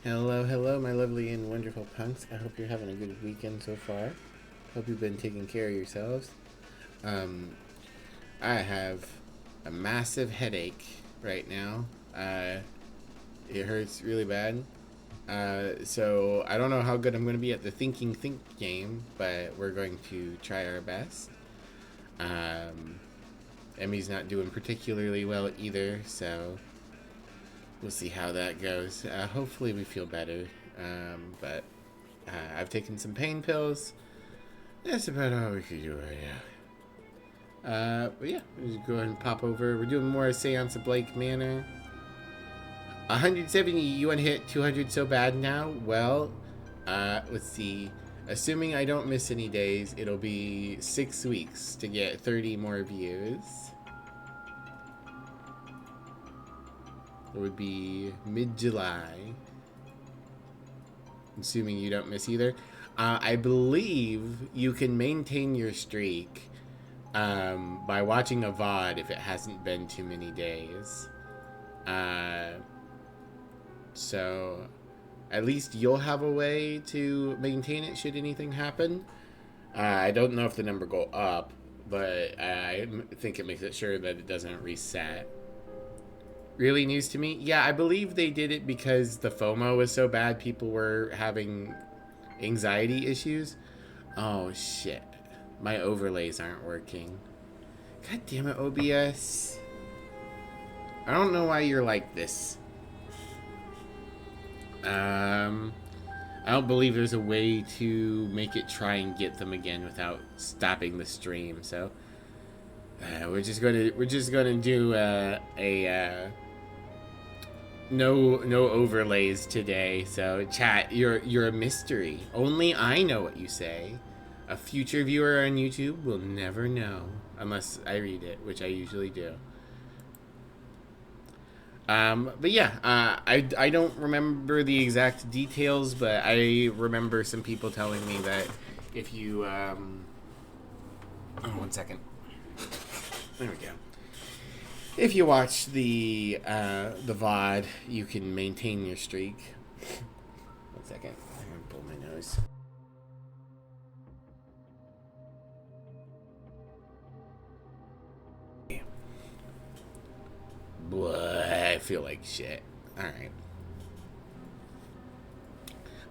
Hello, hello, my lovely and wonderful punks. I hope you're having a good weekend so far. Hope you've been taking care of yourselves. Um, I have a massive headache right now. It hurts really bad. So I don't know how good I'm going to be at the Thinking Think game, but we're going to try our best. Um, Emmy's not doing particularly well either, so we'll see how that goes. Hopefully we feel better. But I've taken some pain pills. That's about all we can do right now. But yeah, we'll just go ahead and pop over. We're doing more Seance of Blake Manor. 170, you want to hit 200 so bad now? Well, let's see. Assuming I don't miss any days, it'll be 6 weeks to get 30 more views. It would be mid-July. Assuming you don't miss either. I believe you can maintain your streak by watching a VOD if it hasn't been too many days. So at least you'll have a way to maintain it should anything happen. I don't know if the number go up, but I think it makes it sure that it doesn't reset. Really news to me? Yeah, I believe they did it because the FOMO was so bad, people were having anxiety issues. Oh shit. My overlays aren't working. God damn it, OBS. I don't know why you're like this. I don't believe there's a way to make it try and get them again without stopping the stream. So we're just gonna do no overlays today. So chat, you're a mystery. Only I know what you say. A future viewer on YouTube will never know unless I read it, which I usually do. But yeah, I don't remember the exact details, but I remember some people telling me that if you oh, 1 second. There we go. If you watch the VOD, you can maintain your streak. 1 second. I'm gonna pull my nose. Blah, I feel like shit. Alright.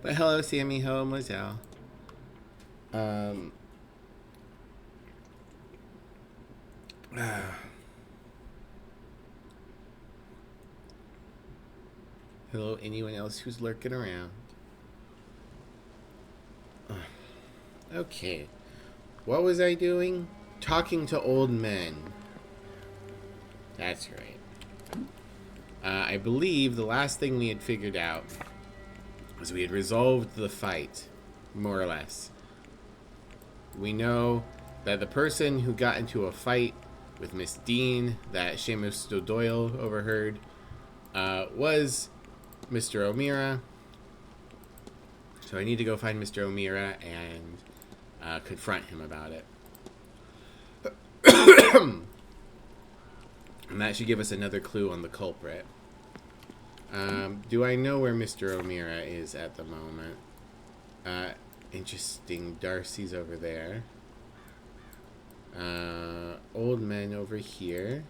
But hello, Sammy. Hello, Mozelle. Hello, anyone else who's lurking around. Okay. What was I doing? Talking to old men. That's right. I believe the last thing we had figured out was we had resolved the fight, more or less. We know that the person who got into a fight with Miss Dean that Seamus Doyle overheard was Mr. O'Meara. So I need to go find Mr. O'Meara and confront him about it. And that should give us another clue on the culprit. Do I know where Mr. O'Meara is at the moment? Interesting. Darcy's over there. Old man over here.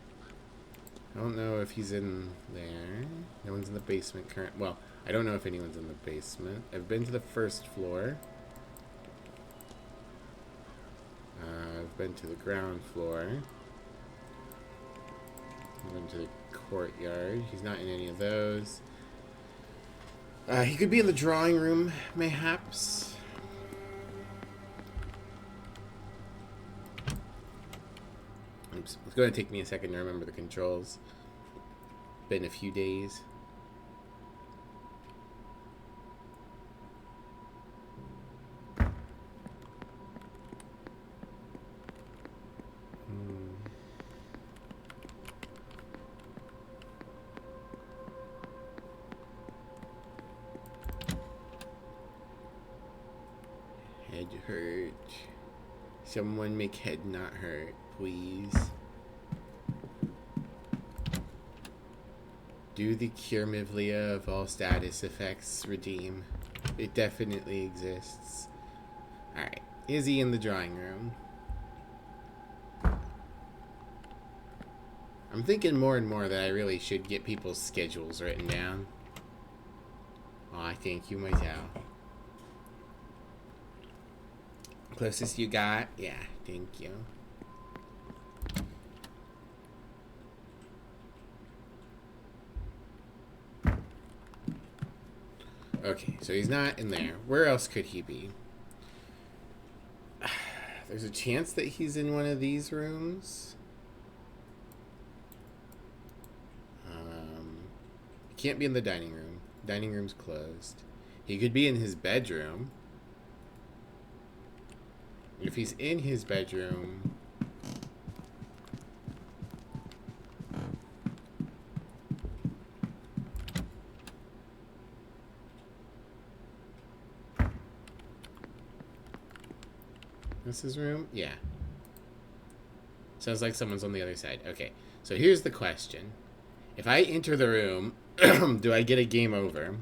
I don't know if he's in there. No one's in the basement current. Well, I don't know if anyone's in the basement. I've been to the first floor. I've been to the ground floor. I've been to the courtyard. He's not in any of those. He could be in the drawing room, mayhaps. Oops. It's going to take me a second to remember the controls. Been a few days. Head hurt. Someone make head not hurt, please. Do the Cure Mivlia of all status effects redeem? It definitely exists. Alright. Is he in the drawing room? I'm thinking more and more that I really should get people's schedules written down. Aw, thank you, Myself. Closest you got? Yeah, thank you. Okay, so he's not in there. Where else could he be? There's a chance that he's in one of these rooms. He can't be in the dining room. Dining room's closed. He could be in his bedroom. If he's in his bedroom... This his room? Yeah. Sounds like someone's on the other side. Okay, so here's the question. If I enter the room, do I get a game over?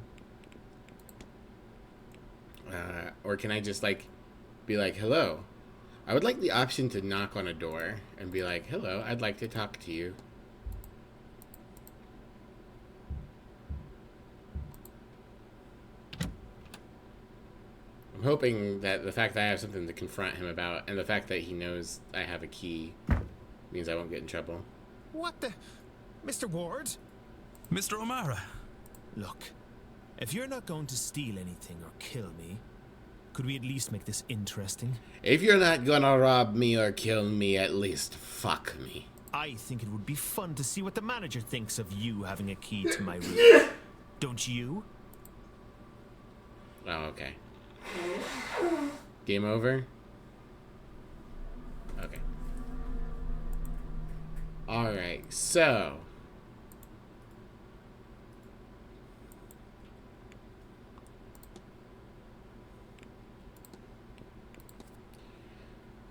Or can I just, like, be like, hello? I would like the option to knock on a door and be like, hello, I'd like to talk to you. I'm hoping that the fact that I have something to confront him about and the fact that he knows I have a key means I won't get in trouble. What the... Mr. Ward? Mr. O'Mara. Look, if you're not going to steal anything or kill me, could we at least make this interesting? If you're not gonna rob me or kill me, at least fuck me. I think it would be fun to see what the manager thinks of you having a key to my room. Don't you? Oh, okay. Game over? Okay. Alright, so...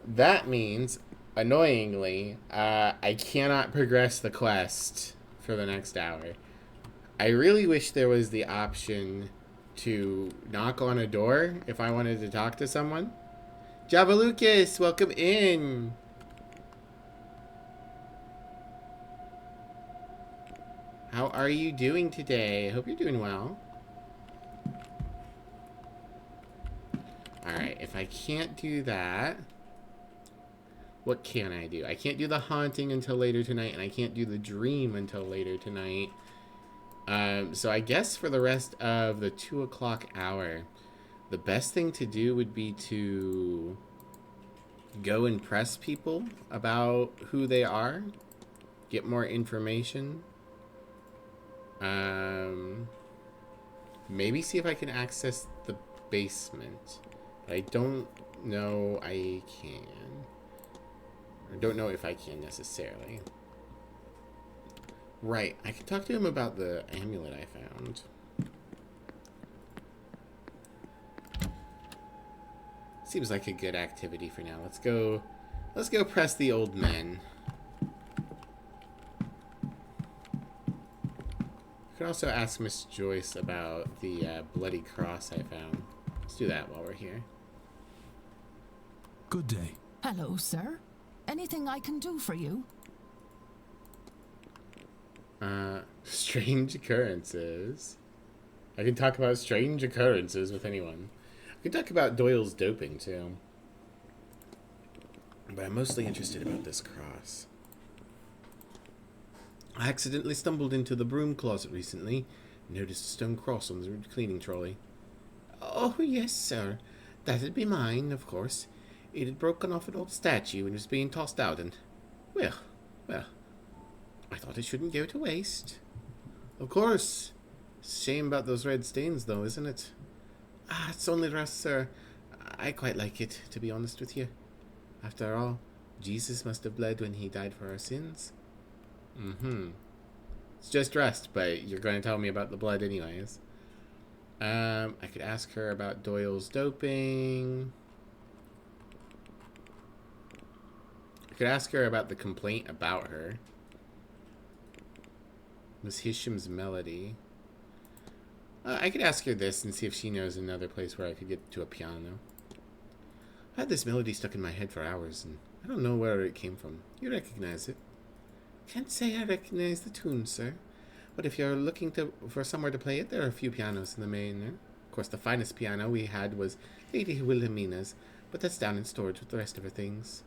that means, annoyingly, I cannot progress the quest for the next hour. I really wish there was the option to knock on a door if I wanted to talk to someone. Java Lucas, welcome in. How are you doing today? I hope you're doing well. Alright, if I can't do that, what can I do? I can't do the haunting until later tonight, and I can't do the dream until later tonight. So I guess for the rest of the 2 o'clock hour, the best thing to do would be to go and press people about who they are, get more information. Maybe see if I can access the basement. But I don't know I can. I don't know if I can necessarily. Right, I can talk to him about the amulet I found. Seems like a good activity for now. Let's go press the old men. I could also ask Miss Joyce about the bloody cross I found. Let's do that while we're here. Good day. Hello, sir. Anything I can do for you? Strange occurrences. I can talk about strange occurrences with anyone. I can talk about Doyle's doping, too. But I'm mostly interested about this cross. I accidentally stumbled into the broom closet recently. Noticed a stone cross on the cleaning trolley. Oh, yes, sir. That'd be mine, of course. It had broken off an old statue and was being tossed out, and... well, I thought it shouldn't go to waste. Of course. Shame about those red stains, though, isn't it? Ah, it's only rust, sir. I quite like it, to be honest with you. After all, Jesus must have bled when he died for our sins. Mm-hmm. It's just rust, but you're going to tell me about the blood anyways. I could ask her about Doyle's doping. I could ask her about the complaint about her. Miss Hisham's Melody. I could ask her this and see if she knows another place where I could get to a piano. I had this melody stuck in my head for hours, and I don't know where it came from. You recognize it? Can't say I recognize the tune, sir. But if you're looking for somewhere to play it, there are a few pianos in the Manor. Of course, the finest piano we had was Lady Wilhelmina's, but that's down in storage with the rest of her things.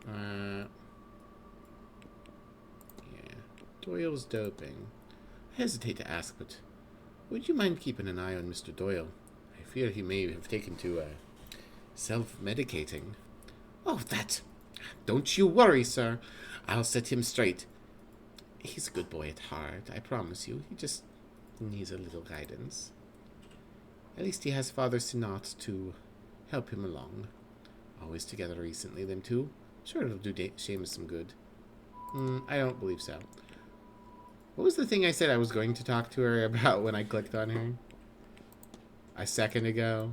Yeah. Doyle's doping. I hesitate to ask, but would you mind keeping an eye on Mr. Doyle? I fear he may have taken to, self-medicating. Oh, that! Don't you worry, sir. I'll set him straight. He's a good boy at heart, I promise you. He just needs a little guidance. At least he has Father Sinat to help him along. Always together recently, them two. Sure, it'll do Seamus some good. I don't believe so. What was the thing I said I was going to talk to her about when I clicked on her? A second ago?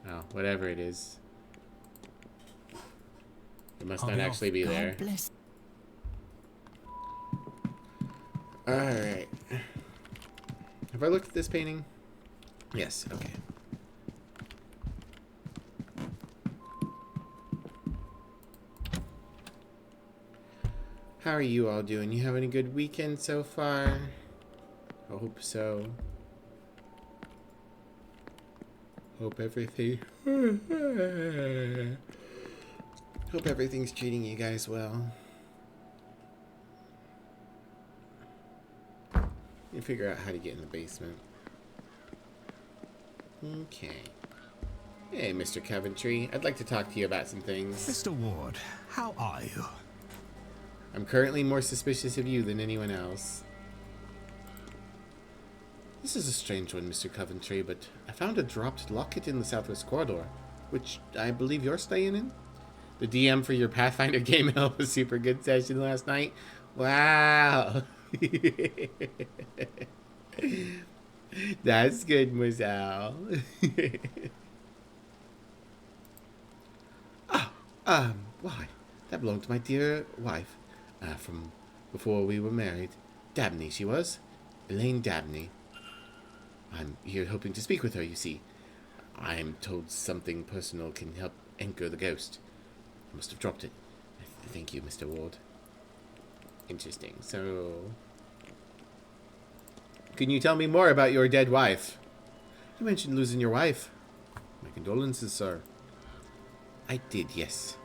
Oh, whatever it is. It must not actually be there. Alright. Have I looked at this painting? Yes, okay. How are you all doing? You having a good weekend so far? I hope so. Hope everything... Hope everything's treating you guys well. You figure out how to get in the basement. Okay. Hey, Mr. Coventry. I'd like to talk to you about some things. Mr. Ward, how are you? I'm currently more suspicious of you than anyone else. This is a strange one, Mr. Coventry, but I found a dropped locket in the southwest corridor, which I believe you're staying in. The DM for your Pathfinder game held a super good session last night. Wow. That's good, Marcel. Why? That belonged to my dear wife, from before we were married. Dabney, she was. Elaine Dabney. I'm here hoping to speak with her, you see. I'm told something personal can help anchor the ghost. I must have dropped it. Thank you, Mr. Ward. Interesting. So, can you tell me more about your dead wife? You mentioned losing your wife. My condolences, sir. I did, yes.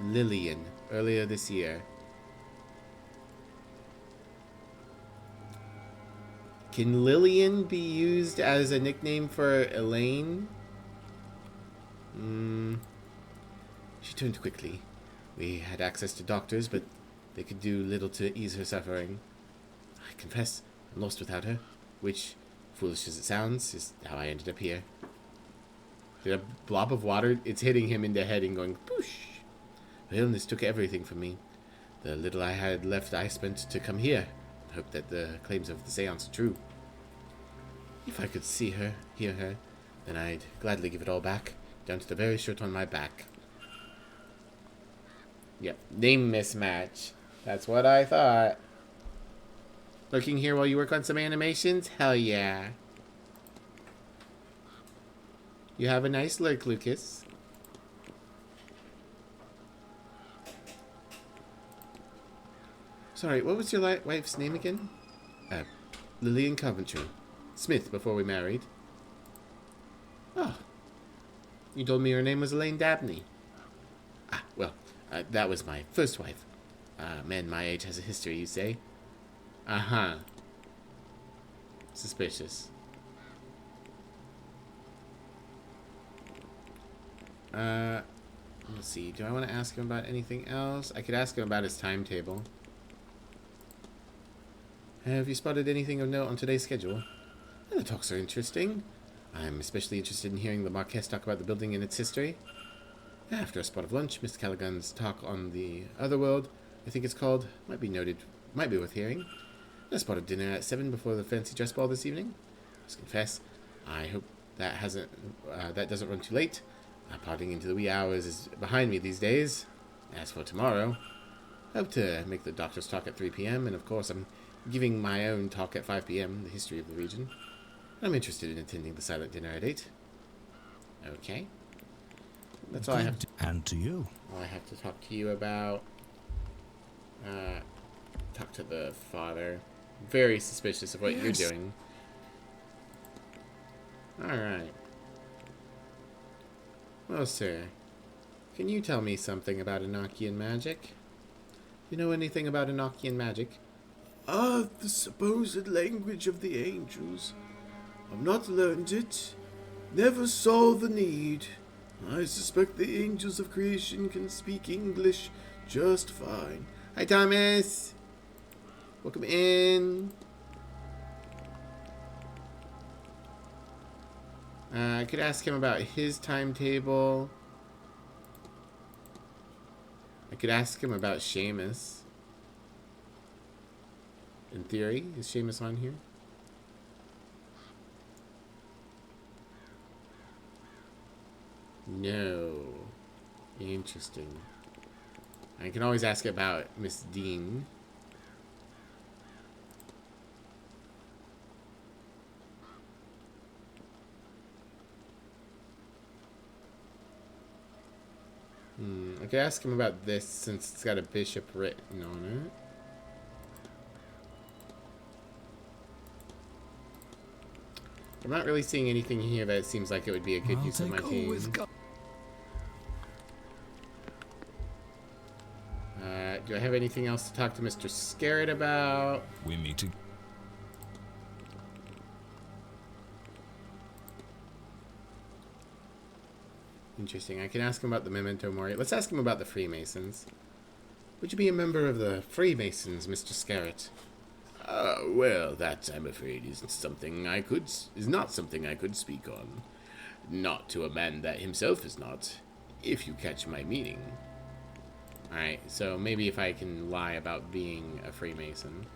Lillian, earlier this year. Can Lillian be used as a nickname for Elaine? She turned quickly. We had access to doctors, but they could do little to ease her suffering. I confess, I'm lost without her, which, foolish as it sounds, is how I ended up here. Did a blob of water? It's hitting him in the head and going, poosh. Her illness took everything from me. The little I had left I spent to come here. Hope that the claims of the Seance are true. If I could see her, hear her, then I'd gladly give it all back, down to the very shirt on my back. Yep, name mismatch. That's what I thought. Looking here while you work on some animations? Hell yeah. You have a nice lurk, Lucas. Sorry, what was your wife's name again? Lillian Coventry. Smith, before we married. Oh. You told me her name was Elaine Dabney. Well, that was my first wife. Man my age has a history, you say? Uh-huh. Suspicious. Let's see. Do I want to ask him about anything else? I could ask him about his timetable. Have you spotted anything of note on today's schedule? The talks are interesting. I'm especially interested in hearing the Marquess talk about the building and its history. After a spot of lunch, Mr. Callaghan's talk on the other world, I think it's called, might be worth hearing. A spot of dinner at 7 before the fancy dress ball this evening. I must confess, I hope that doesn't run too late. Partying into the wee hours is behind me these days. As for tomorrow, I hope to make the doctor's talk at 3 p.m. And of course, I'm giving my own talk at 5 p.m. The history of the region. I'm interested in attending the silent dinner at 8. Okay. That's all I have. And to you. All I have to talk to you about. Talk to the father. Very suspicious of what you're doing. Alright. Well, sir, can you tell me something about Enochian magic? You know anything about Enochian magic? Ah, the supposed language of the angels. I've not learned it. Never saw the need. I suspect the angels of creation can speak English just fine. Hi, Thomas! Welcome in. I could ask him about his timetable. I could ask him about Seamus. In theory, is Seamus on here? No. Interesting. I can always ask about Miss Dean. I could ask him about this since it's got a bishop written on it. I'm not really seeing anything here that seems like it would be a good use of my team. Do I have anything else to talk to Mr. Scarrett about? We're meeting. Interesting. I can ask him about the Memento Mori. Let's ask him about the Freemasons. Would you be a member of the Freemasons, Mr. Scarrett? Well, that I'm afraid is not something I could speak on. Not to a man that himself is not, if you catch my meaning. Alright, so maybe if I can lie about being a Freemason.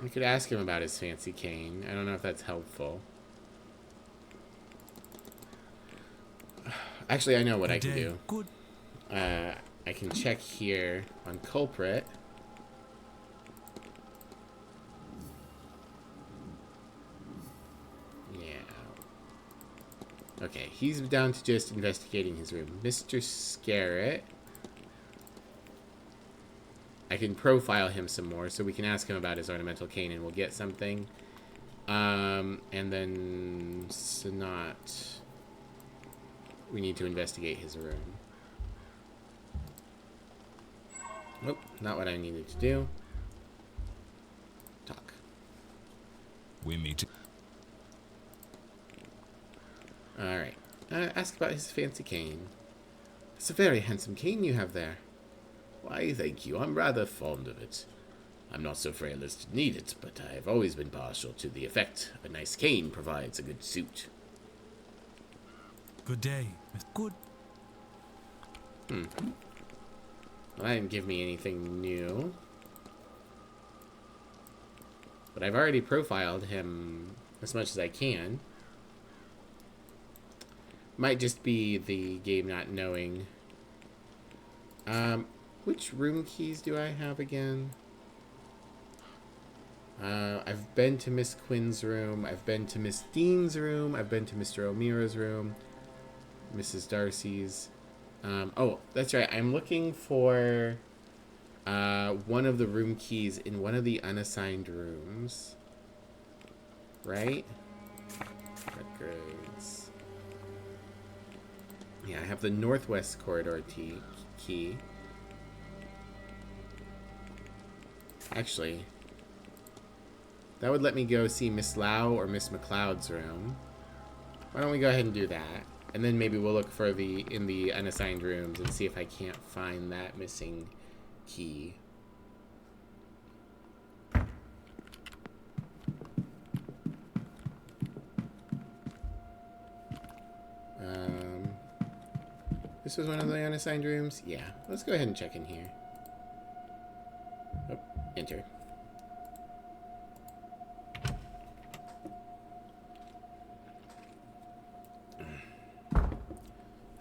I could ask him about his fancy cane. I don't know if that's helpful. Actually, I know what I can do. Good. I can check here on culprit. Yeah. Okay, he's down to just investigating his room. Mr. Scarrett. I can profile him some more, so we can ask him about his ornamental cane and we'll get something. And then Sanat. We need to investigate his room. Nope, not what I needed to do. Talk. We're meeting. Alright. Ask about his fancy cane. It's a very handsome cane you have there. Why, thank you. I'm rather fond of it. I'm not so frail as to need it, but I've always been partial to the effect a nice cane provides a good suit. Good day. Good. Well, that didn't give me anything new. But I've already profiled him as much as I can. Might just be the game not knowing. Which room keys do I have again? I've been to Miss Quinn's room. I've been to Miss Dean's room. I've been to Mr. O'Meara's room. Mrs. Darcy's. Oh, that's right. I'm looking for one of the room keys in one of the unassigned rooms. Right? Records. Yeah, I have the Northwest Corridor key. Actually, that would let me go see Miss Lau or Miss McLeod's room. Why don't we go ahead and do that? And then maybe we'll look for in the unassigned rooms and see if I can't find that missing key. This was one of the unassigned rooms? Yeah. Let's go ahead and check in here. Oh, enter.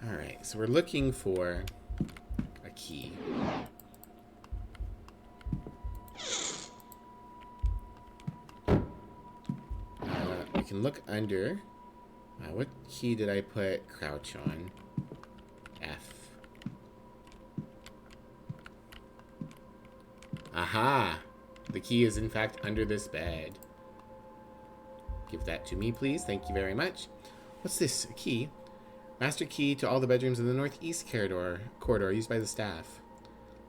Alright, so we're looking for a key. We can look under. What key did I put crouch on? F. Aha! The key is in fact under this bed. Give that to me, please. Thank you very much. What's this? A key? Master key to all the bedrooms in the northeast corridor used by the staff.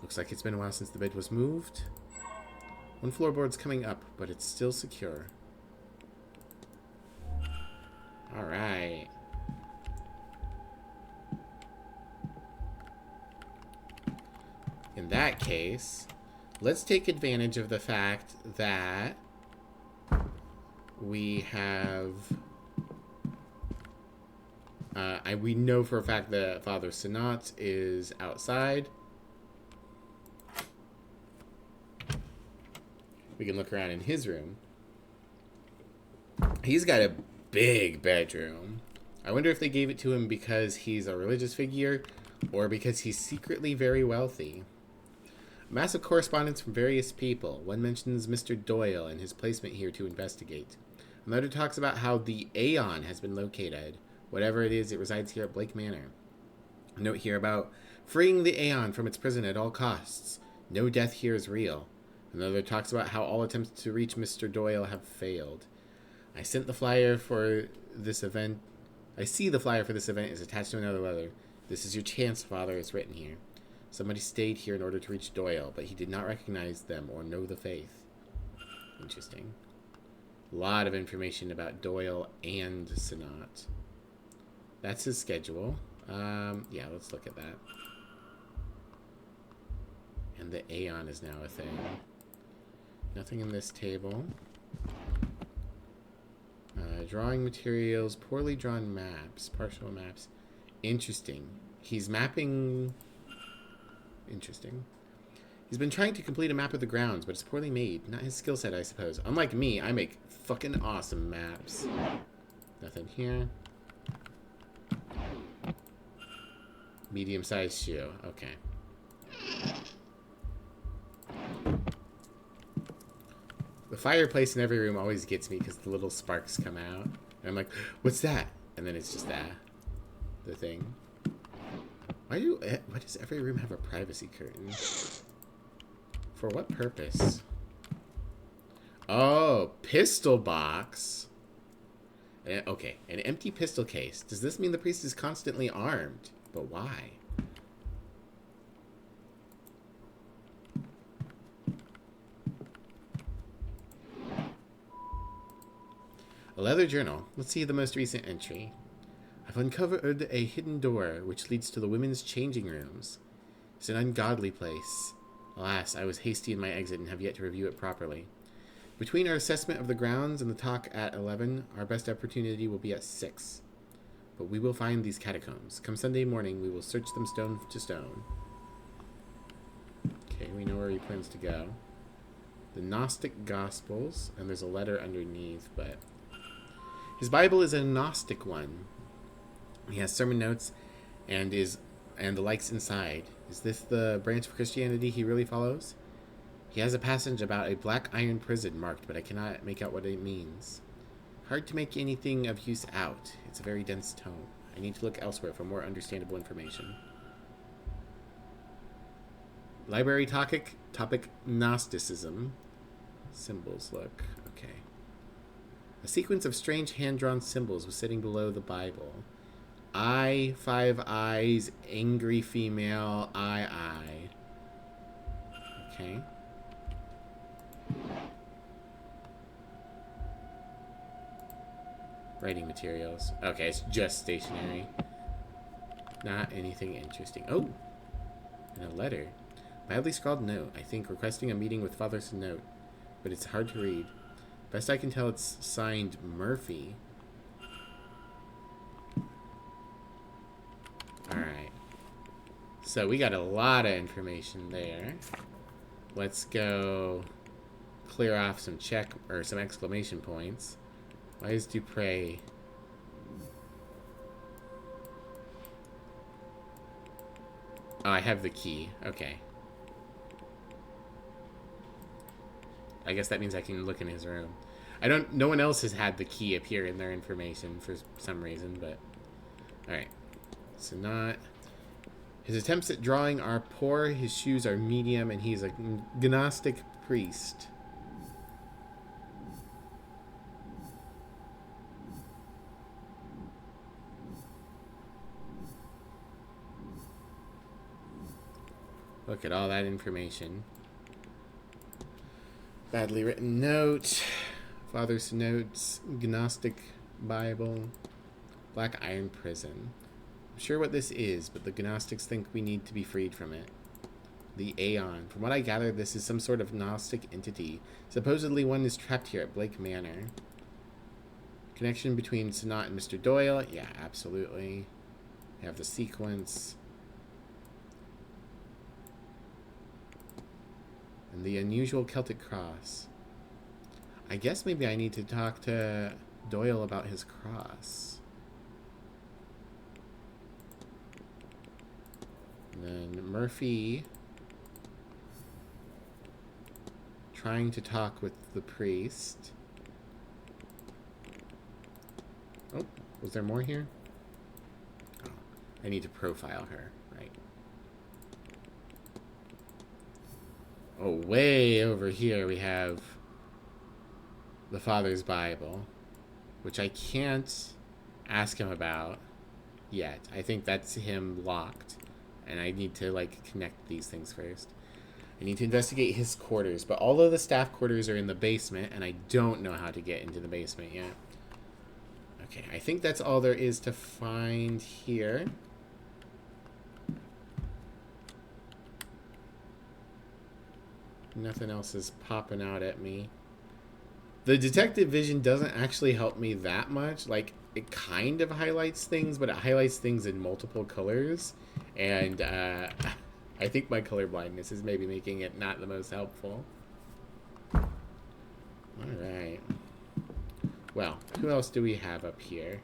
Looks like it's been a while since the bed was moved. One floorboard's coming up, but it's still secure. Alright. In that case, let's take advantage of the fact that we have... we know for a fact that Father Seance is outside. We can look around in his room. He's got a big bedroom. I wonder if they gave it to him because he's a religious figure or because he's secretly very wealthy. Massive correspondence from various people. One mentions Mr. Doyle and his placement here to investigate. Another talks about how the Aeon has been located. Whatever it is, it resides here at Blake Manor. A note here about freeing the Aeon from its prison at all costs. No death here is real. Another talks about how all attempts to reach Mr. Doyle have failed. I sent the flyer for this event. I see the flyer for this event is attached to another letter. This is your chance, Father, it's written here. Somebody stayed here in order to reach Doyle, but he did not recognize them or know the faith. Interesting. A lot of information about Doyle and Seance. That's his schedule. Yeah, let's look at that. And the Aeon is now a thing. Nothing in this table. Drawing materials, poorly drawn maps, partial maps. Interesting. He's mapping... Interesting. He's been trying to complete a map of the grounds, but it's poorly made. Not his skill set, I suppose. Unlike me, I make fucking awesome maps. Nothing here. Medium-sized shoe. Okay. The fireplace in every room always gets me because the little sparks come out. And I'm like, what's that? And then it's just that. The thing. Why does every room have a privacy curtain? For what purpose? Oh, pistol box. Okay, an empty pistol case. Does this mean the priest is constantly armed? But why? A leather journal. Let's see the most recent entry. I've uncovered a hidden door which leads to the women's changing rooms. It's an ungodly place. Alas, I was hasty in my exit and have yet to review it properly. Between our assessment of the grounds and the talk at 11, our best opportunity will be at 6. But we will find these catacombs. Come Sunday morning, we will search them stone to stone. Okay, we know where he plans to go. The Gnostic Gospels, and there's a letter underneath, but... His Bible is a Gnostic one. He has sermon notes and the likes inside. Is this the branch of Christianity he really follows? He has a passage about a black iron prison marked, but I cannot make out what it means. Hard to make anything of use out. It's a very dense tome. I need to look elsewhere for more understandable information. Library topic Gnosticism. Symbols, look. Okay. A sequence of strange hand-drawn symbols was sitting below the Bible. Eye, 5 eyes, angry female, eye. Okay. Writing materials. Okay, it's just stationery. Not anything interesting. Oh! And a letter. Badly scrawled note, I think, requesting a meeting with Father Seance, but it's hard to read. Best I can tell, it's signed Murphy. Alright. So we got a lot of information there. Let's go clear off some some exclamation points. Why is Dupre? Oh, I have the key. Okay. I guess that means I can look in his room. No one else has had the key appear in their information for some reason, but alright. So not... His attempts at drawing are poor, his shoes are medium, and he's a Gnostic priest. Look at all that information. Badly written note. Father's notes. Gnostic Bible. Black Iron Prison. I'm sure what this is, but the Gnostics think we need to be freed from it. The Aeon. From what I gather, this is some sort of Gnostic entity. Supposedly one is trapped here at Blake Manor. Connection between Sanat and Mr. Doyle. Yeah, absolutely. We have the sequence. And the unusual Celtic cross. I guess maybe I need to talk to Doyle about his cross. And then Murphy trying to talk with the priest. Oh, was there more here? Oh, I need to profile her, right? Oh, way over here we have the Father's Bible, which I can't ask him about yet. I think that's him locked, and I need to, like, connect these things first. I need to investigate his quarters, but all of the staff quarters are in the basement, and I don't know how to get into the basement yet. Okay, I think that's all there is to find here. Nothing else is popping out at me. The detective vision doesn't actually help me that much. Like, it kind of highlights things, but it highlights things in multiple colors. And I think my color blindness is maybe making it not the most helpful. Alright. Well, who else do we have up here?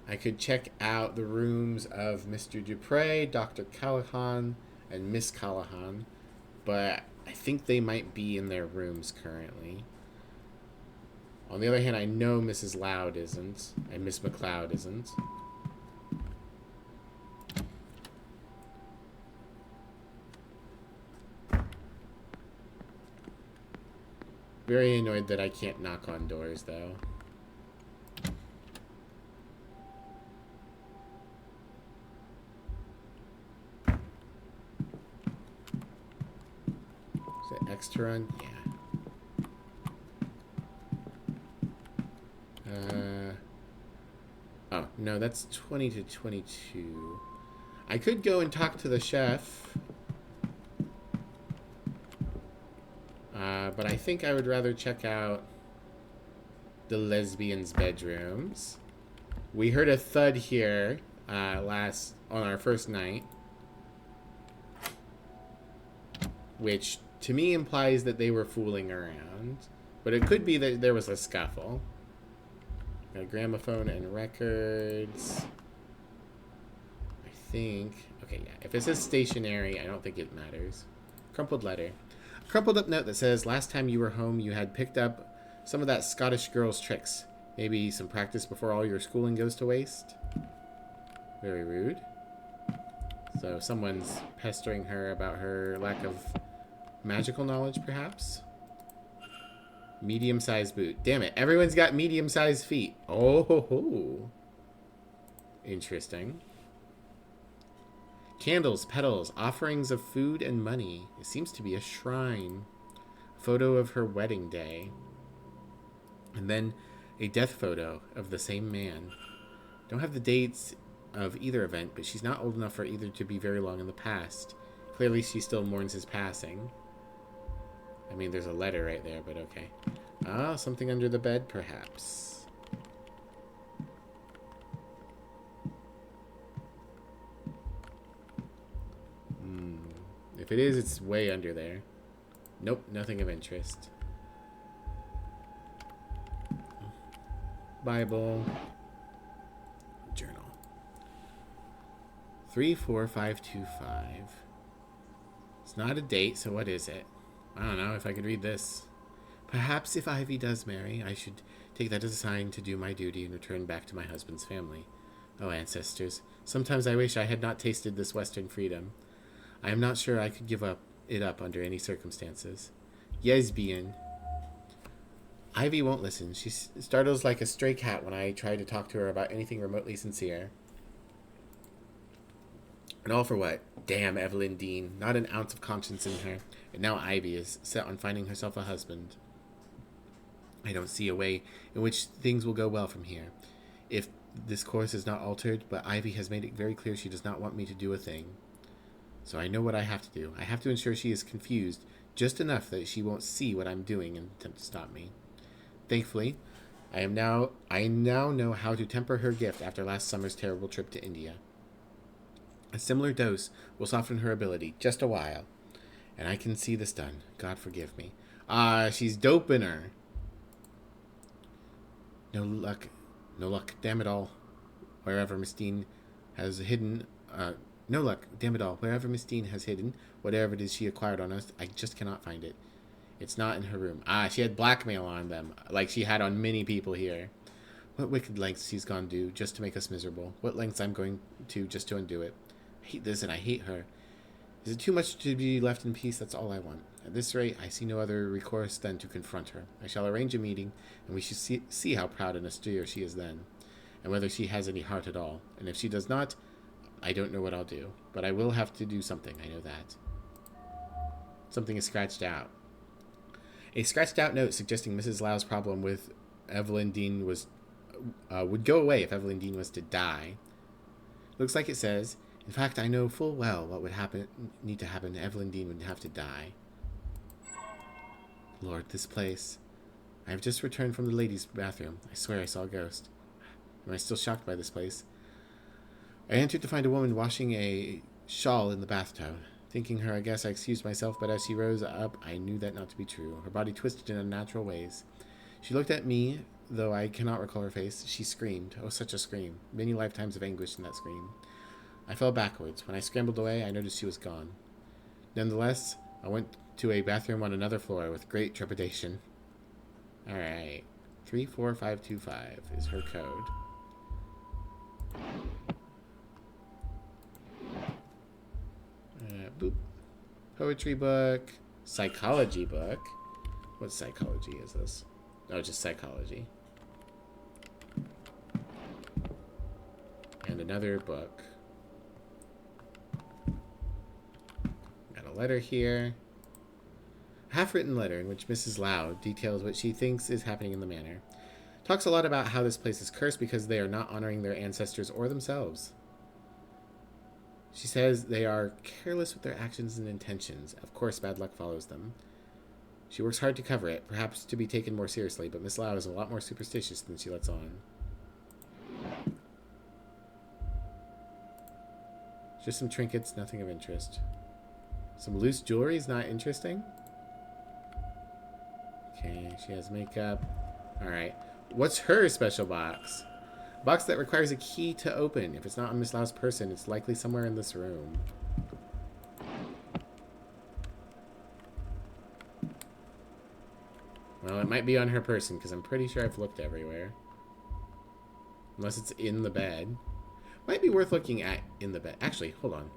I could check out the rooms of Mr. Dupre, Dr. Callahan, and Miss Callahan, but I think they might be in their rooms currently. On the other hand, I know Mrs. Loud isn't, and Miss McLeod isn't. Very annoyed that I can't knock on doors, though. Extra run? Yeah. Oh, no, that's 20 to 22. I could go and talk to the chef. But I think I would rather check out the lesbians' bedrooms. We heard a thud here on our first night, which to me implies that they were fooling around, but it could be that there was a scuffle. Got a gramophone and records. I think. Okay, yeah. If it says stationary, I don't think it matters. Crumpled letter. A crumpled up note that says, last time you were home, you had picked up some of that Scottish girl's tricks. Maybe some practice before all your schooling goes to waste. Very rude. So someone's pestering her about her lack of magical knowledge, perhaps? Medium-sized boot. Damn it. Everyone's got medium-sized feet. Oh, ho, ho. Interesting. Candles, petals, offerings of food and money. It seems to be a shrine. Photo of her wedding day. And then a death photo of the same man. Don't have the dates of either event, but she's not old enough for either to be very long in the past. Clearly she still mourns his passing. I mean, there's a letter right there, but okay. Ah, something under the bed, perhaps. If it is, it's way under there. Nope, nothing of interest. Bible. Journal. 34525. It's not a date, so what is it? I don't know if I could read this. Perhaps if Ivy does marry, I should take that as a sign to do my duty and return back to my husband's family. Oh, ancestors, sometimes I wish I had not tasted this Western freedom. I am not sure I could give it up under any circumstances. Yesbian. Ivy won't listen. She startles like a stray cat when I try to talk to her about anything remotely sincere. And all for what? Damn Evelyn Dean. Not an ounce of conscience in her. And now Ivy is set on finding herself a husband. I don't see a way in which things will go well from here. If this course is not altered, but Ivy has made it very clear she does not want me to do a thing. So I know what I have to do. I have to ensure she is confused just enough that she won't see what I'm doing and attempt to stop me. Thankfully, I now know how to temper her gift after last summer's terrible trip to India. A similar dose will soften her ability, just a while. And I can see this done. God forgive me. She's doping her. No luck, damn it all. Wherever Miss Dean has hidden, no luck, damn it all. Wherever Miss Dean has hidden, whatever it is she acquired on us, I just cannot find it. It's not in her room. She had blackmail on them, like she had on many people here. What wicked lengths she's gone to just to make us miserable. What lengths I'm going to just to undo it. I hate this and I hate her. Is it too much to be left in peace? That's all I want. At this rate, I see no other recourse than to confront her. I shall arrange a meeting, and we shall see how proud and austere she is then, and whether she has any heart at all. And if she does not, I don't know what I'll do. But I will have to do something, I know that. Something is scratched out. A scratched out note suggesting Mrs. Lau's problem with Evelyn Dean would go away if Evelyn Dean was to die. Looks like it says, in fact, I know full well what would need to happen. Evelyn Dean would have to die. Lord, this place. I have just returned from the ladies' bathroom. I swear I saw a ghost. Am I still shocked by this place? I entered to find a woman washing a shawl in the bathtub. Thinking her, I guess I excused myself, but as she rose up, I knew that not to be true. Her body twisted in unnatural ways. She looked at me, though I cannot recall her face. She screamed. Oh, such a scream. Many lifetimes of anguish in that scream. I fell backwards. When I scrambled away, I noticed she was gone. Nonetheless, I went to a bathroom on another floor with great trepidation. Alright. 34525 is her code. Boop. Poetry book. Psychology book. What psychology is this? Oh, just psychology. And another book. Got a letter here. A half-written letter in which Mrs. Lau details what she thinks is happening in the manor. Talks a lot about how this place is cursed because they are not honoring their ancestors or themselves. She says they are careless with their actions and intentions. Of course, bad luck follows them. She works hard to cover it, perhaps to be taken more seriously, but Miss Lau is a lot more superstitious than she lets on. Just some trinkets, nothing of interest. Some loose jewelry is not interesting. Okay, she has makeup. Alright. What's her special box? Box that requires a key to open. If it's not on Miss Lau's person, it's likely somewhere in this room. Well, it might be on her person, because I'm pretty sure I've looked everywhere. Unless it's in the bed. Might be worth looking at in the bed. Actually, hold on.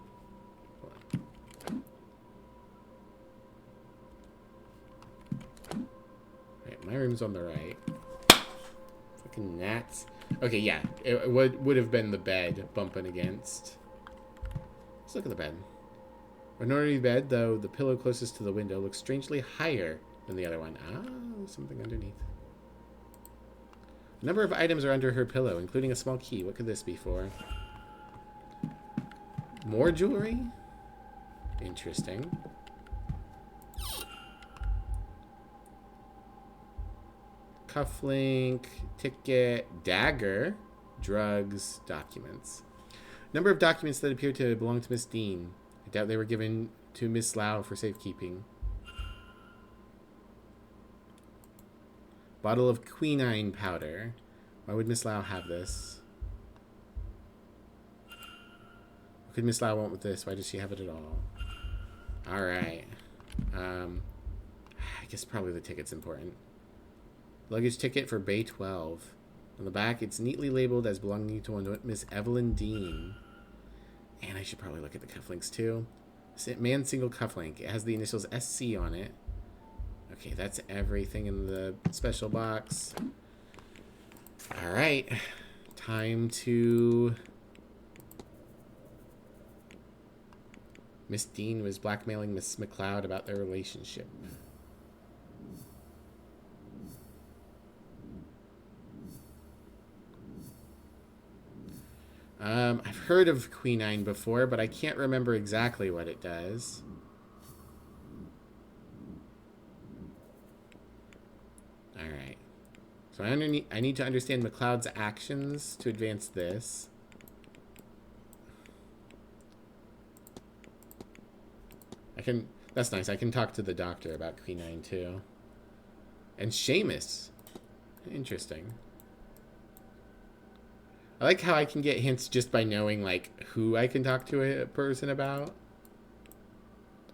Right, my room's on the right. Fucking gnats. Okay, yeah. It would have been the bed bumping against. Let's look at the bed. Ordinary bed, though the pillow closest to the window looks strangely higher than the other one. Ah, there's something underneath. A number of items are under her pillow, including a small key. What could this be for? More jewelry? Interesting. Cufflink, ticket, dagger, drugs, documents. Number of documents that appear to belong to Miss Dean. I doubt they were given to Miss Lau for safekeeping. Bottle of quinine powder. Why would Miss Lau have this? What could Miss Lau want with this? Why does she have it at all? Alright. I guess probably the ticket's important. Luggage ticket for Bay 12. On the back, it's neatly labeled as belonging to one Miss Evelyn Dean. And I should probably look at the cufflinks too. Man single cufflink. It has the initials SC on it. Okay, that's everything in the special box. Alright. Time to... Miss Dean was blackmailing Miss McLeod about their relationship. I've heard of quinine before, but I can't remember exactly what it does. Alright. So I need to understand McLeod's actions to advance this. That's nice. I can talk to the doctor about quinine too. And Seamus. Interesting. I like how I can get hints just by knowing, like, who I can talk to a person about.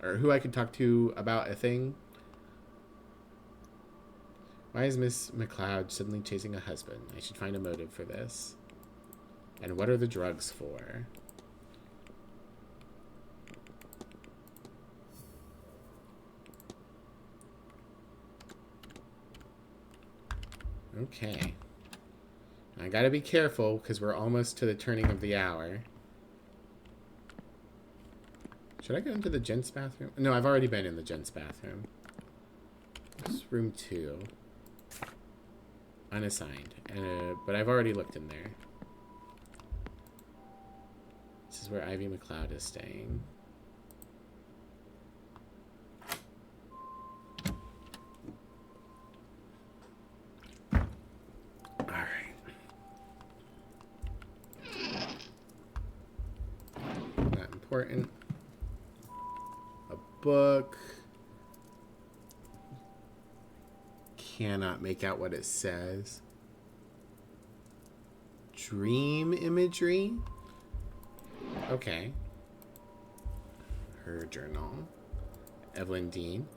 Or who I can talk to about a thing. Why is Miss McLeod suddenly chasing a husband? I should find a motive for this. And what are the drugs for? Okay. I gotta be careful because we're almost to the turning of the hour. Should I go into the gents' bathroom? No, I've already been in the gents' bathroom. This is room 2. Unassigned. But I've already looked in there. This is where Ivy McLeod is staying. Important. A book. Cannot make out what it says. Dream imagery. Okay. Her journal. Evelyn Dean.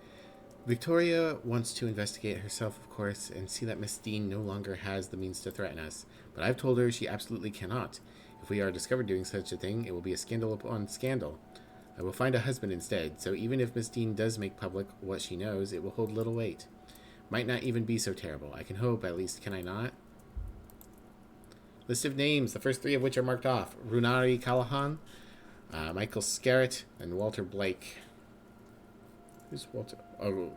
Victoria wants to investigate herself, of course, and see that Miss Dean no longer has the means to threaten us. But I've told her she absolutely cannot. If we are discovered doing such a thing, it will be a scandal upon scandal. I will find a husband instead, so even if Miss Dean does make public what she knows, it will hold little weight. Might not even be so terrible. I can hope, at least, can I not? List of names, the first 3 of which are marked off. Runari Callahan, Michael Scarrett, and Walter Blake. Who's Walter? Oh,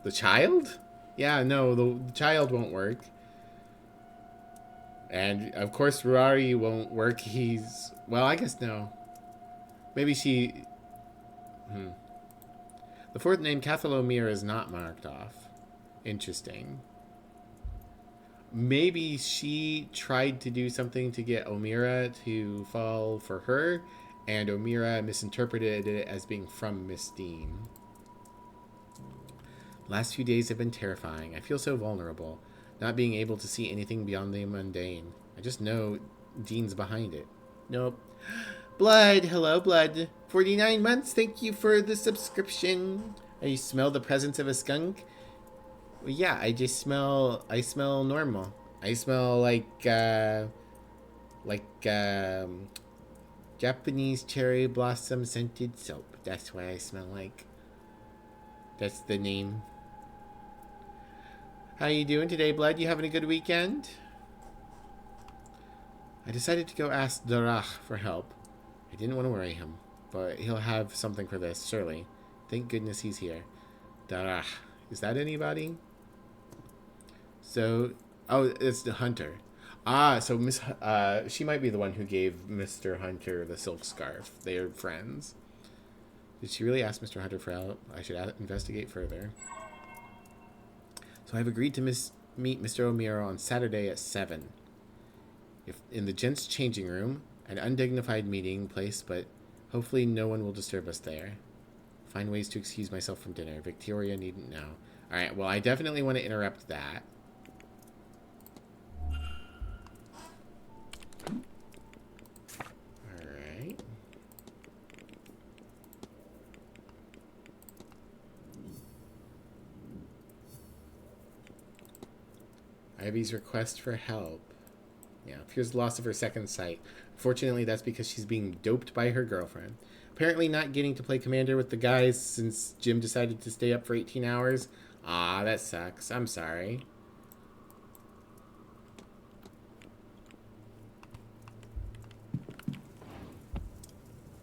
the child? Yeah, no, the child won't work. And, of course, Ruari won't work. He's... Well, I guess no. Maybe she... The 4th name, Cathalomir, is not marked off. Interesting. Maybe she tried to do something to get Omira to fall for her, and Omira misinterpreted it as being from Miss Dean. Last few days have been terrifying. I feel so vulnerable. Not being able to see anything beyond the mundane. I just know Dean's behind it. Nope. Blood! Hello, Blood. 49 months, thank you for the subscription. You smell the presence of a skunk? Well, yeah, I smell normal. I smell like Japanese cherry blossom scented soap. That's what I smell like. That's the name. How you doing today, Blood? You having a good weekend? I decided to go ask Darach for help. I didn't want to worry him, but he'll have something for this, surely. Thank goodness he's here. Darach. Is that anybody? So, oh, it's the Hunter. Ah, so she might be the one who gave Mr. Hunter the silk scarf. They are friends. Did she really ask Mr. Hunter for help? I should investigate further. So I've agreed to meet Mr. O'Meara on Saturday at 7. If in the gents' changing room, an undignified meeting place, but Hopefully no one will disturb us there. Find ways to excuse myself from dinner. Victoria needn't know. Alright, well, I definitely want to interrupt that. Alright. Ivy's request for help. Yeah, fears the loss of her second sight. Fortunately, that's because she's being doped by her girlfriend. Apparently not getting to play Commander with the guys since Jim decided to stay up for 18 hours. Ah, that sucks. I'm sorry.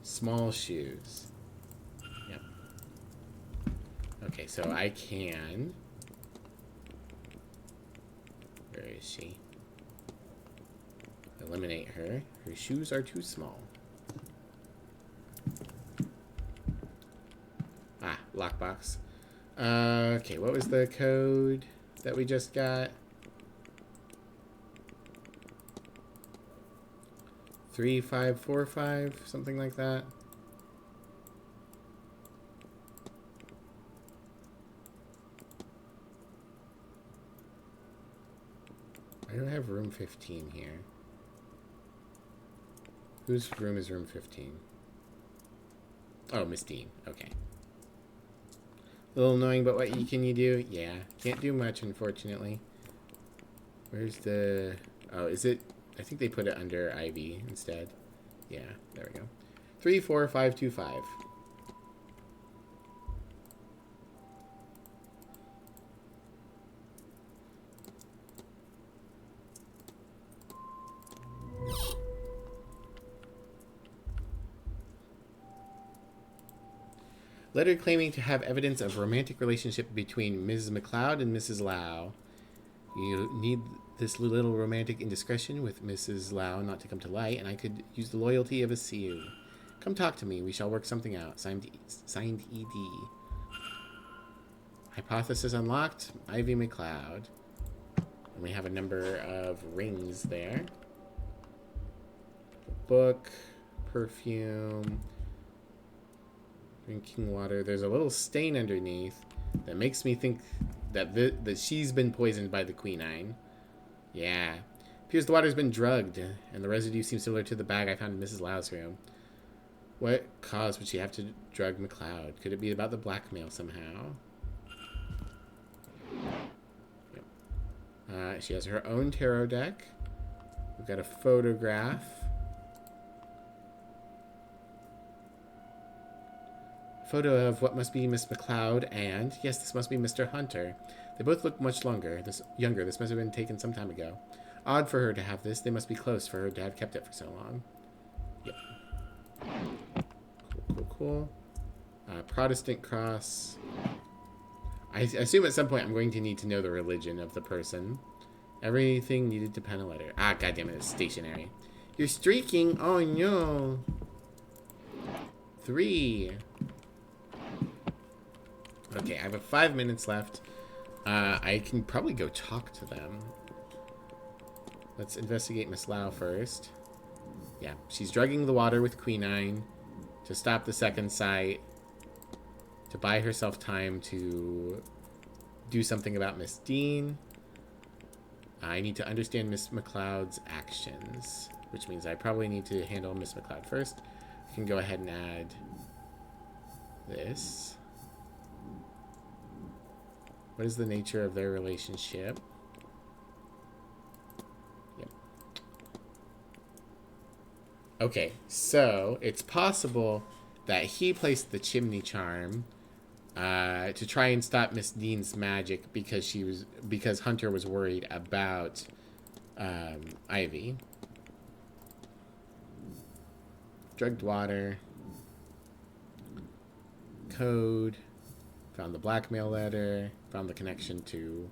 Small shoes. Yep. Okay, so I can... Where is she? Eliminate her. Her shoes are too small. Ah, lockbox. Okay, what was the code that we just got? 3545, something like that. I don't have room 15 here. Whose room is room 15? Oh, Miss Dean. Okay. A little annoying, but what can you do? Yeah, can't do much, unfortunately. Where's the... Oh, is it... I think they put it under Ivy instead. Yeah, there we go. 34525. Letter claiming to have evidence of romantic relationship between Mrs. McLeod and Mrs. Lau. You need this little romantic indiscretion with Mrs. Lau not to come to light, and I could use the loyalty of a CU. Come talk to me. We shall work something out. Signed ED. Hypothesis unlocked. Ivy McLeod. And we have a number of rings there. Book. Perfume. Drinking water. There's a little stain underneath that makes me think that that she's been poisoned by the quinine. Yeah. Appears the water's been drugged, and the residue seems similar to the bag I found in Mrs. Lau's room. What cause would she have to drug McLeod? Could it be about the blackmail somehow? Yep. She has her own tarot deck. We've got a photograph. Photo of what must be Miss McLeod and, yes, this must be Mr. Hunter. They both look much younger. This must have been taken some time ago. Odd for her to have this. They must be close for her to have kept it for so long. Yep. Cool. Protestant cross. I assume at some point I'm going to need to know the religion of the person. Everything needed to pen a letter. Ah, goddammit, it's stationary. You're streaking. Oh, no. 3. Okay, I have 5 minutes left. I can probably go talk to them. Let's investigate Miss Lau first. Yeah, she's drugging the water with quinine to stop the second sight, to buy herself time to do something about Miss Dean. I need to understand Miss McLeod's actions, which means I probably need to handle Miss McLeod first. I can go ahead and add this. What is the nature of their relationship? Yep. Okay, so it's possible that he placed the chimney charm to try and stop Miss Dean's magic because Hunter was worried about Ivy. Drugged water. Code. Found the blackmail letter. Found the connection to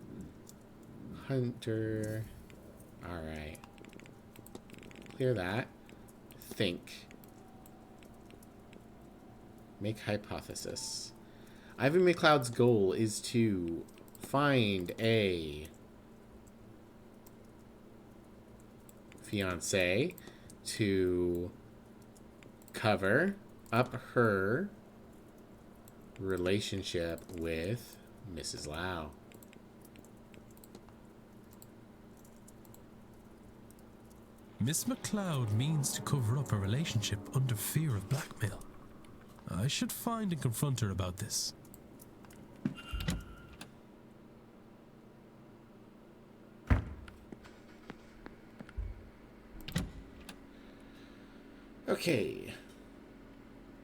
Hunter. Alright. Clear that. Think. Make hypothesis. Ivan McLeod's goal is to find a fiancé to cover up her relationship with Mrs. Lau. Miss MacLeod means to cover up a relationship under fear of blackmail. I should find and confront her about this. Okay.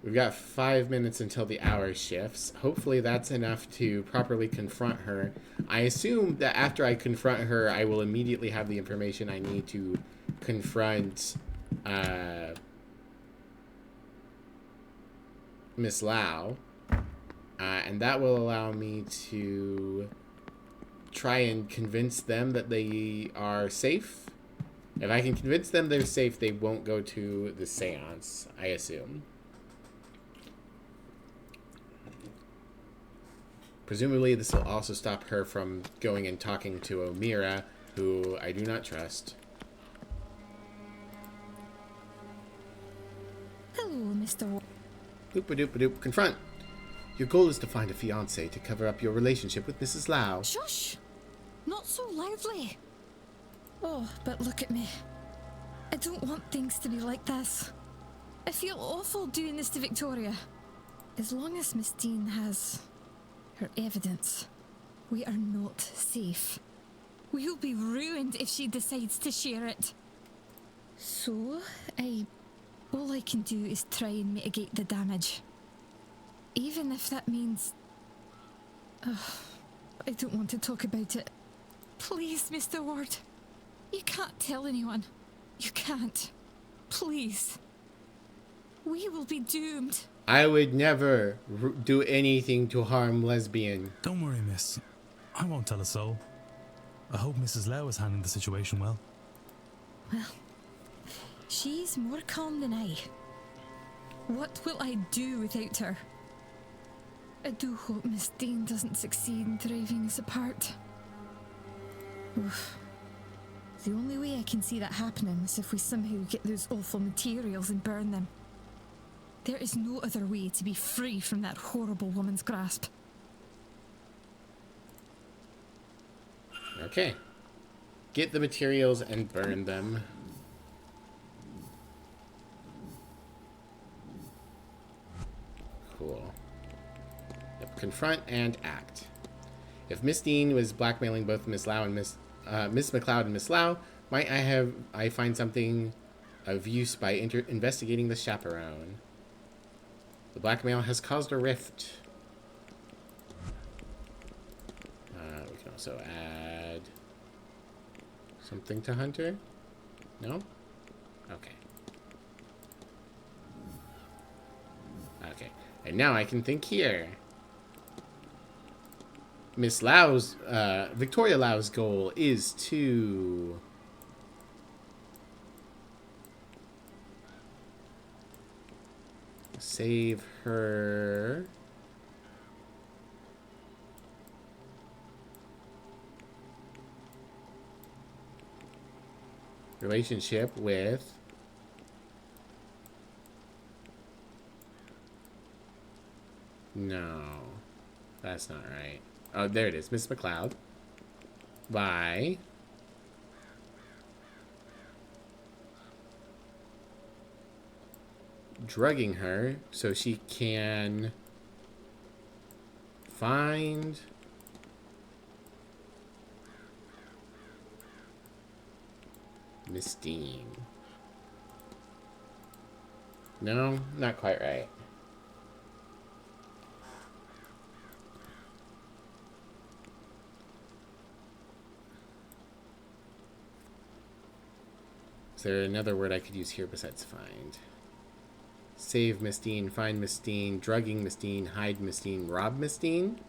We've got 5 minutes until the hour shifts. Hopefully that's enough to properly confront her. I assume that after I confront her, I will immediately have the information I need to confront Miss Lau. And that will allow me to try and convince them that they are safe. If I can convince them they're safe, they won't go to the seance, I assume. Presumably, this will also stop her from going and talking to Omira, who I do not trust. Hello, Mr. Doop-a-doop-a-doop. Confront! Your goal is to find a fiancé to cover up your relationship with Mrs. Lau. Shush! Not so loudly. Oh, but look at me. I don't want things to be like this. I feel awful doing this to Victoria. As long as Miss Dean has her evidence, we are not safe. We'll be ruined if she decides to share it. So, all I can do is try and mitigate the damage. Even if that means... I don't want to talk about it. Please, Mr. Ward. You can't tell anyone. You can't. Please. We will be doomed. I would never do anything to harm lesbian. Don't worry, miss. I won't tell a soul. I hope Mrs. Lau is handling the situation well. Well, she's more calm than I. What will I do without her? I do hope Miss Dean doesn't succeed in driving us apart. Oof. The only way I can see that happening is if we somehow get those awful materials and burn them. There is no other way to be free from that horrible woman's grasp. Okay. Get the materials and burn them. Cool. Yep. Confront and act. If Miss Dean was blackmailing both Miss Lau and Miss MacLeod and Miss Lau, might I find something of use by investigating the chaperone? The blackmail has caused a rift. We can also add something to Hunter. No? Okay. Okay. And now I can think here. Miss Lau's, Victoria Lau's goal is to save her relationship with no, that's not right. Oh, there it is, Miss MacLeod. By drugging her so she can find Miss Dean. No, not quite right. Is there another word I could use here besides find? Save Miss Dean, find Miss Dean, drugging Miss Dean, hide Miss Dean, rob Miss Dean?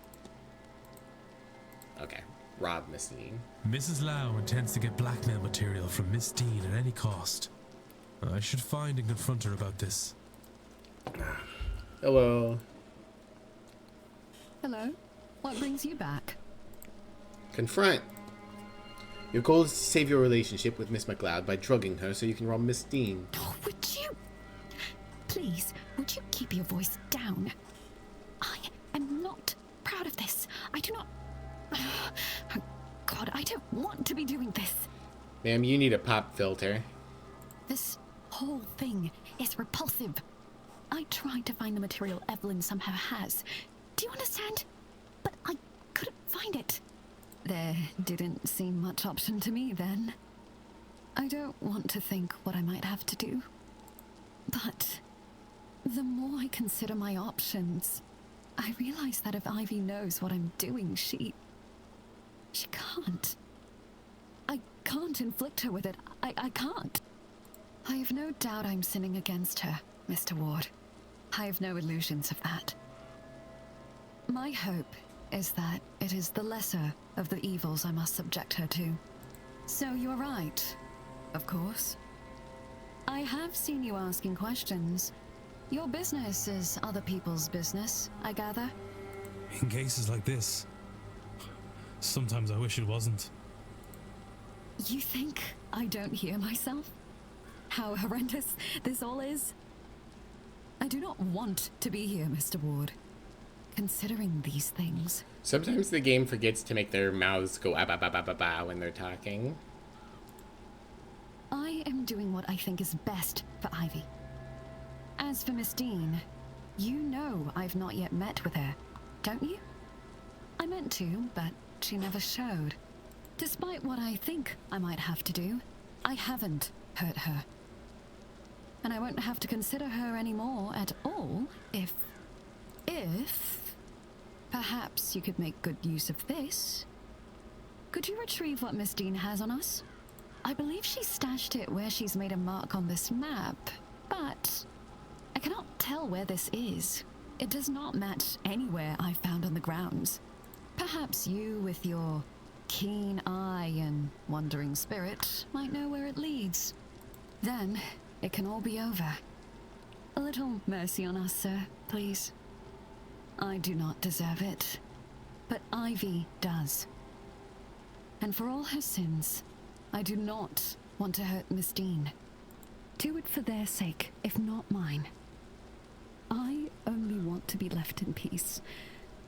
Okay, rob Miss Dean. Mrs. Lau intends to get blackmail material from Miss Dean at any cost. I should find and confront her about this. Hello. Hello. What brings you back? Confront. Your goal is to save your relationship with Miss MacLeod by drugging her so you can rob Miss Dean. Oh, would you... Please, would you keep your voice down. I am not proud of this. I do not... Oh, God, I don't want to be doing this. Ma'am, you need a pop filter. This whole thing is repulsive. I tried to find the material Evelyn somehow has. Do you understand? But I couldn't find it. There didn't seem much option to me then. I don't want to think what I might have to do. But the more I consider my options, I realize that if Ivy knows what I'm doing, she can't. I can't inflict her with it. I can't. I have no doubt I'm sinning against her, Mr. Ward. I have no illusions of that. My hope is that it is the lesser of the evils I must subject her to. So you're right, of course. I have seen you asking questions. Your business is other people's business, I gather. In cases like this, sometimes I wish it wasn't. You think I don't hear myself? How horrendous this all is? I do not want to be here, Mr. Ward. Considering these things. Sometimes the game forgets to make their mouths go ah, bah, bah, bah, bah, bah when they're talking. I am doing what I think is best for Ivy. As for Miss Dean, you know I've not yet met with her, don't you? I meant to, but she never showed. Despite what I think I might have to do, I haven't hurt her. And I won't have to consider her anymore at all if perhaps you could make good use of this. Could you retrieve what Miss Dean has on us? I believe she stashed it where she's made a mark on this map, but I cannot tell where this is. It does not match anywhere I found on the grounds. Perhaps you, with your keen eye and wandering spirit, might know where it leads. Then it can all be over. A little mercy on us, sir, please. I do not deserve it, but Ivy does. And for all her sins, I do not want to hurt Miss Dean. Do it for their sake, if not mine. I only want to be left in peace.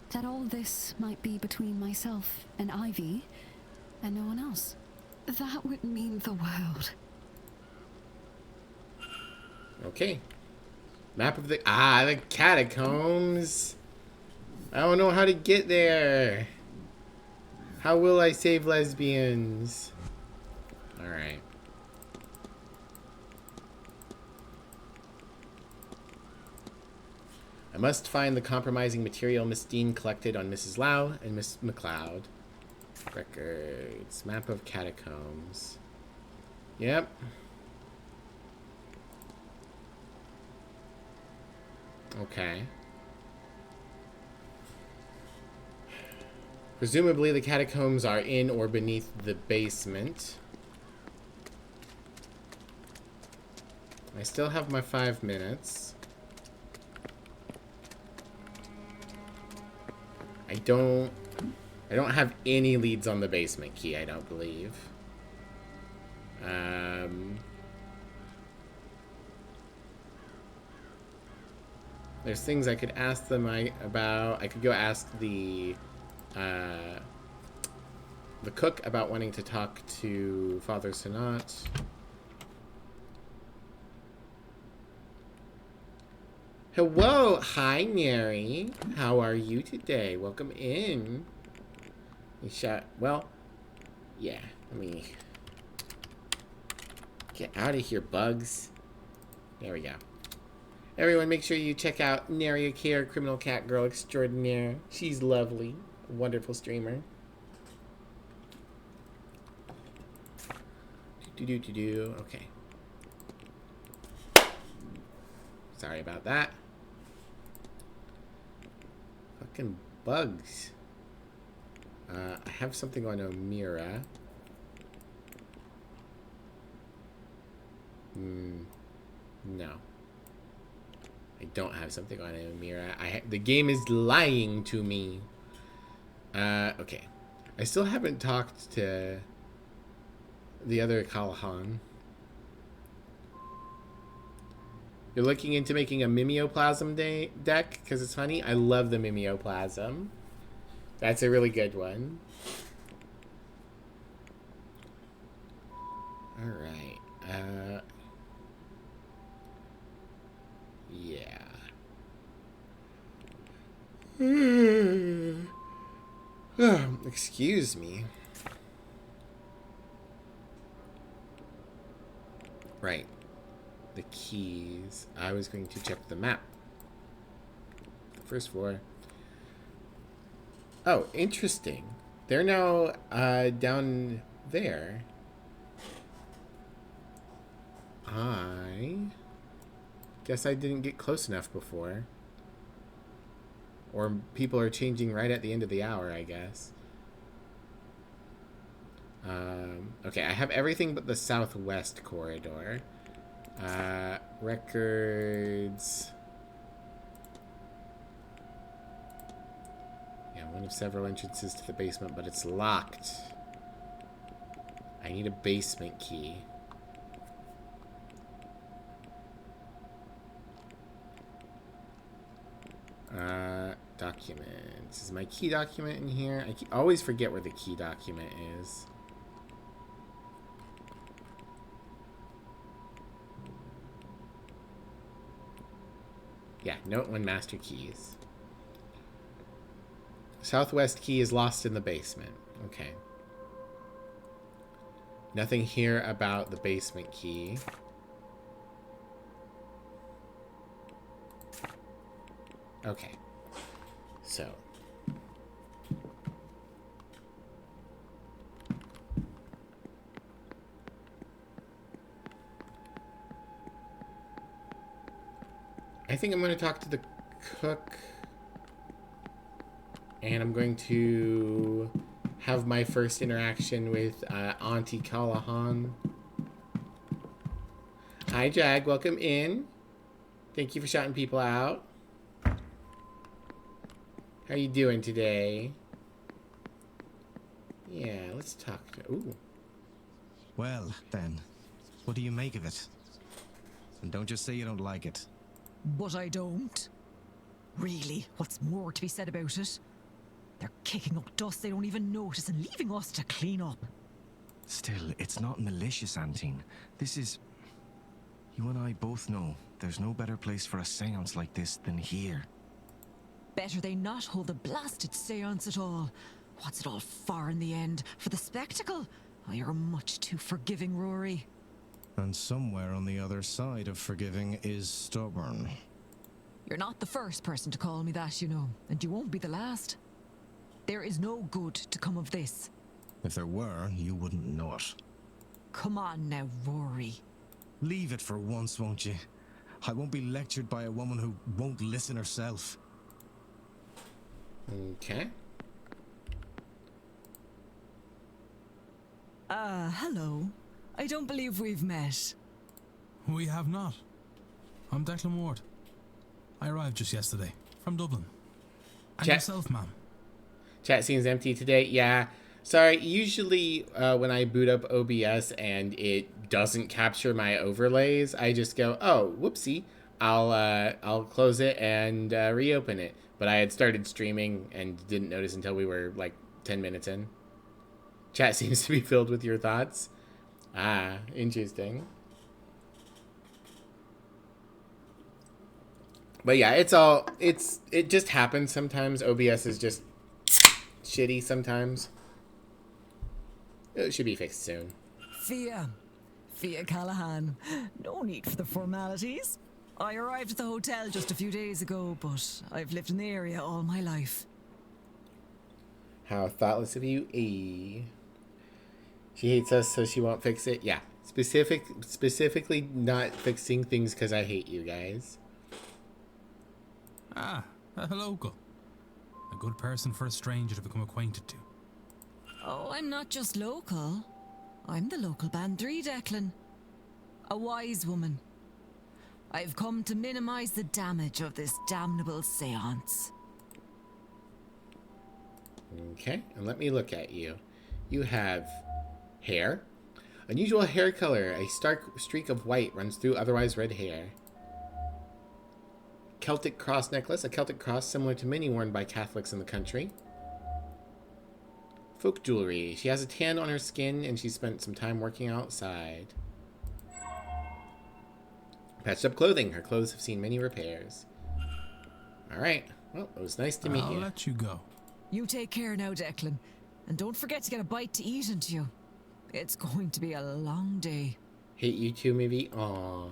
That all this might be between myself and Ivy, and no one else. That would mean the world. Okay. Map of the catacombs. I don't know how to get there. How will I save lesbians? Alright. I must find the compromising material Miss Dean collected on Mrs. Lau and Miss McLeod. Records. Map of catacombs. Yep. Okay. Presumably the catacombs are in or beneath the basement. I still have my 5 minutes. I don't have any leads on the basement key, I don't believe. There's things I could ask them about. I could go ask the cook about wanting to talk to Father Sanat. Hello, hi Mary. How are you today? Welcome in. Well, yeah, let me get out of here, bugs. There we go. Everyone, make sure you check out Naria Care, Criminal Cat Girl Extraordinaire. She's lovely. A wonderful streamer. Okay. Sorry about that. Fucking bugs. I have something on Omira. No. I don't have something on Omira. The game is lying to me. Okay. I still haven't talked to the other Callahan. You're looking into making a mimeoplasm deck because it's funny. I love the mimeoplasm. That's a really good one. All right. Yeah. Excuse me. Right. The keys. I was going to check the map. The first floor. Oh, interesting. They're now down there. I guess I didn't get close enough before. Or people are changing right at the end of the hour, I guess. Okay, I have everything but the southwest corridor. Records. Yeah, one of several entrances to the basement, but it's locked. I need a basement key. Documents. Is my key document in here? I always forget where the key document is. Yeah, note 1 master keys. Southwest key is lost in the basement. Okay. Nothing here about the basement key. Okay. So. I think I'm going to talk to the cook. And I'm going to have my first interaction with Auntie Callahan. Hi, Jag. Welcome in. Thank you for shouting people out. How you doing today? Yeah, let's talk to... Ooh. Well, then, what do you make of it? And don't just say you don't like it. But I don't. Really, what's more to be said about it? They're kicking up dust they don't even notice and leaving us to clean up. Still, it's not malicious, Antine. This is... You and I both know there's no better place for a seance like this than here. Better they not hold the blasted seance at all. What's it all for in the end? For the spectacle? Oh, you're much too forgiving, Rory. And somewhere on the other side of forgiving is stubborn. You're not the first person to call me that, you know, and you won't be the last. There is no good to come of this. If there were, you wouldn't know it. Come on now, Rory. Leave it for once, won't you? I won't be lectured by a woman who won't listen herself. Okay. Hello. I don't believe we've met. We have not. I'm Declan Ward. I arrived just yesterday, from Dublin. And yourself, ma'am? Chat seems empty today. Yeah. Sorry, usually when I boot up OBS and it doesn't capture my overlays, I just go, oh, whoopsie. I'll close it and reopen it. But I had started streaming and didn't notice until we were like 10 minutes in. Chat seems to be filled with your thoughts. Ah, interesting. But yeah, it just happens sometimes. OBS is just shitty sometimes. It should be fixed soon. Fia Callahan. No need for the formalities. I arrived at the hotel just a few days ago, but I've lived in the area all my life. How thoughtless of you, E. She hates us, so she won't fix it. Yeah, specifically not fixing things because I hate you guys. Ah, a local. A good person for a stranger to become acquainted to. Oh, I'm not just local. I'm the local Bandri, Declan. A wise woman. I've come to minimize the damage of this damnable seance. Okay, and let me look at you. You have hair. Unusual hair color. A stark streak of white runs through otherwise red hair. Celtic cross necklace, a Celtic cross similar to many worn by Catholics in the country. Folk jewelry. She has a tan on her skin and she spent some time working outside. Patched up clothing. Her clothes have seen many repairs. Alright. Well, it was nice to meet you. I'll let you go. You take care now, Declan. And don't forget to get a bite to eat into you. It's going to be a long day. Hate you too, maybe? Aww.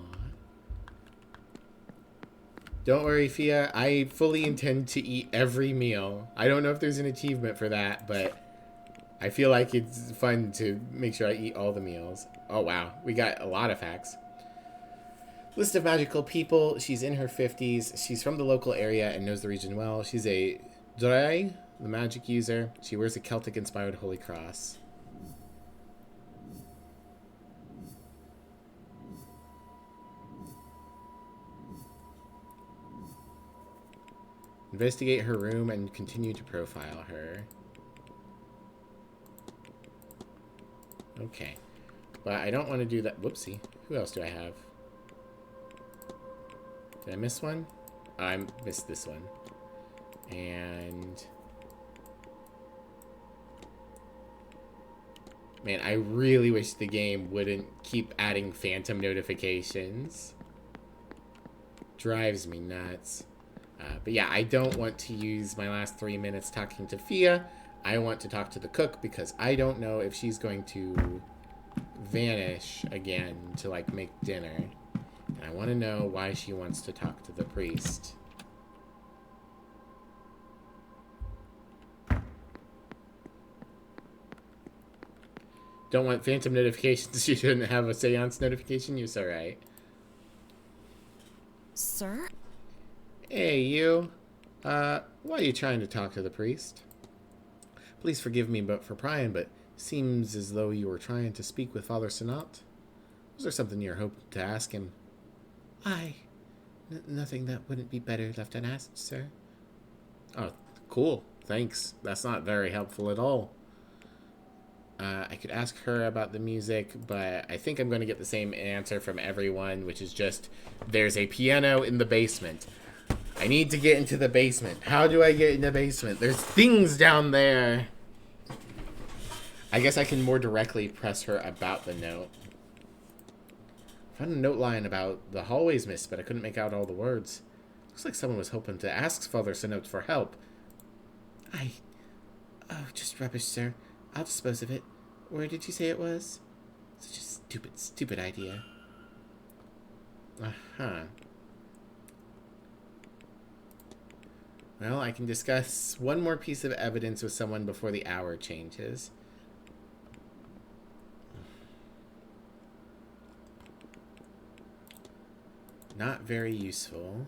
Don't worry, Fia. I fully intend to eat every meal. I don't know if there's an achievement for that, but I feel like it's fun to make sure I eat all the meals. Oh, wow. We got a lot of facts. List of magical people. She's in her 50s. She's from the local area and knows the region well. She's a Drai, the magic user. She wears a Celtic-inspired holy cross. Investigate her room and continue to profile her. Okay. But I don't want to do that. Whoopsie. Who else do I have? Did I miss one? Oh, I missed this one. And... man, I really wish the game wouldn't keep adding phantom notifications. Drives me nuts. But yeah, I don't want to use my last 3 minutes talking to Fia. I want to talk to the cook because I don't know if she's going to vanish again to, like, make dinner. And I want to know why she wants to talk to the priest. Don't want phantom notifications. You shouldn't have a seance notification. You're so right. Sir? Hey, you. Why are you trying to talk to the priest? Please forgive me for prying, but seems as though you were trying to speak with Father Sinat. Was there something you're hoping to ask him? Nothing that wouldn't be better left unasked, sir. Oh, cool. Thanks. That's not very helpful at all. I could ask her about the music, but I think I'm going to get the same answer from everyone, which is just, there's a piano in the basement. I need to get into the basement. How do I get in the basement? There's things down there. I guess I can more directly press her about the note. I found a note line about the hallways missed, but I couldn't make out all the words. Looks like someone was hoping to ask Father Sinot for help. Oh, just rubbish, sir. I'll dispose of it. Where did you say it was? Such a stupid idea. Uh-huh. Well, I can discuss one more piece of evidence with someone before the hour changes. Not very useful.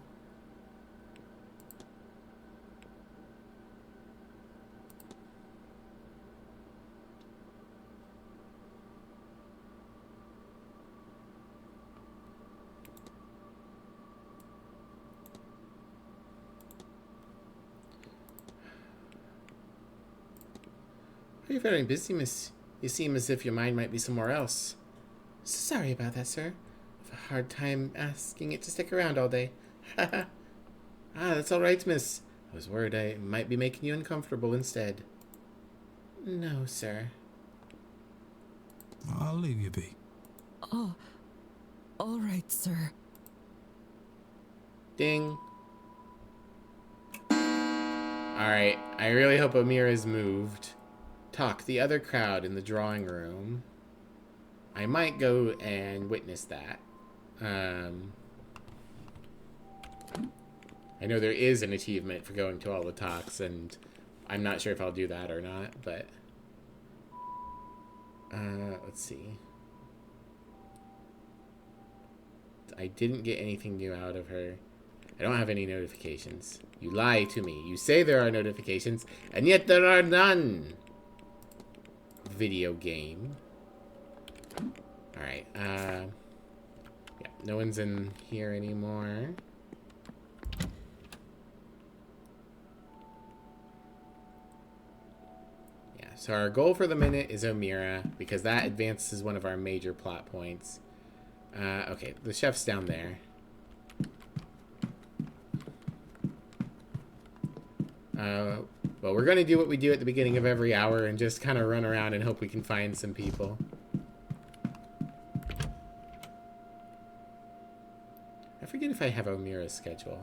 Are you very busy, miss? You seem as if your mind might be somewhere else. Sorry about that, sir. I have a hard time asking it to stick around all day. That's all right, miss. I was worried I might be making you uncomfortable instead. No, sir. I'll leave you be. Oh, all right, sir. Ding. Alright, I really hope Amira's moved. Talk, the other crowd in the drawing room. I might go and witness that. I know there is an achievement for going to all the talks, and I'm not sure if I'll do that or not, but... let's see. I didn't get anything new out of her. I don't have any notifications. You lie to me. You say there are notifications, and yet there are none. Video game. Alright, yeah, no one's in here anymore. Yeah, so our goal for the minute is Omira, because that advances one of our major plot points. Okay, the chef's down there. Well, we're going to do what we do at the beginning of every hour and just kind of run around and hope we can find some people. I forget if I have Omira's schedule.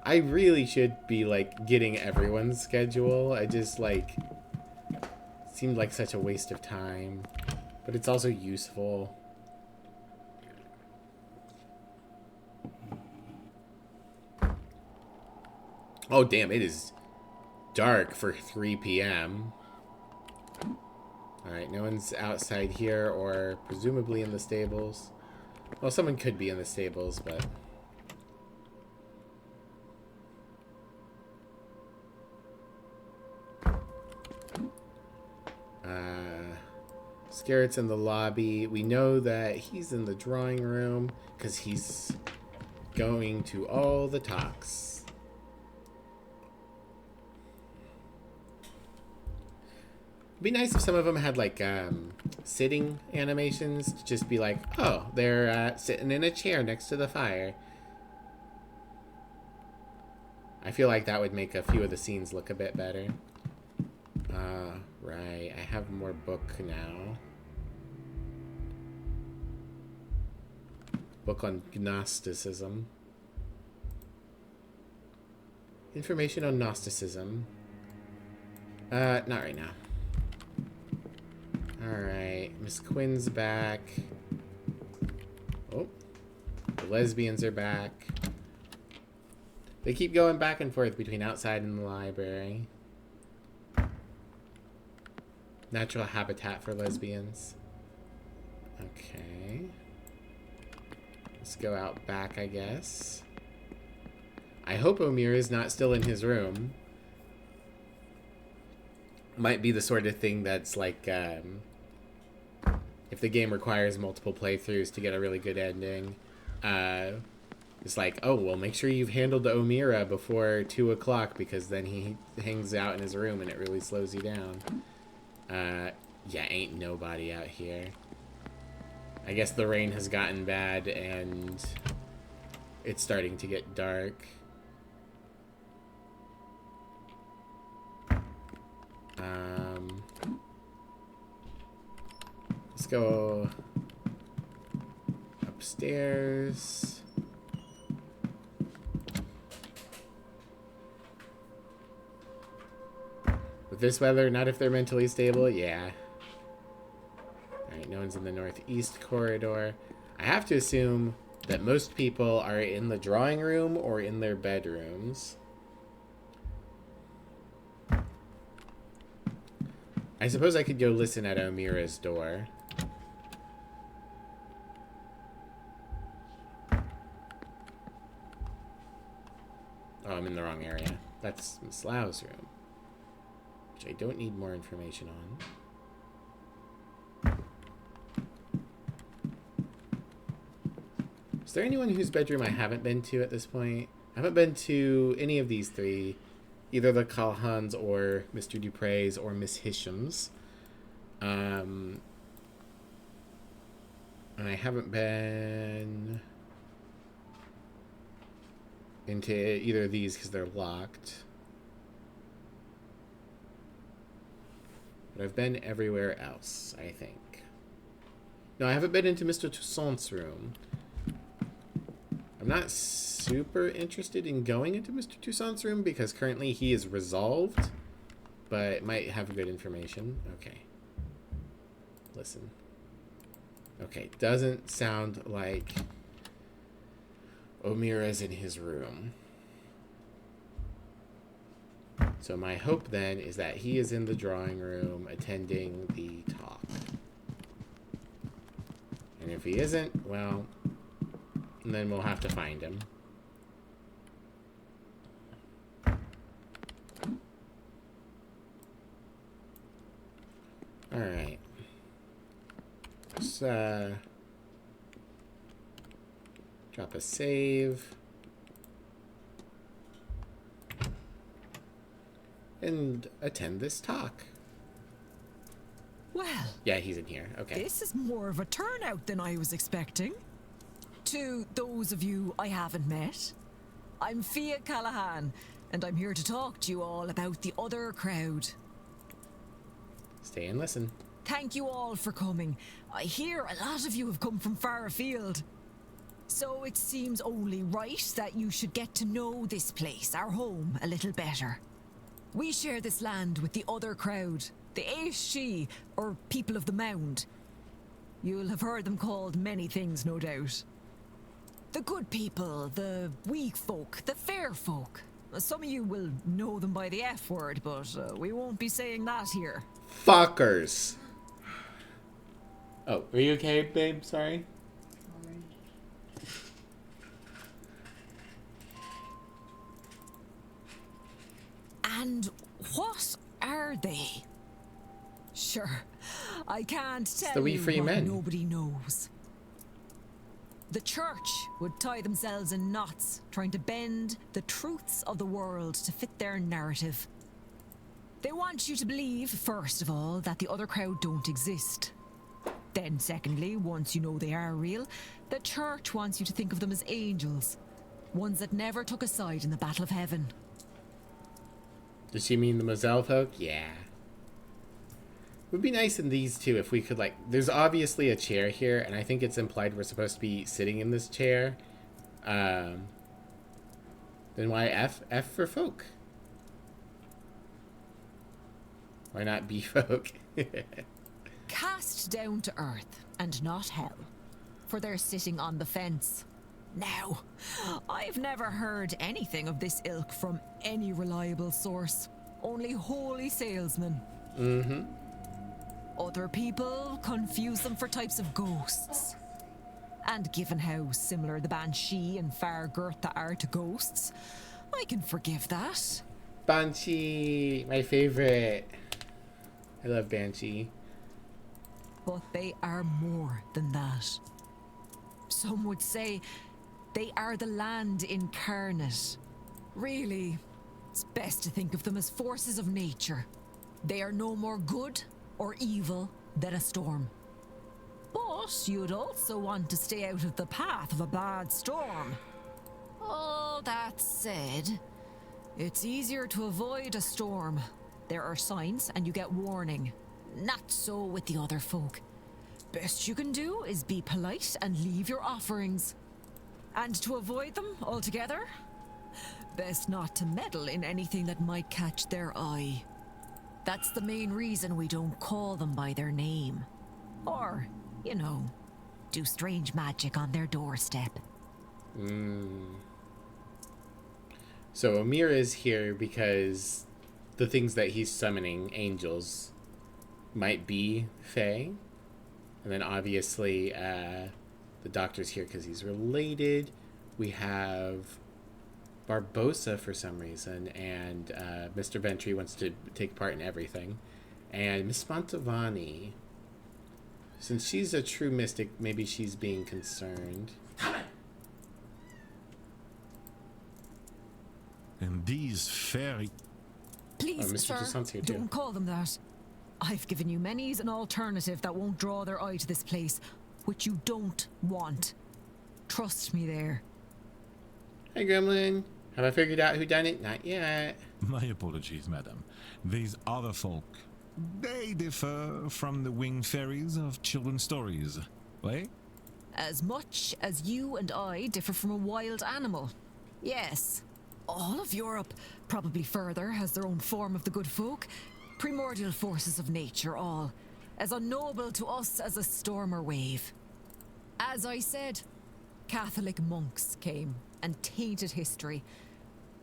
I really should be, like, getting everyone's schedule. I just, like, seemed like such a waste of time. But it's also useful. Oh, damn, it is dark for 3 p.m. Alright, no one's outside here or presumably in the stables. Well, someone could be in the stables, but... Scarrett's in the lobby. We know that he's in the drawing room because he's going to all the talks. It'd be nice if some of them had like sitting animations to just be like, oh, they're sitting in a chair next to the fire. I feel like that would make a few of the scenes look a bit better. Right, I have more book now. Book on Gnosticism. Information on Gnosticism. Not right now. Alright, Miss Quinn's back. Oh, the lesbians are back. They keep going back and forth between outside and the library. Natural habitat for lesbians. Okay. Let's go out back, I guess. I hope Omira's not still in his room. Might be the sort of thing that's like, if the game requires multiple playthroughs to get a really good ending, it's like, oh, well, make sure you've handled the Omira before 2 o'clock because then he hangs out in his room and it really slows you down. Yeah, ain't nobody out here. I guess the rain has gotten bad and it's starting to get dark. Let's go upstairs. With this weather, not if they're mentally stable, yeah. Alright, no one's in the northeast corridor. I have to assume that most people are in the drawing room or in their bedrooms. I suppose I could go listen at Omira's door. Oh, I'm in the wrong area. That's Miss Lau's room, which I don't need more information on. Is there anyone whose bedroom I haven't been to at this point? I haven't been to any of these three. Either the Calhans or Mr. Dupre's or Miss Hisham's. And I haven't been into either of these because they're locked. But I've been everywhere else, I think. No, I haven't been into Mr. Toussaint's room. I'm not super interested in going into Mr. Toussaint's room because currently he is resolved, but it might have good information. Okay. Listen. Okay, doesn't sound like Omira's in his room. So my hope then is that he is in the drawing room attending the talk. And if he isn't, well, then we'll have to find him. Alright. Let's drop a save. And attend this talk. Well, yeah, he's in here. Okay. This is more of a turnout than I was expecting. To those of you I haven't met, I'm Fia Callahan, and I'm here to talk to you all about the other crowd. Stay and listen. Thank you all for coming. I hear a lot of you have come from far afield. So it seems only right that you should get to know this place, our home, a little better. We share this land with the other crowd, the Aishi, or people of the Mound. You'll have heard them called many things, no doubt. The good people, the weak folk, the fair folk. Some of you will know them by the F word, but we won't be saying that here. Fuckers. Oh, are you okay, babe? Sorry. And what are they? Sure, I can't tell the wee you free what men. nobody knows. The church would tie themselves in knots, trying to bend the truths of the world to fit their narrative. They want you to believe, first of all, that the other crowd don't exist. Then, secondly, once you know they are real, the church wants you to think of them as angels, ones that never took a side in the battle of heaven. Does she mean the Moselle folk? Yeah. Would be nice in these two if we could, like, there's obviously a chair here, and I think it's implied we're supposed to be sitting in this chair. Then why F for folk? Why not B folk? Cast down to earth and not hell, for they're sitting on the fence. Now, I've never heard anything of this ilk from any reliable source, only holy salesmen. Mm-hmm. Other people confuse them for types of ghosts. And given how similar the Banshee and Fargurtha are to ghosts, I can forgive that. Banshee, my favorite. I love Banshee. But they are more than that. Some would say they are the land incarnate. Really, it's best to think of them as forces of nature. They are no more good or evil than a storm. But you'd also want to stay out of the path of a bad storm. All that said, it's easier to avoid a storm. There are signs and you get warning. Not so with the other folk. Best you can do is be polite and leave your offerings. And to avoid them altogether, best not to meddle in anything that might catch their eye. That's the main reason we don't call them by their name. Or, you know, do strange magic on their doorstep. So Amir is here because the things that he's summoning, angels, might be Fae. And then obviously the doctor's here because he's related. We have Barbosa for some reason, and Mr. Ventry wants to take part in everything. And Miss Mantovani, since she's a true mystic, maybe she's being concerned. And these fairy... Please, Mr. sir, Toussaint's here too. don't call them that. I've given you many's an alternative that won't draw their eye to this place, which you don't want. Trust me there. Hi, Gremlin. Have I figured out who done it? Not yet. My apologies, madam. These other folk, they differ from the winged fairies of children's stories, right? As much as you and I differ from a wild animal. Yes. All of Europe, probably further, has their own form of the good folk. Primordial forces of nature, all. As unknowable to us as a storm or wave. As I said, Catholic monks came and tainted history.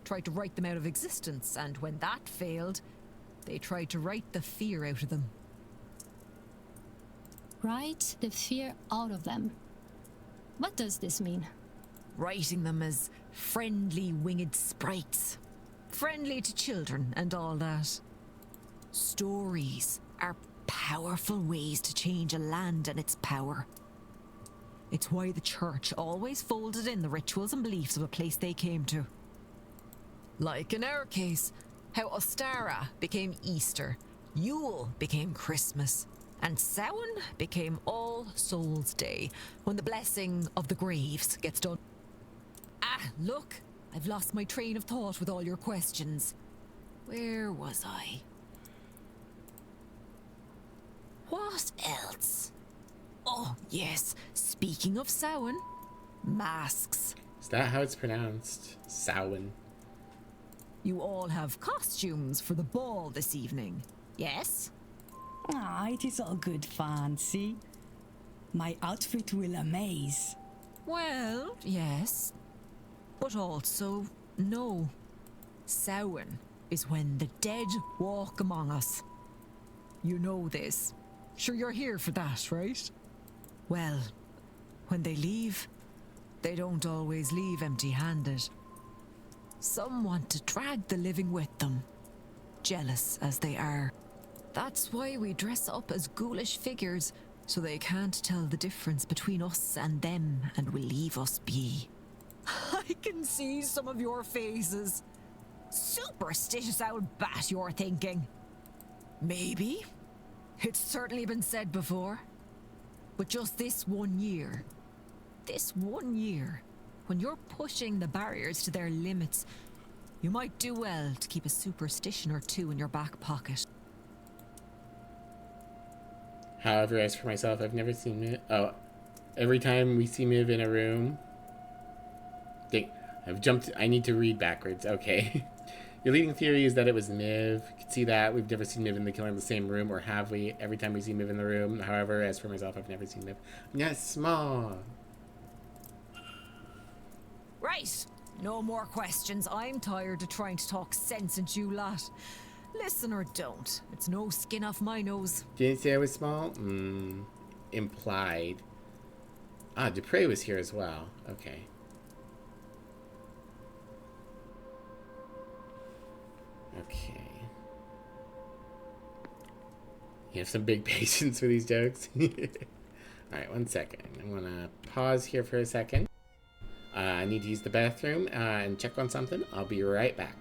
Tried to write them out of existence, and when that failed, they tried to write the fear out of them. Write the fear out of them. What does this mean? Writing them as friendly winged sprites. Friendly to children and all that. Stories are powerful ways to change a land and its power. It's why the church always folded in the rituals and beliefs of a place they came to. Like in our case, how Ostara became Easter, Yule became Christmas, and Samhain became All Souls' Day, when the blessing of the graves gets done. Ah, look, I've lost my train of thought with all your questions. Where was I? What else? Oh, yes. Speaking of Samhain, masks. Is that how it's pronounced? Samhain. You all have costumes for the ball this evening, yes? Ah, it is all good fancy. My outfit will amaze. Well, yes. But also, no. Samhain is when the dead walk among us. You know this. Sure you're here for that, right? Well, when they leave, they don't always leave empty-handed. Some want to drag the living with them, jealous as they are. That's why we dress up as ghoulish figures, so they can't tell the difference between us and them and will leave us be. I can see some of your faces. Superstitious old bat, you're thinking. Maybe. It's certainly been said before. But just this 1 year, when you're pushing the barriers to their limits, you might do well to keep a superstition or two in your back pocket. However, as for myself, I've never seen Miv. Oh, every time we see Miv in a room, I've jumped. I need to read backwards. Okay. Your leading theory is that it was Miv. You can see that. We've never seen Miv and the killer in the same room, or have we? Every time we see Miv in the room. However, as for myself, I've never seen Miv. Yes, small. Right. No more questions. I'm tired of trying to talk sense into you lot. Listen or don't. It's no skin off my nose. Didn't say I was small? Implied. Ah, Dupre was here as well. Okay. Okay. You have some big patience for these jokes. Alright, 1 second. I'm gonna pause here for a second. I need to use the bathroom and check on something. I'll be right back.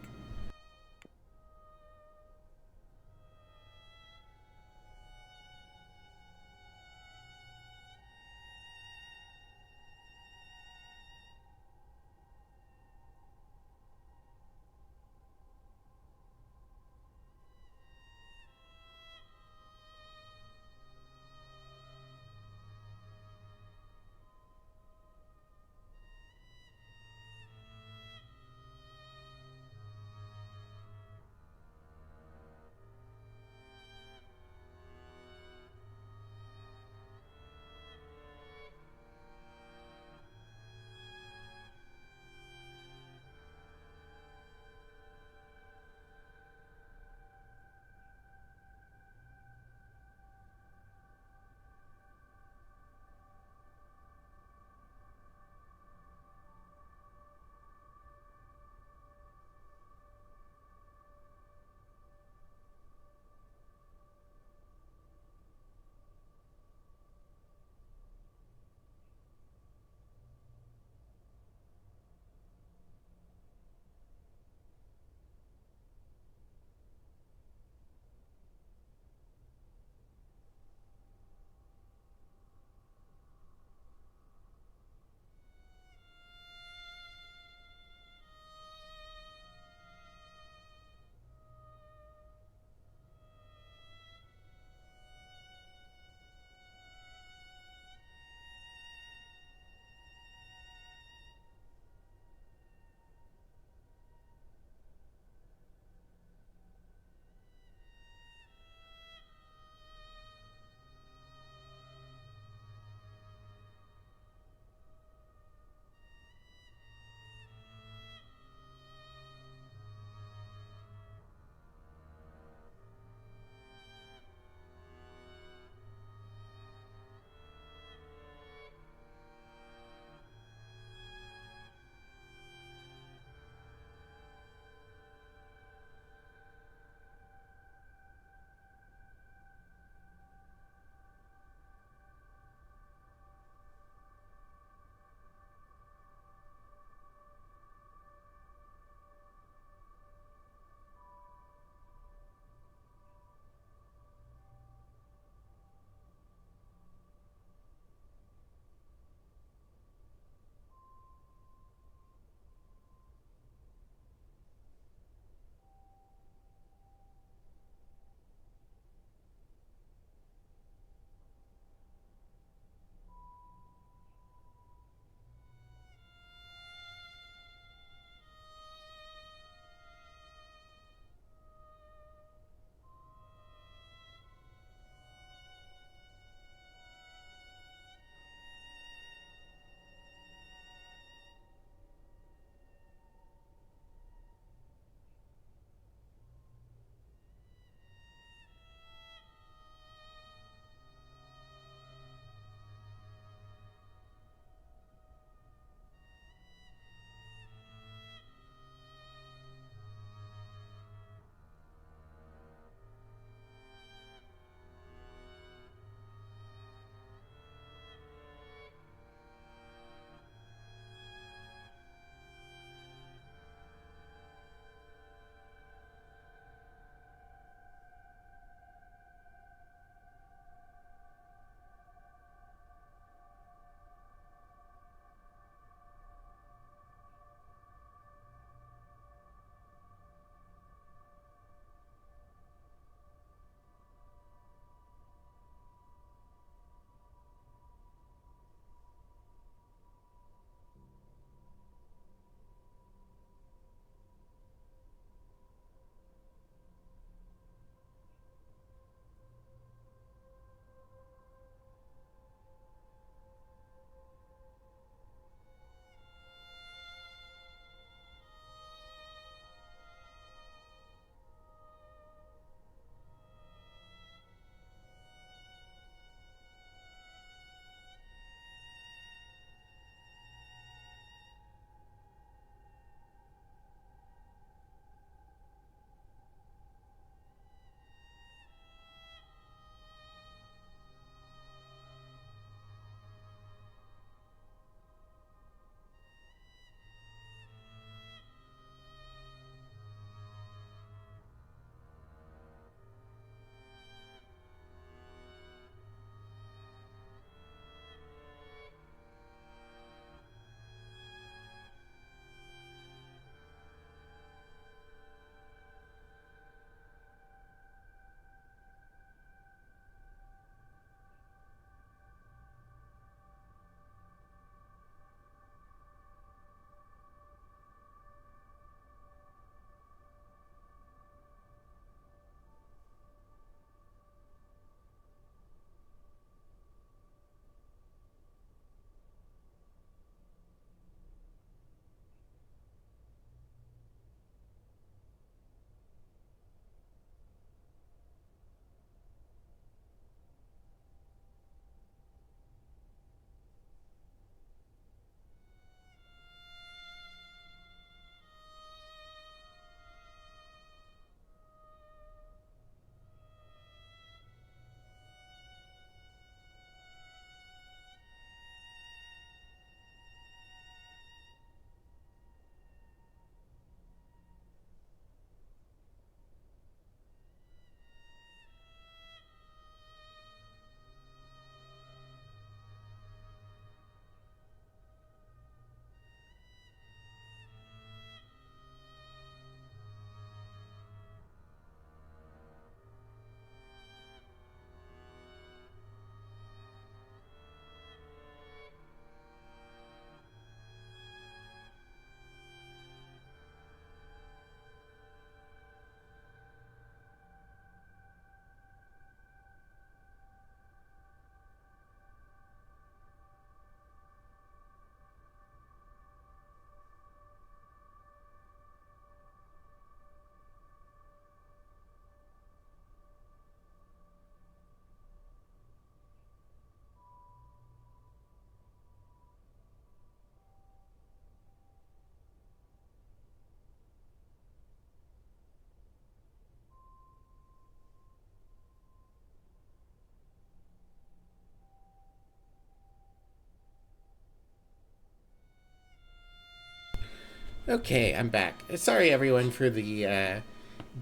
Okay, I'm back. Sorry, everyone, for the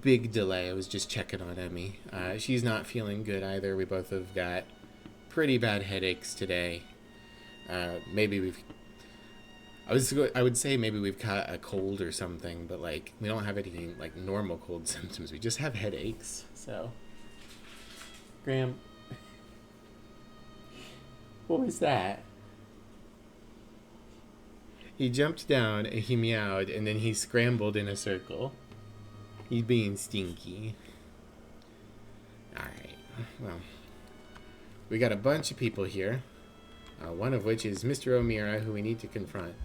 big delay. I was just checking on Emmy. She's not feeling good either. We both have got pretty bad headaches today. Maybe we've... I would say maybe we've caught a cold or something, but, like, we don't have any, like, normal cold symptoms. We just have headaches, so... Graham... What was that? He jumped down and he meowed and then he scrambled in a circle. He's being stinky. Alright, well. We got a bunch of people here. One of which is Mr. O'Meara, who we need to confront.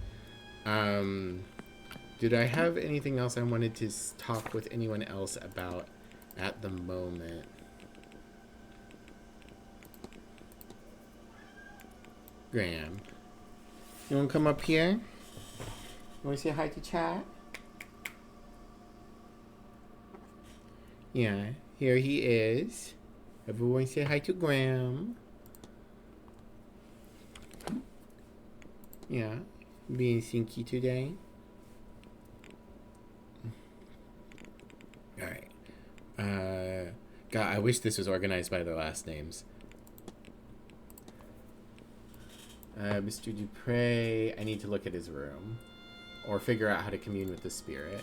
Did I have anything else I wanted to talk with anyone else about at the moment? Graham, you want to come up here? You want to say hi to chat? Yeah, here he is. Everyone say hi to Graham. Yeah, being sinky today. Alright. God, I wish this was organized by their last names. Mr. Dupre, I need to look at his room. Or figure out how to commune with the spirit.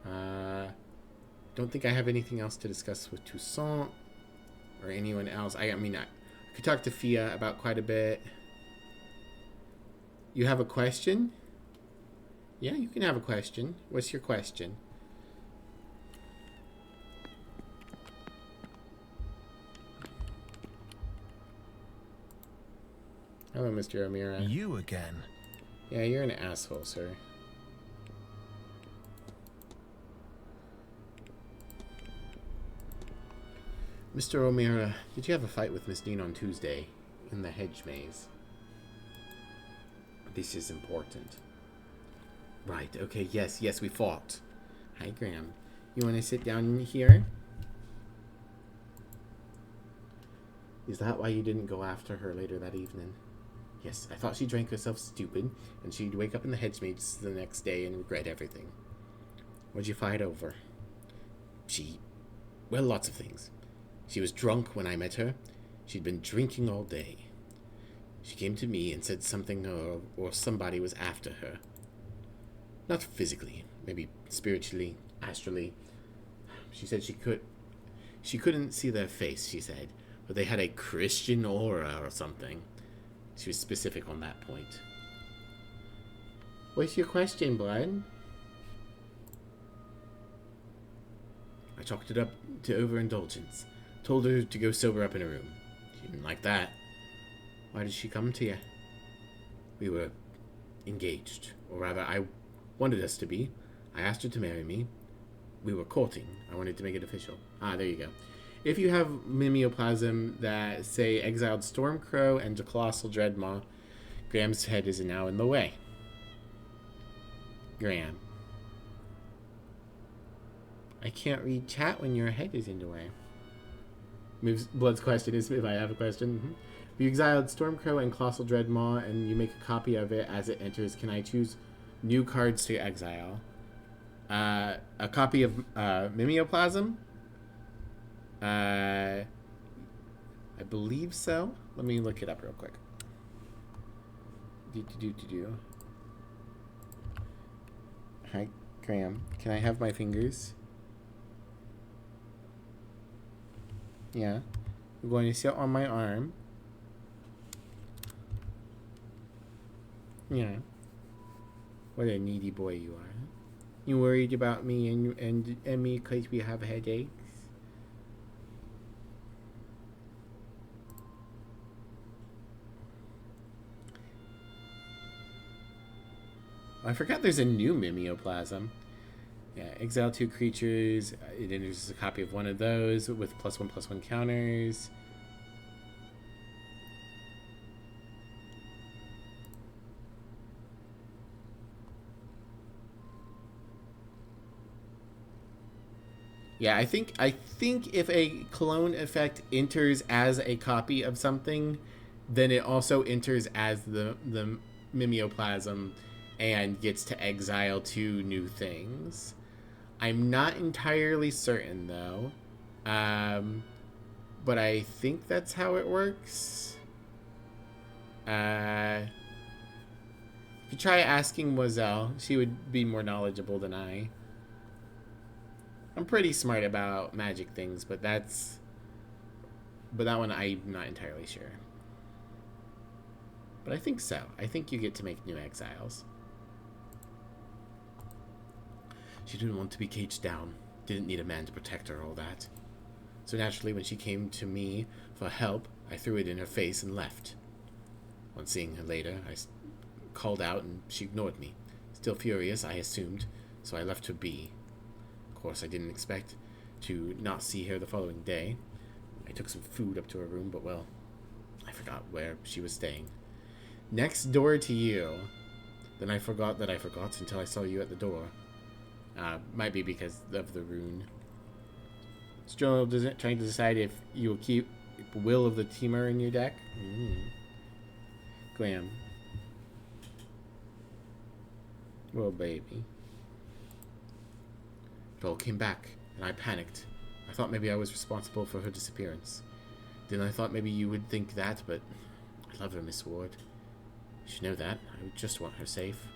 Don't think I have anything else to discuss with Toussaint. Or anyone else. I mean, I could talk to Fia about quite a bit. You have a question? Yeah, you can have a question. What's your question? Hello, Mr. O'Meara. You again? Yeah, you're an asshole, sir. Mr. O'Meara, did you have a fight with Miss Dean on Tuesday in the hedge maze? This is important. Right, okay, yes, we fought. Hi, Graham. You want to sit down here? Is that why you didn't go after her later that evening? Yes, I thought she drank herself stupid, and she'd wake up in the hedge maze the next day and regret everything. What'd you fight over? Well, lots of things. She was drunk when I met her. She'd been drinking all day. She came to me and said something or somebody was after her. Not physically, maybe spiritually, astrally. She said she couldn't see their face, she said, but they had a Christian aura or something. She was specific on that point. What's your question, Blood? I chalked it up to overindulgence. Told her to go sober up in her room. She didn't like that. Why did she come to you? We were engaged. Or rather, I wanted us to be. I asked her to marry me. We were courting. I wanted to make it official. Ah, there you go. If you have mimeoplasm that say exiled Stormcrow and Colossal Dreadmaw, Graham's head is now in the way. Graham. I can't read chat when your head is in the way. Blood's question is if I have a question. Mm-hmm. If you exiled Stormcrow and Colossal Dreadmaw and you make a copy of it as it enters, can I choose new cards to exile? A copy of mimeoplasm? I believe so. Let me look it up real quick. Hi, Graham. Can I have my fingers? Yeah. I'm going to sit on my arm. Yeah. What a needy boy you are. You worried about me and me because we have headaches? I forgot there's a new mimeoplasm. Yeah, exile 2 creatures. It introduces a copy of one of those with +1/+1 counters. Yeah, I think if a clone effect enters as a copy of something, then it also enters as the mimeoplasm and gets to exile 2 new things. I'm not entirely certain, though. But I think that's how it works. If you try asking Moselle, she would be more knowledgeable than I. I'm pretty smart about magic things, but that one I'm not entirely sure. But I think so. I think you get to make new exiles. She didn't want to be caged down. Didn't need a man to protect her, all that. So naturally, when she came to me for help, I threw it in her face and left. On seeing her later, I called out and she ignored me. Still furious, I assumed, so I left her be. Of course, I didn't expect to not see her the following day. I took some food up to her room, but well, I forgot where she was staying. Next door to you. Then I forgot that I forgot until I saw you at the door. Might be because of the rune. Still trying to decide if you will keep Will of the Teamer in your deck. Graham. Well, baby. It all came back, and I panicked. I thought maybe I was responsible for her disappearance. Then I thought maybe you would think that, but I love her, Miss Ward. You should know that. I would just want her safe.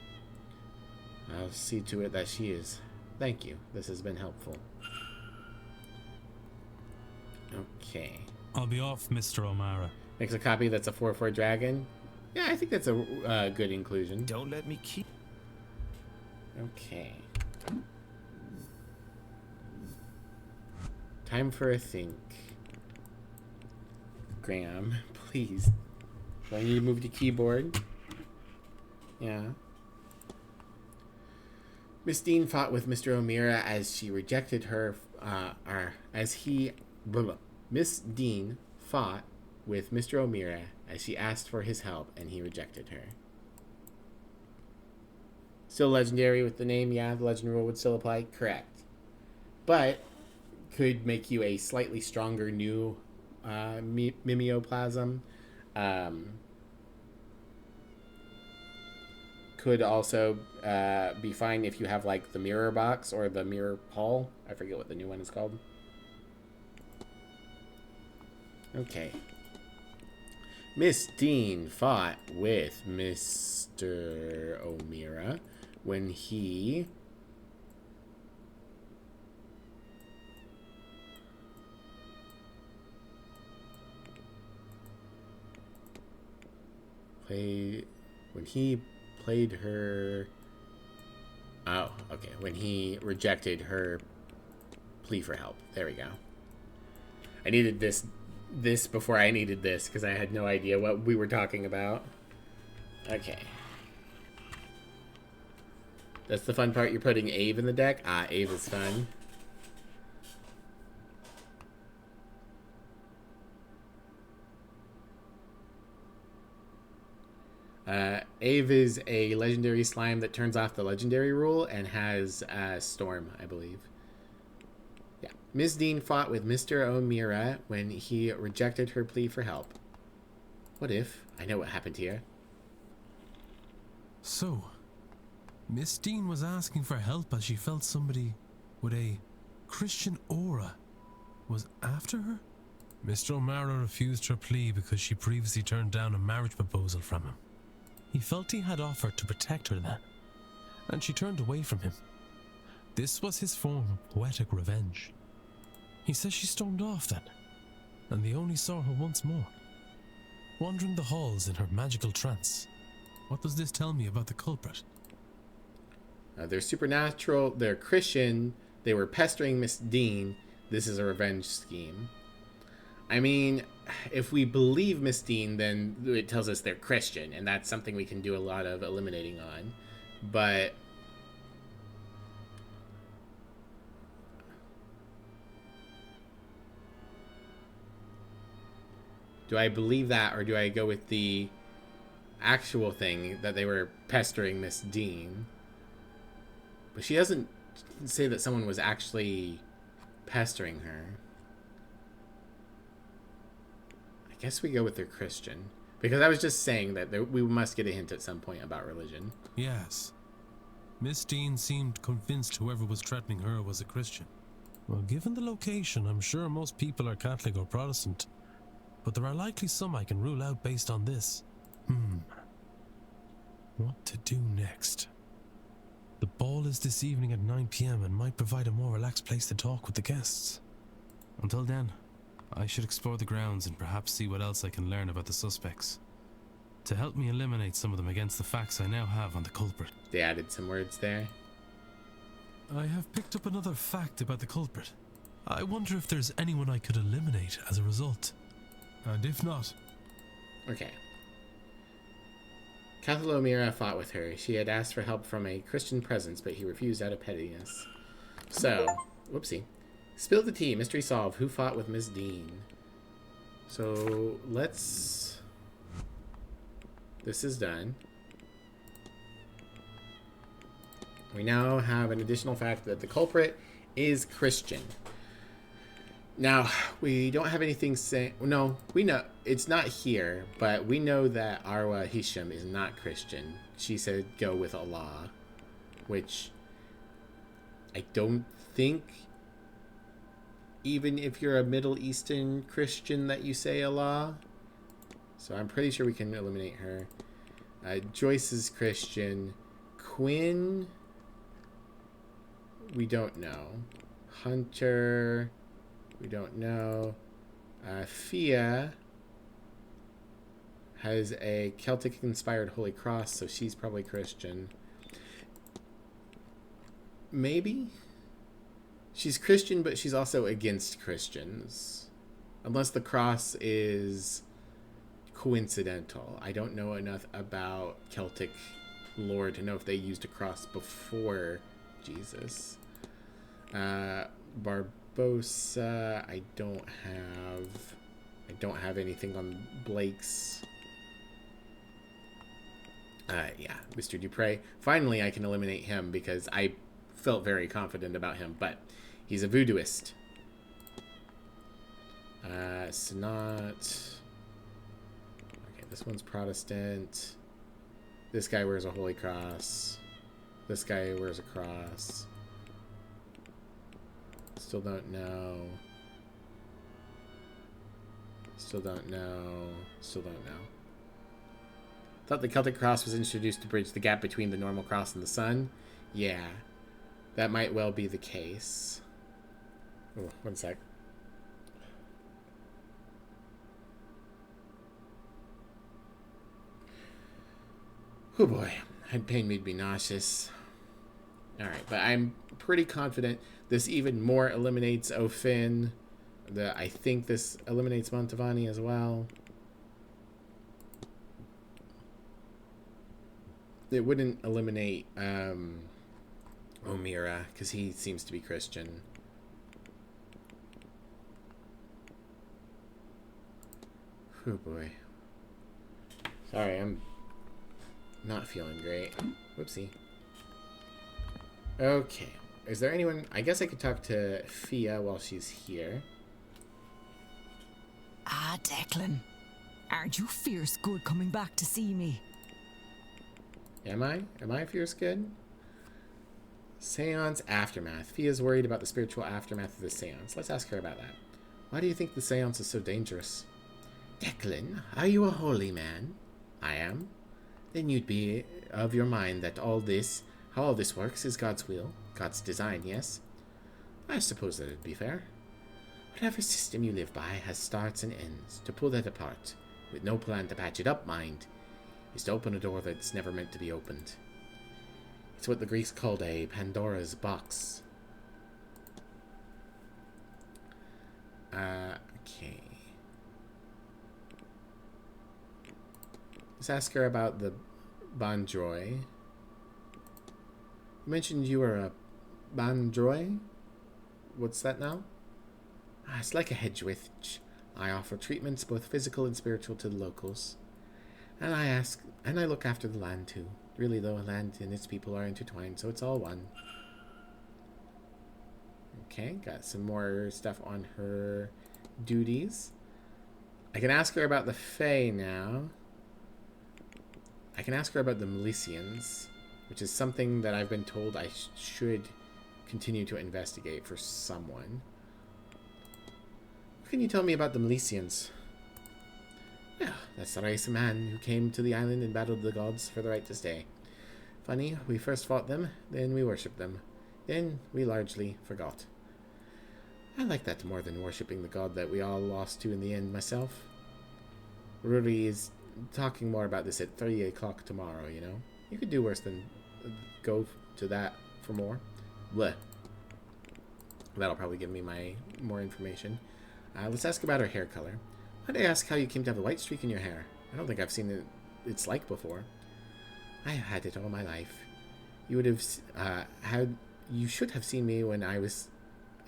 I'll see to it that she is. Thank you. This has been helpful. Okay. I'll be off, Mr. O'Mara. Makes a copy that's a 4/4 dragon. Yeah, I think that's a good inclusion. Don't let me keep... Okay. Time for a think. Graham, please. Do I need to move the keyboard? Yeah. Miss Dean fought with Mr. O'Meara as she rejected her, Miss Dean fought with Mr. O'Meara as she asked for his help and he rejected her. Still legendary with the name, yeah, the legend rule would still apply, correct. But could make you a slightly stronger new mimeoplasm. Could also be fine if you have like the mirror box or the mirror hall. I forget what the new one is called. Okay. Miss Dean fought with Mr. O'Meara when he played her. Oh, okay. When he rejected her plea for help. There we go. I needed this before I needed this because I had no idea what we were talking about. Okay. That's the fun part. You're putting Ave in the deck. Ah, Ave is fun. Ave is a legendary slime that turns off the legendary rule and has Storm, I believe. Yeah. Miss Dean fought with Mr. O'Meara when he rejected her plea for help. What if? I know what happened here. So, Miss Dean was asking for help as she felt somebody with a Christian aura was after her? Mr. O'Mara refused her plea because she previously turned down a marriage proposal from him. He felt he had offered to protect her then, and she turned away from him. This was his form of poetic revenge. He says she stormed off then, and they only saw her once more, wandering the halls in her magical trance. What does this tell me about the culprit? They're supernatural, they're Christian, they were pestering Miss Dean. This is a revenge scheme. I mean, if we believe Miss Dean, then it tells us they're Christian, and that's something we can do a lot of eliminating on. But do I believe that, or do I go with the actual thing that they were pestering Miss Dean? But she doesn't say that someone was actually pestering her. I guess we go with their Christian. Because I was just saying that we must get a hint at some point about religion. Yes. Miss Dean seemed convinced whoever was threatening her was a Christian. Well, given the location, I'm sure most people are Catholic or Protestant. But there are likely some I can rule out based on this. What to do next? The ball is this evening at 9 p.m. and might provide a more relaxed place to talk with the guests. Until then, I should explore the grounds and perhaps see what else I can learn about the suspects, to help me eliminate some of them against the facts I now have on the culprit. They added some words there. I have picked up another fact about the culprit. I wonder if there's anyone I could eliminate as a result. And if not... Okay. Cathalomira fought with her. She had asked for help from a Christian presence, but he refused out of pettiness. So, whoopsie. Spill the tea. Mystery solved. Who fought with Miss Dean? So, let's... This is done. We now have an additional fact that the culprit is Christian. Now, we don't have anything saying... No, we know... It's not here, but we know that Arwa Hisham is not Christian. She said go with Allah, which I don't think, even if you're a Middle Eastern Christian, that you say Allah. So I'm pretty sure we can eliminate her. Joyce is Christian. Quinn, we don't know. Hunter, we don't know. Fia has a Celtic-inspired Holy Cross, so she's probably Christian. Maybe? She's Christian, but she's also against Christians. Unless the cross is coincidental. I don't know enough about Celtic lore to know if they used a cross before Jesus. Barbosa, I don't have anything on Blake's. Yeah, Mr. Dupre. Finally, I can eliminate him because I felt very confident about him, but he's a voodooist. Sanat. Okay, this one's Protestant. This guy wears a holy cross. This guy wears a cross. Still don't know. Still don't know. Still don't know. Thought the Celtic cross was introduced to bridge the gap between the normal cross and the sun. Yeah, that might well be the case. Oh, one sec. Oh boy, head pain made me nauseous. Alright, but I'm pretty confident this even more eliminates O'Finn. I think this eliminates Montavani as well. It wouldn't eliminate O'Meara, because he seems to be Christian. Oh boy. Sorry, I'm not feeling great. Whoopsie. Okay. Is there anyone... I guess I could talk to Fia while she's here. Ah, Declan. Aren't you fierce good coming back to see me? Am I? Am I fierce good? Seance aftermath. Fia's worried about the spiritual aftermath of the seance. Let's ask her about that. Why do you think the seance is so dangerous? Declan, are you a holy man? I am. Then you'd be of your mind that how all this works is God's will, God's design, yes? I suppose that it'd be fair. Whatever system you live by has starts and ends. To pull that apart, with no plan to patch it up, mind, is to open a door that's never meant to be opened. It's what the Greeks called a Pandora's box. Okay. Let's ask her about the Bandroi. You mentioned you were a Bandroi? What's that now? It's like a hedge witch. I offer treatments, both physical and spiritual, to the locals. And I look after the land too. Really, though, land and its people are intertwined, so it's all one. Okay, got some more stuff on her duties. I can ask her about the Fae now. I can ask her about the Milicians, which is something that I've been told I should continue to investigate for someone. What can you tell me about the Milicians? Well, that's the race of man who came to the island and battled the gods for the right to stay. Funny, we first fought them, then we worshipped them. Then we largely forgot. I like that more than worshipping the god that we all lost to in the end myself. Rory is talking more about this at 3 o'clock tomorrow, you know? You could do worse than go to that for more. Bleh. That'll probably give me more information. Let's ask about her hair color. Why'd I ask how you came to have a white streak in your hair? I don't think I've seen it's like before. I have had it all my life. You would have you should have seen me when I was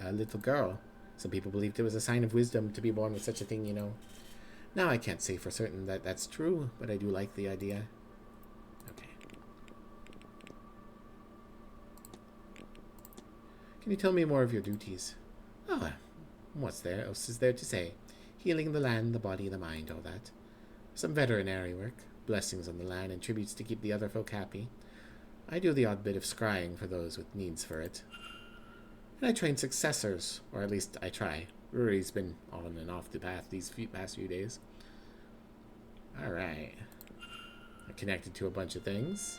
a little girl. Some people believed it was a sign of wisdom to be born with such a thing, you know. Now I can't say for certain that that's true, but I do like the idea. Okay. Can you tell me more of your duties? Oh, what's else is there to say? Healing the land, the body, the mind, all that. Some veterinary work, blessings on the land, and tributes to keep the other folk happy. I do the odd bit of scrying for those with needs for it. And I train successors, or at least I try. Rory's been on and off the path these past few days. Alright. I connected to a bunch of things.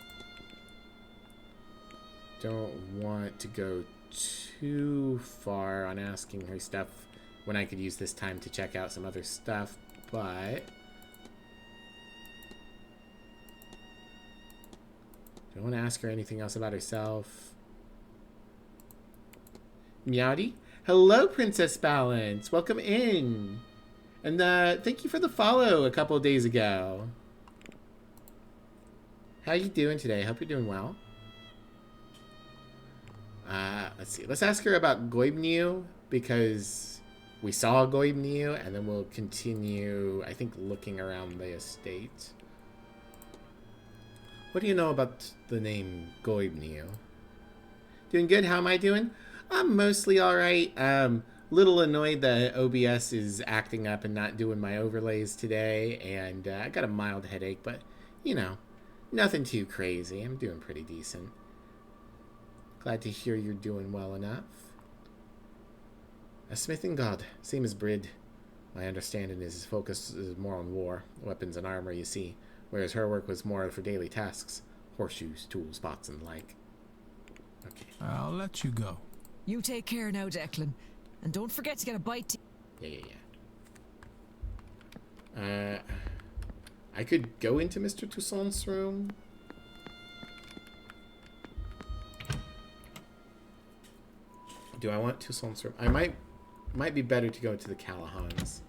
Don't want to go too far on asking her stuff when I could use this time to check out some other stuff, but don't want to ask her anything else about herself. Meowdy? Hello, Princess Balance. Welcome in. And thank you for the follow a couple of days ago. How you doing today? Hope you're doing well. Let's see. Let's ask her about Goibniu, because we saw Goibniu, and then we'll continue, I think, looking around the estate. What do you know about the name Goibniu? Doing good. How am I doing? I'm mostly alright. Little annoyed that OBS is acting up and not doing my overlays today, and I got a mild headache, but, you know, nothing too crazy. I'm doing pretty decent. Glad to hear you're doing well enough. A smithing god, same as Brid. My understanding is his focus is more on war, weapons and armor, you see, whereas her work was more for daily tasks, horseshoes, tools, pots, and the like. Okay. I'll let you go. You take care now, Declan. And don't forget to get a bite to... Yeah. I could go into Mr. Toussaint's room. Do I want Toussaint's room? I might be better to go to the Callahans.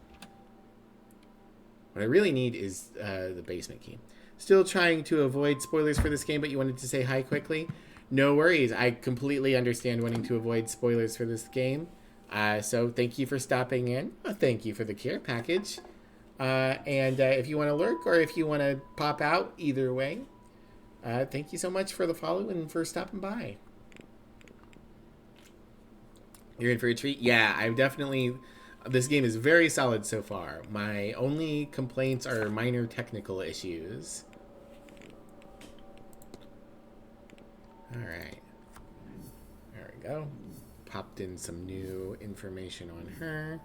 What I really need is the basement key. Still trying to avoid spoilers for this game, but you wanted to say hi quickly? No worries. I completely understand wanting to avoid spoilers for this game. So thank you for stopping in. Thank you for the care package. And if you want to lurk or if you want to pop out, either way, thank you so much for the follow and for stopping by. You're in for a treat? Yeah, I've definitely... This game is very solid so far. My only complaints are minor technical issues. Alright. There we go. Popped in some new information on her.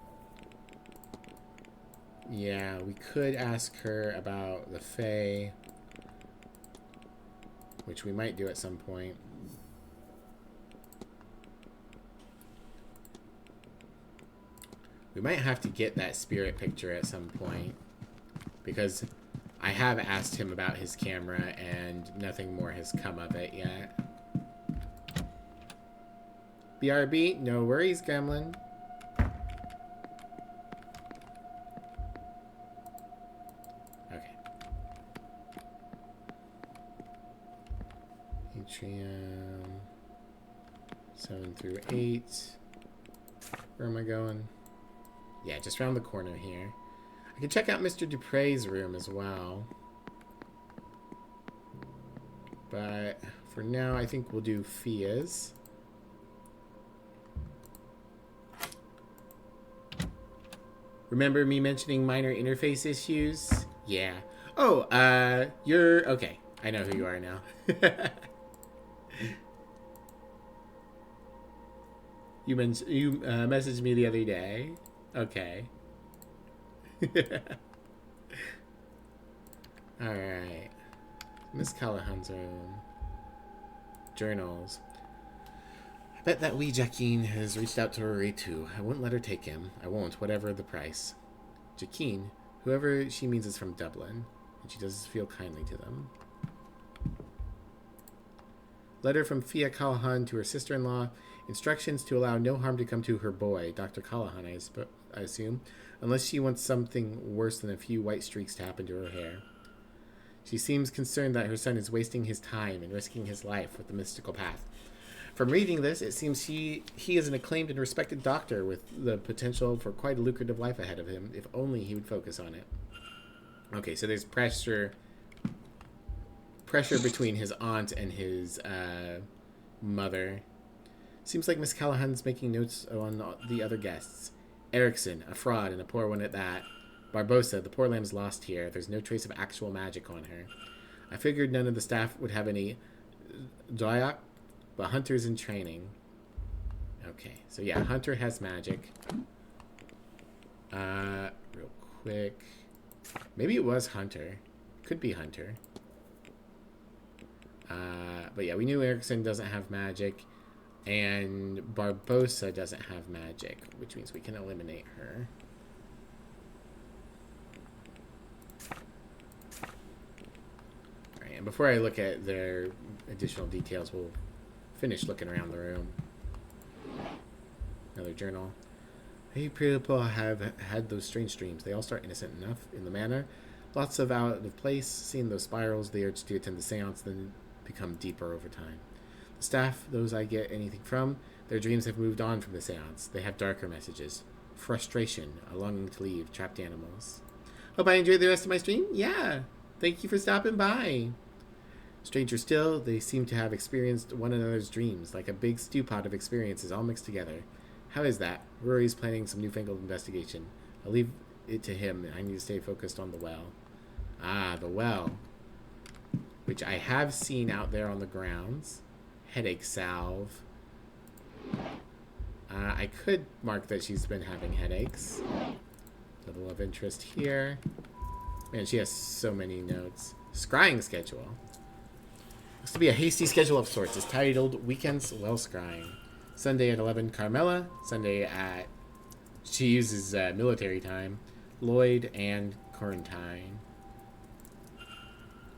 Yeah, we could ask her about the Fae, which we might do at some point. We might have to get that spirit picture at some point, because I have asked him about his camera and nothing more has come of it yet. BRB, no worries, Gremlin. Okay. Atrium 7 through 8. Where am I going? Yeah, just around the corner here. I can check out Mr. Dupre's room as well. But for now, I think we'll do Fia's. Remember me mentioning minor interface issues? Yeah. Oh, you're... Okay. I know who you are now. You messaged me the other day. Okay. Alright. Miss Callahan's room. Journals. I bet that wee Jaquine has reached out to Rory too. I won't let her take him. I won't, whatever the price. Jaquine, whoever she means is from Dublin, and she does feel kindly to them. Letter from Fia Callahan to her sister-in-law. Instructions to allow no harm to come to her boy, Dr. Callahan, I assume, unless she wants something worse than a few white streaks to happen to her hair. She seems concerned that her son is wasting his time and risking his life with the mystical path. From reading this, it seems he is an acclaimed and respected doctor with the potential for quite a lucrative life ahead of him, if only he would focus on it. Okay, so there's pressure between his aunt and his mother. Seems like Miss Callahan's making notes on the other guests. Erickson, a fraud and a poor one at that. Barbosa, the poor lamb's lost here. There's no trace of actual magic on her. I figured none of the staff would have any Dyak, but Hunter's in training. Okay, so yeah, Hunter has magic. Real quick. Maybe it was Hunter. Could be Hunter. But yeah, we knew Erickson doesn't have magic. And Barbosa doesn't have magic, which means we can eliminate her. Alright, and before I look at their additional details, we'll finish looking around the room. Another journal. Hey, people have had those strange dreams. They all start innocent enough in the manor. Lots of out of place. Seeing those spirals, the urge to attend the seance, then become deeper over time. The staff, those I get anything from, their dreams have moved on from the seance. They have darker messages. Frustration, a longing to leave, trapped animals. Hope I enjoyed the rest of my stream. Yeah. Thank you for stopping by. Stranger still, they seem to have experienced one another's dreams, like a big stew pot of experiences all mixed together. How is that? Rory's planning some newfangled investigation. I'll leave it to him. I need to stay focused on the well. Ah, the well. Which I have seen out there on the grounds. Headache salve. I could mark that she's been having headaches. Level of interest here. Man, she has so many notes. Scrying schedule. Looks to be a hasty schedule of sorts. It's titled Weekends Well Scrying. Sunday at 11, Carmela. Sunday at... She uses military time. Lloyd and Quarantine.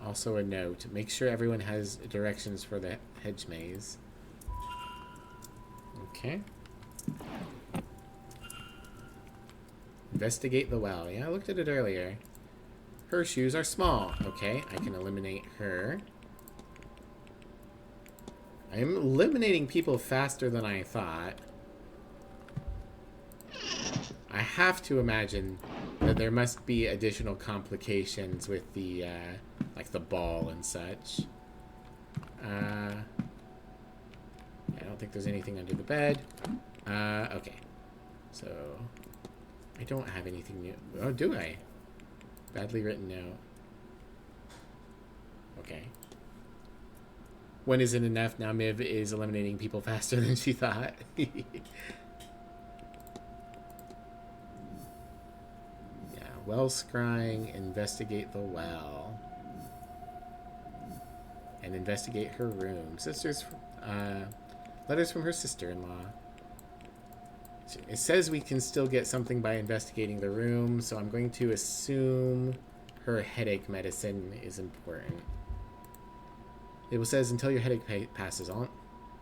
Also a note. Make sure everyone has directions for the hedge maze. Okay. Investigate the well. Yeah, I looked at it earlier. Her shoes are small. Okay, I can eliminate her. I am eliminating people faster than I thought. I have to imagine that there must be additional complications with the, like the ball and such. I don't think there's anything under the bed. Okay. So, I don't have anything new. Oh, do I? Badly written note. Okay. One isn't enough. Now Miv is eliminating people faster than she thought. Yeah, well scrying, investigate the well. And investigate her room. Letters from her sister-in-law. It says we can still get something by investigating the room, so I'm going to assume her headache medicine is important. It says until your headache passes on,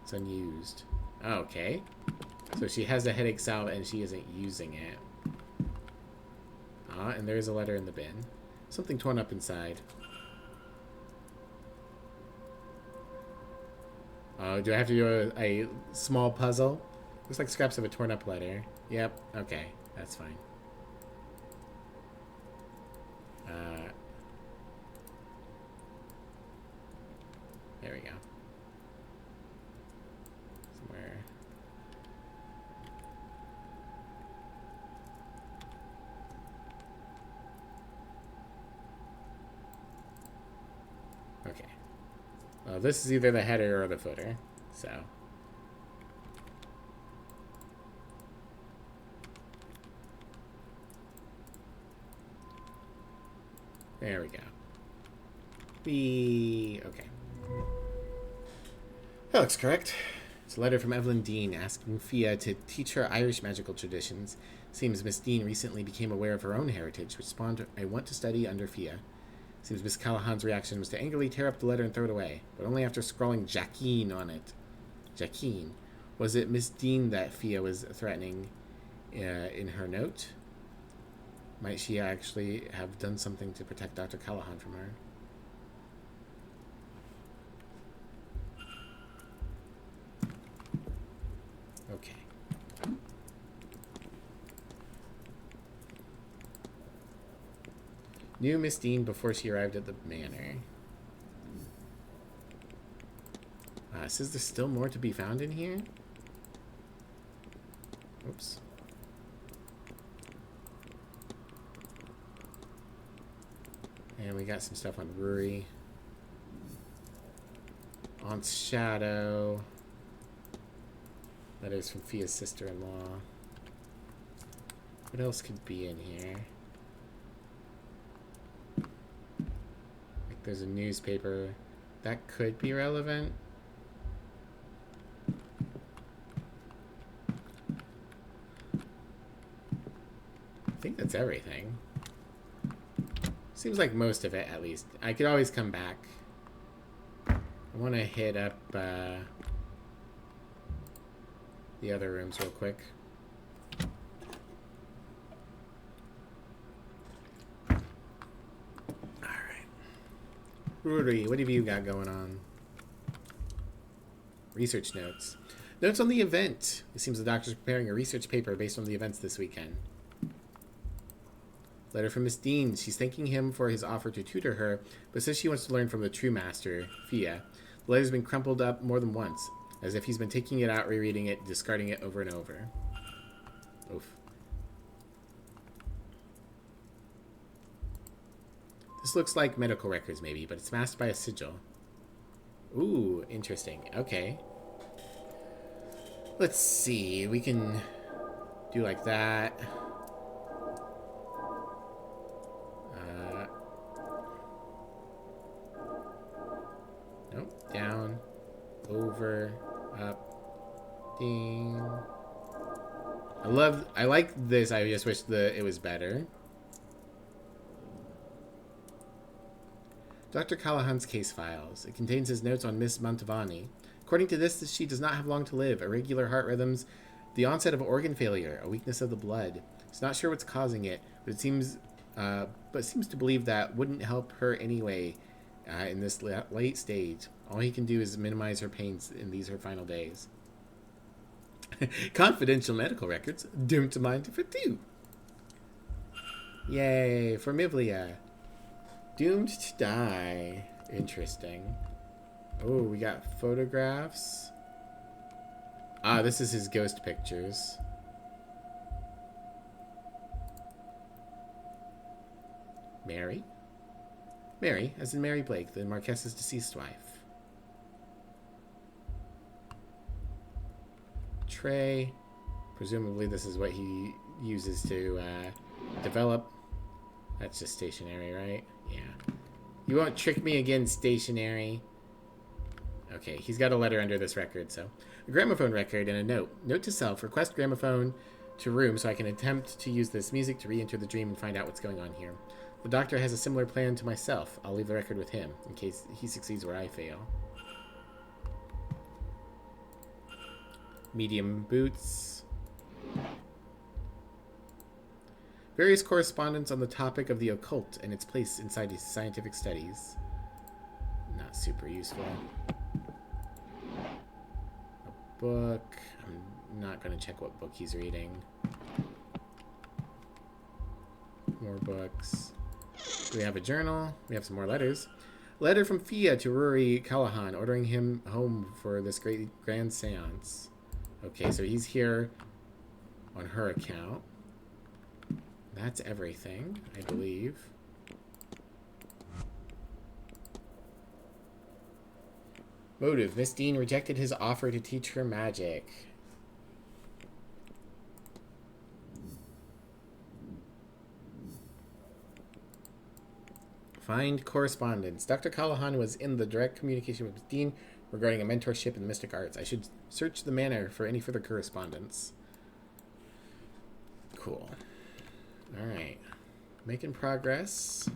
it's unused. Okay. So she has a headache salve and she isn't using it. And there is a letter in the bin. Something torn up inside. Do I have to do a small puzzle? Looks like scraps of a torn up letter. Yep, okay, that's fine. There we go. Somewhere. Okay. This is either the header or the footer, so. There we go. Okay. That looks correct. It's a letter from Evelyn Dean asking Fia to teach her Irish magical traditions. Seems Miss Dean recently became aware of her own heritage, which spawned a want to study under Fia. Seems Miss Callahan's reaction was to angrily tear up the letter and throw it away, but only after scrawling Jacqueline on it. Jacqueline. Was it Miss Dean that Fia was threatening in her note? Might she actually have done something to protect Dr. Callahan from her? Okay. Knew Miss Dean before she arrived at the manor. Says there's still more to be found in here? Oops. And we got some stuff on Rory. Aunt's Shadow. Letters from Fia's sister-in-law. What else could be in here? Like there's a newspaper. That could be relevant. I think that's everything. Seems like most of it, at least. I could always come back. I want to hit up the other rooms real quick. Alright. Rudy, what have you got going on? Research notes. Notes on the event. It seems the doctor's preparing a research paper based on the events this weekend. Letter from Miss Dean. She's thanking him for his offer to tutor her, but says she wants to learn from the true master, Fia. The letter's been crumpled up more than once, as if he's been taking it out, rereading it, discarding it over and over. Oof. This looks like medical records, maybe, but it's masked by a sigil. Ooh, interesting. Okay. Let's see. We can do like that. Nope. Down. Over. Up. Ding. I like this. I just wish it was better. Dr. Callahan's case files. It contains his notes on Miss Montavani. According to this, she does not have long to live. Irregular heart rhythms, the onset of organ failure, a weakness of the blood. He's not sure what's causing it, but seems to believe that wouldn't help her anyway in this late stage. All he can do is minimize her pains in these her final days. Confidential medical records, doomed to mind for 2. Yay, for Mivlia. Doomed to die. Interesting. Oh, we got photographs. Ah, this is his ghost pictures. Mary? Mary, as in Mary Blake, the Marquess's deceased wife. Tray. Presumably this is what he uses to develop. That's just stationary, right? Yeah. You won't trick me again, stationary. Okay, he's got a letter under this record, so. A gramophone record and a note. Note to self, request gramophone to room so I can attempt to use this music to re-enter the dream and find out what's going on here. The doctor has a similar plan to myself. I'll leave the record with him, in case he succeeds where I fail. Medium boots. Various correspondence on the topic of the occult and its place inside his scientific studies. Not super useful. A book. I'm not going to check what book he's reading. More books. We have a journal. We have some more letters. Letter from Fia to Rory Callahan, ordering him home for this grand seance. Okay, so he's here on her account. That's everything, I believe. Motive. Miss Dean rejected his offer to teach her magic. Find correspondence. Dr. Callahan was in the direct communication with Miss Dean regarding a mentorship in the mystic arts. I should search the manor for any further correspondence. Cool. Alright. Making progress.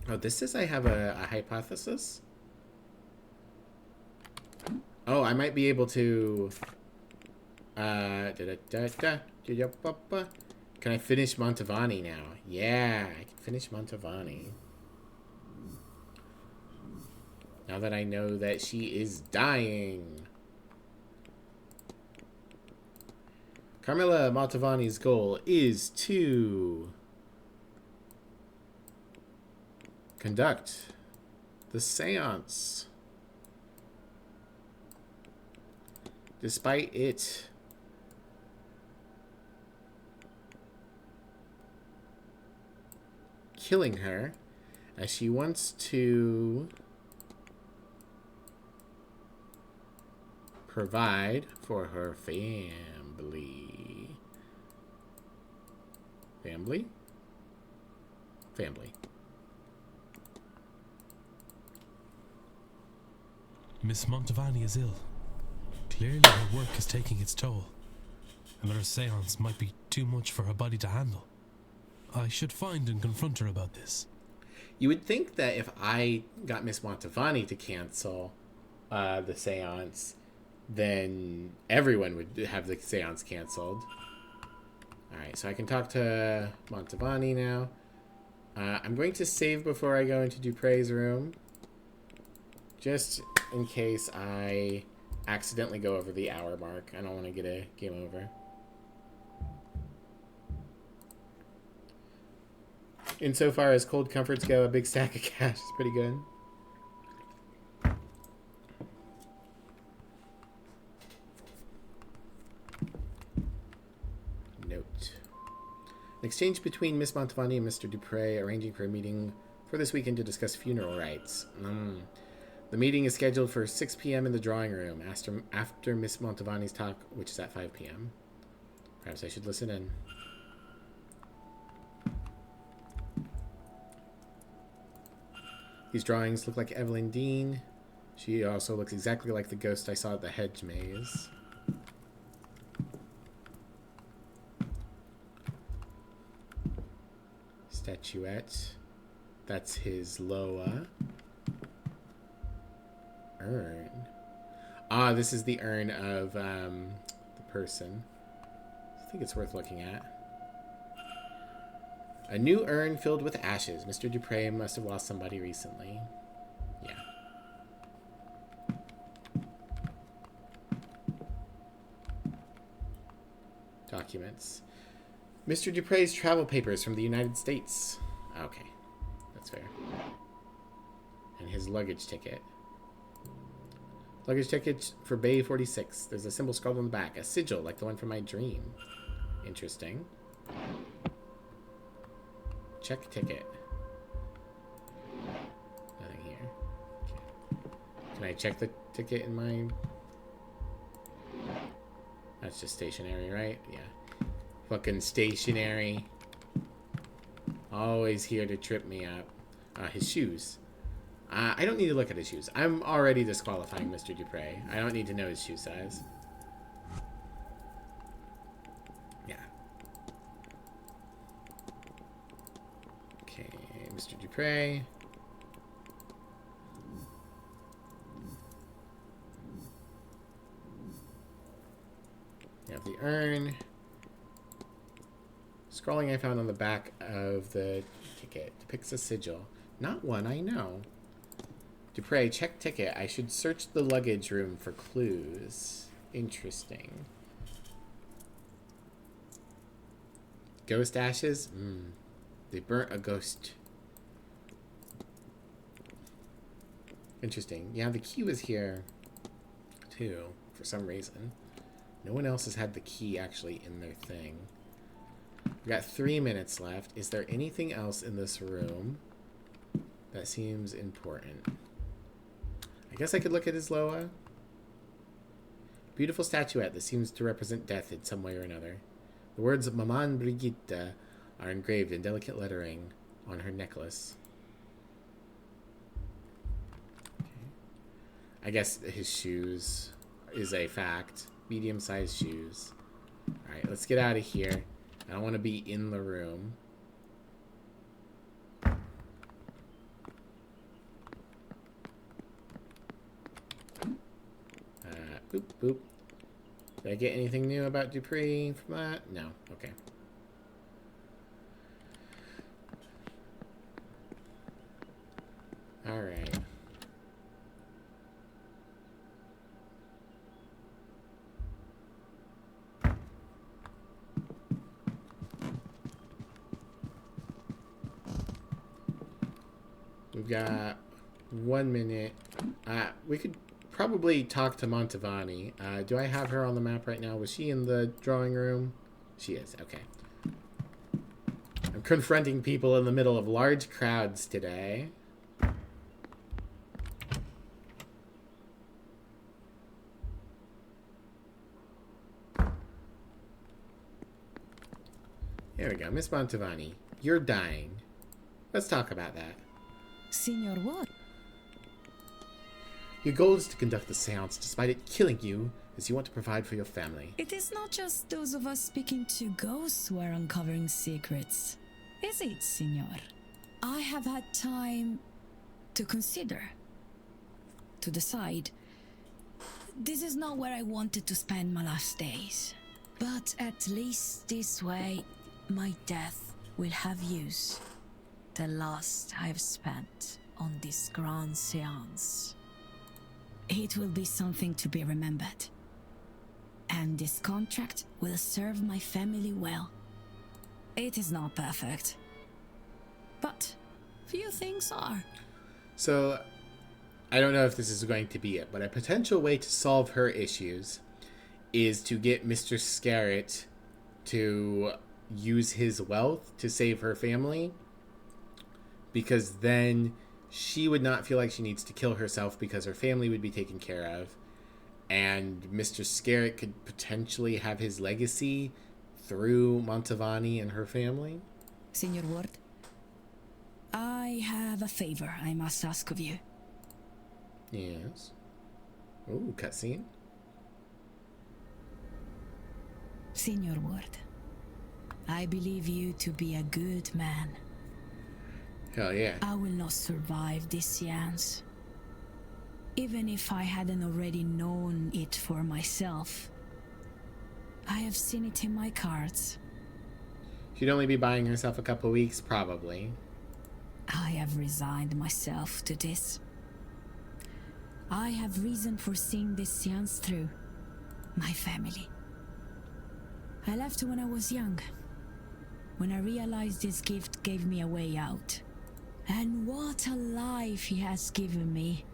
Oh, this says I have a hypothesis? Oh, I might be able to... Can I finish Montavani now? Yeah, I can finish Montavani. Now that I know that she is dying. Carmilla Montavani's goal is to conduct the seance. Despite it killing her, as she wants to provide for her family. Family. Miss Montavani is ill. Clearly her work is taking its toll, and that her seance might be too much for her body to handle. I should find and confront her about this. You would think that if I got Miss Montavani to cancel the seance, then everyone would have the seance canceled. Alright, so I can talk to Montavani now. I'm going to save before I go into Dupre's room, just in case I accidentally go over the hour mark. I don't want to get a game over. Insofar as cold comforts go, a big stack of cash is pretty good. Note. An exchange between Miss Montavani and Mr. Dupre arranging for a meeting for this weekend to discuss funeral rites. The meeting is scheduled for 6 p.m. in the drawing room after Miss Montavani's talk, which is at 5 p.m. Perhaps I should listen in. These drawings look like Evelyn Dean. She also looks exactly like the ghost I saw at the hedge maze. Statuette. That's his Loa. Urn. Ah, this is the urn of the person. I think it's worth looking at. A new urn filled with ashes. Mr. Dupre must have lost somebody recently. Yeah. Documents. Mr. Dupre's travel papers from the United States. Okay. That's fair. And his luggage ticket. Luggage ticket for Bay 46. There's a symbol scrawled on the back. A sigil like the one from my dream. Interesting. Check ticket. Nothing here. Okay. Can I check the ticket in my... That's just stationary, right? Yeah. Fucking stationary. Always here to trip me up. His shoes. I don't need to look at his shoes. I'm already disqualifying Mr. Dupre. I don't need to know his shoe size. Yeah. Okay, Mr. Dupre. We have the urn. Scrolling I found on the back of the ticket depicts a sigil. Not one I know. Dupre, check ticket. I should search the luggage room for clues. Interesting. Ghost ashes? They burnt a ghost. Interesting. Yeah, the key was here, too, for some reason. No one else has had the key actually in their thing. We've got 3 minutes left. Is there anything else in this room That seems important. I guess I could look at his Loa. Beautiful statuette that seems to represent death in some way or another. The words of Maman Brigitte are engraved in delicate lettering on her necklace. I guess his shoes is a fact. Medium-sized shoes. Alright, let's get out of here. I don't want to be in the room. Boop, boop. Did I get anything new about Dupree from that? No. Okay. Alright. We've got 1 minute. We could probably talk to Montavani. Do I have her on the map right now? Was she in the drawing room? She is. Okay. I'm confronting people in the middle of large crowds today. There we go. Miss Montavani, you're dying. Let's talk about that. Signor what? Your goal is to conduct the seance despite it killing you, as you want to provide for your family. It is not just those of us speaking to ghosts who are uncovering secrets, is it, Signor? I have had time to consider, to decide. This is not where I wanted to spend my last days. But at least this way, my death will have used the last I've spent on this grand seance. It will be something to be remembered. And this contract will serve my family well. It is not perfect, but few things are. So, I don't know if this is going to be it, but a potential way to solve her issues is to get Mr. Scarrett to use his wealth to save her family, because then she would not feel like she needs to kill herself because her family would be taken care of, and Mr. Scarrett could potentially have his legacy through Montavani and her family. Signor Ward, I have a favor I must ask of you. Yes. Ooh, cutscene. Signor Ward, I believe you to be a good man. Hell yeah. I will not survive this seance. Even if I hadn't already known it for myself. I have seen it in my cards. She'd only be buying herself a couple weeks, probably. I have resigned myself to this. I have reason for seeing this seance through. My family. I left when I was young. When I realized this gift gave me a way out. And what a life he has given me.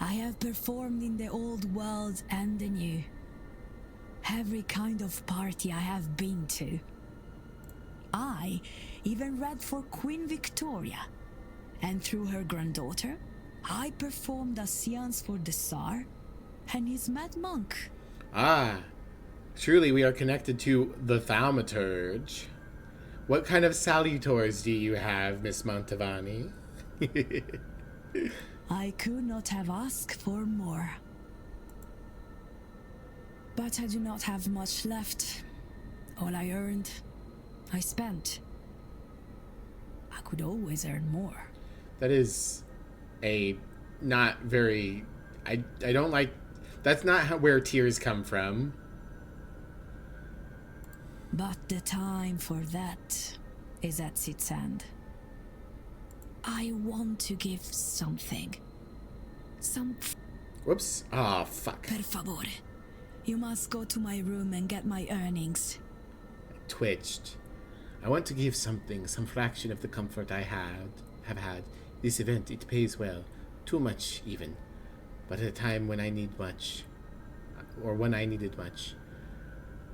I have performed in the old world and the new. Every kind of party I have been to. I even read for Queen Victoria. And through her granddaughter, I performed a seance for the Tsar and his mad monk. Ah, truly we are connected to the thaumaturge. What kind of salutors do you have, Miss Montavani? I could not have asked for more. But I do not have much left. All I earned, I spent. I could always earn more. That is a not very... I don't like... That's not where tears come from. But the time for that is at its end. I want to give something. Whoops. Ah, oh, fuck. Per favore. You must go to my room and get my earnings. I twitched. I want to give something, some fraction of the comfort I have had. This event, it pays well. Too much, even. But at a time when I need much. Or when I needed much.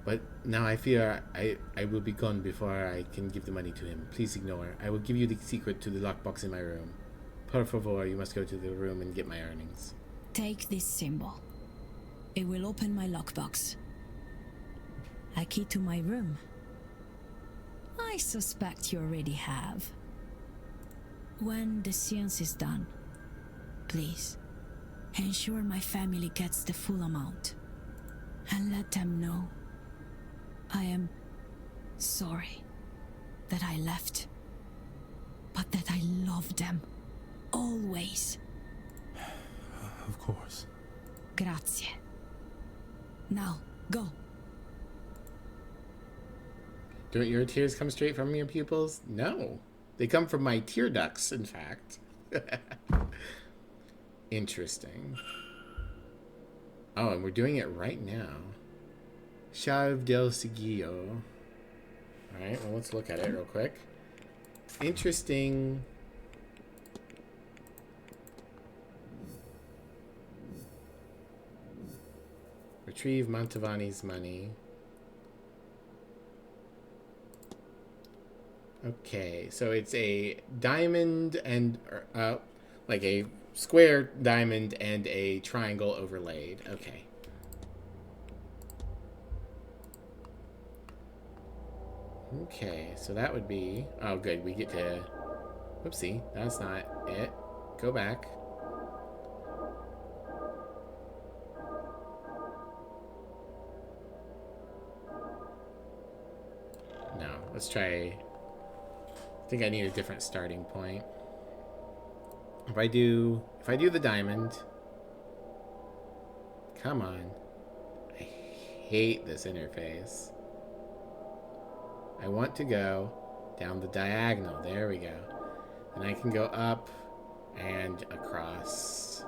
But now I fear I will be gone before I can give the money to him. Please ignore. I will give you the secret to the lockbox in my room. Por favor, you must go to the room and get my earnings. Take this symbol. It will open my lockbox. A key to my room. I suspect you already have. When the seance is done, please, ensure my family gets the full amount. And let them know I am sorry that I left, but that I love them always. Of course. Grazie. Now, go. Don't your tears come straight from your pupils? No. They come from my tear ducts, in fact. Interesting. Oh, and we're doing it right now. Chave del Sigillo. Alright, well, let's look at it real quick. Interesting. Retrieve Mantovani's money. Okay, so it's a diamond and, like a square diamond and a triangle overlaid. Okay. Okay, so that would be, oh good, we get to, whoopsie, that's not it. Go back. No, let's try, I think I need a different starting point. If I do the diamond, come on. I hate this interface. I want to go down the diagonal. There we go. And I can go up and across.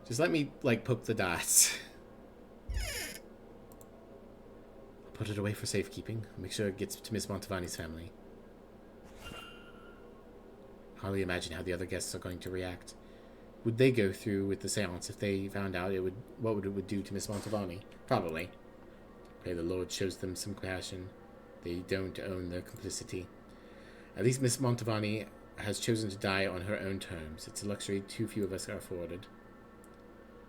Just let me, like, poke the dots. I'll put it away for safekeeping. Make sure it gets to Miss Mantovani's family. Hardly imagine how the other guests are going to react. Would they go through with the seance if they found out it would, what it would do to Miss Mantovani? Probably. Pray the Lord shows them some compassion. They don't own their complicity. At least Miss Mantovani has chosen to die on her own terms. It's a luxury too few of us are afforded.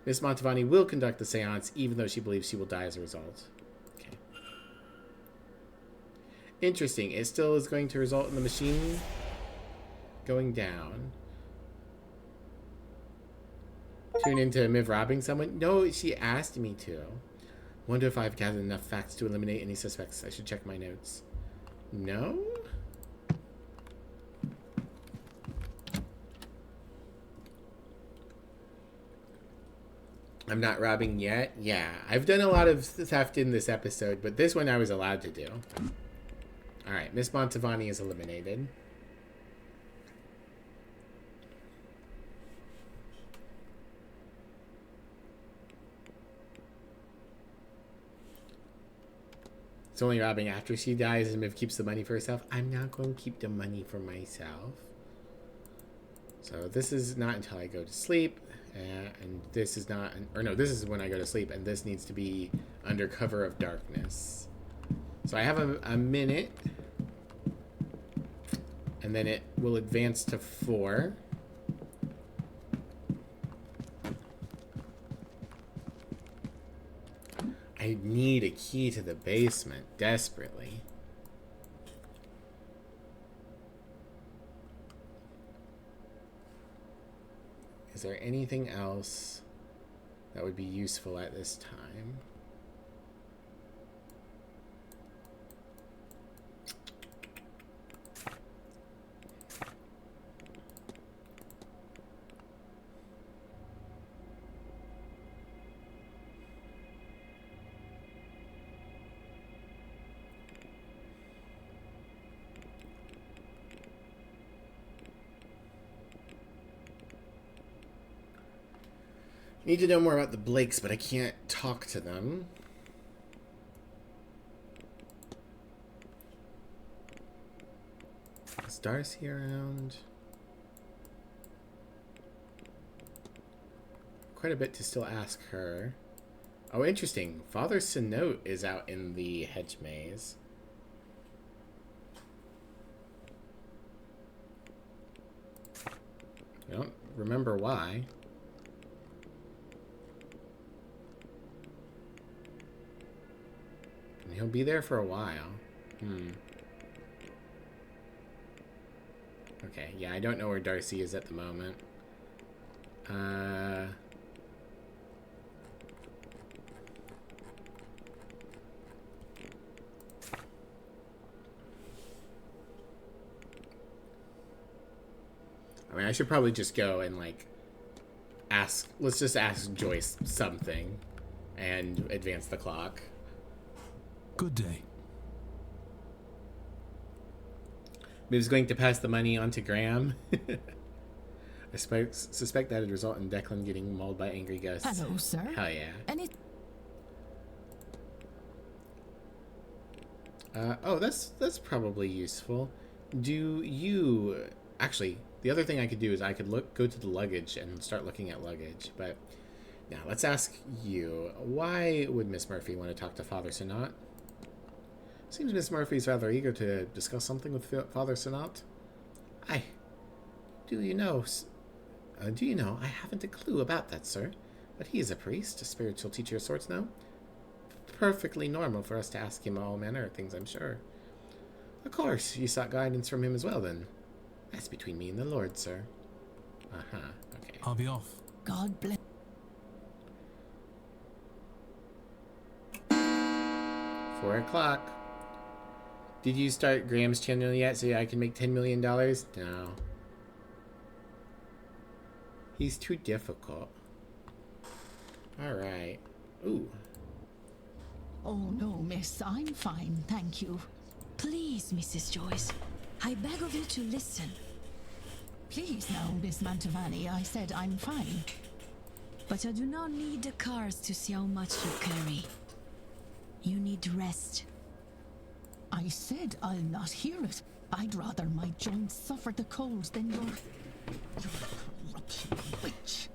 Miss Mantovani will conduct the seance, even though she believes she will die as a result. Okay. Interesting. It still is going to result in the machine going down. Tune into Miv robbing someone? No, she asked me to. Wonder if I've gathered enough facts to eliminate any suspects. I should check my notes. No? I'm not robbing yet? Yeah. I've done a lot of theft in this episode, but this one I was allowed to do. Alright, Miss Mantovani is eliminated. It's only robbing after she dies and Miv keeps the money for herself. I'm not going to keep the money for myself. So this is not until I go to sleep. And this is not, or no, this is when I go to sleep, and this needs to be under cover of darkness. So I have a minute, and then it will advance to 4. I need a key to the basement desperately. Is there anything else that would be useful at this time? Need to know more about the Blakes, but I can't talk to them. Is Darcy around? Quite a bit to still ask her. Oh, interesting. Father Sinote is out in the hedge maze. I don't remember why. And he'll be there for a while. Okay, yeah, I don't know where Darcy is at the moment. I mean, I should probably just go and, like, ask... Let's just ask Joyce something and advance the clock. Good day. Miv's going to pass the money on to Graham. I suspect that would result in Declan getting mauled by angry gusts. Hello, sir. Hell yeah. Oh, that's probably useful. Do you... Actually, the other thing I could do is I could go to the luggage and start looking at luggage. But now, let's ask you. Why would Miss Murphy want to talk to Father Sinat? Seems Miss Murphy's rather eager to discuss something with Father Sinat. Do you know, I haven't a clue about that, sir. But he is a priest, a spiritual teacher of sorts now. Perfectly normal for us to ask him all manner of things, I'm sure. Of course, you sought guidance from him as well, then. That's between me and the Lord, sir. Okay. I'll be off. God bless. 4 o'clock. Did you start Graham's channel yet so I can make $10 million? No. He's too difficult. Alright. Ooh. Oh, no, miss. I'm fine, thank you. Please, Mrs. Joyce, I beg of you to listen. Please now, Miss Mantovani, I said I'm fine. But I do not need the cars to see how much you carry. You need rest. I said I'll not hear it. I'd rather my joints suffer the cold than your corruption witch.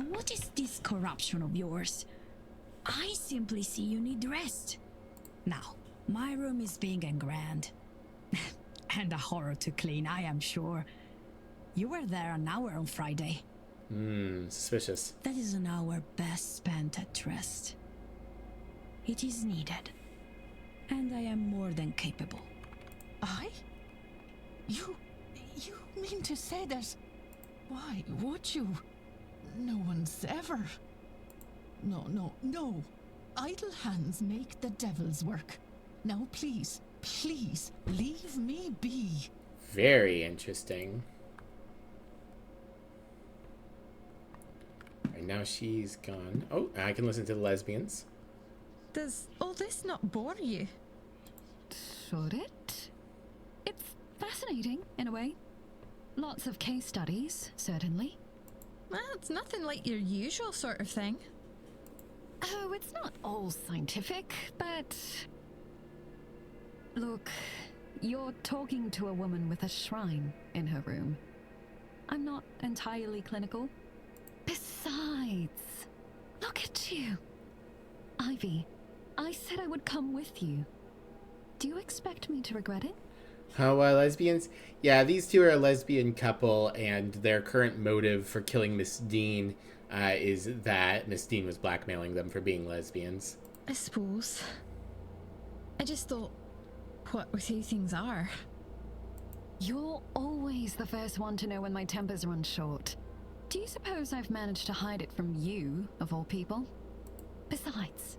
What is this corruption of yours? I simply see you need rest. Now, my room is big and grand. And a horror to clean, I am sure. You were there an hour on Friday. Suspicious. That is an hour best spent at rest. It is needed. And I am more than capable. You mean to say that... Why would you? No one's ever... No. Idle hands make the devil's work. Now please, leave me be. Very interesting. And now she's gone. Oh, I can listen to the lesbians. Does all this not bore you? Should it? It's fascinating, in a way. Lots of case studies, certainly. Well, it's nothing like your usual sort of thing. Oh, it's not all scientific, but... Look, you're talking to a woman with a shrine in her room. I'm not entirely clinical. Besides, look at you. Ivy, I said I would come with you. Do you expect me to regret it? Oh, lesbians? Yeah, these two are a lesbian couple, and their current motive for killing Miss Dean is that Miss Dean was blackmailing them for being lesbians. I suppose. I just thought, what with who things are? You're always the first one to know when my tempers run short. Do you suppose I've managed to hide it from you, of all people? Besides,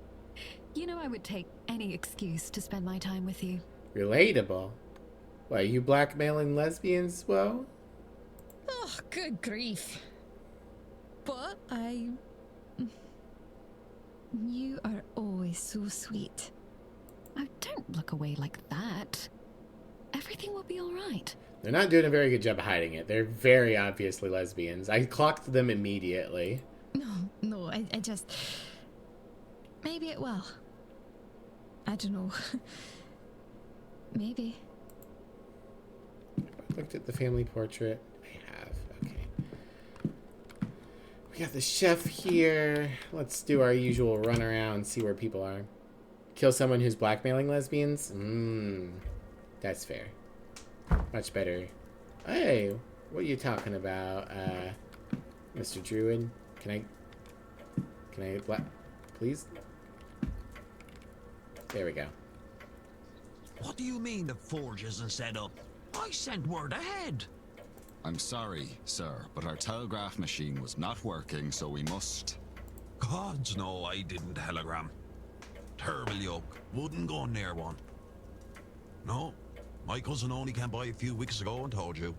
you know I would take any excuse to spend my time with you. Relatable. Why, you blackmailing lesbians, well? Oh, good grief. But you are always so sweet. Oh, don't look away like that. Everything will be all right. They're not doing a very good job of hiding it. They're very obviously lesbians. I clocked them immediately. No, I just... Maybe it will. I don't know. Maybe. Looked at the family portrait. I have. Okay. got the chef here. Let's do our usual run around, see where people are. Kill someone who's blackmailing lesbians? That's fair. Much better. Hey, what are you talking about, Mr. Druid? Can I, please? There we go. What do you mean the forge isn't set up? I sent word ahead. I'm sorry, sir, but our telegraph machine was not working, so we must... Gods no, I didn't telegram. Terrible yoke. Wouldn't go near one. No, my cousin only came by a few weeks ago and told you.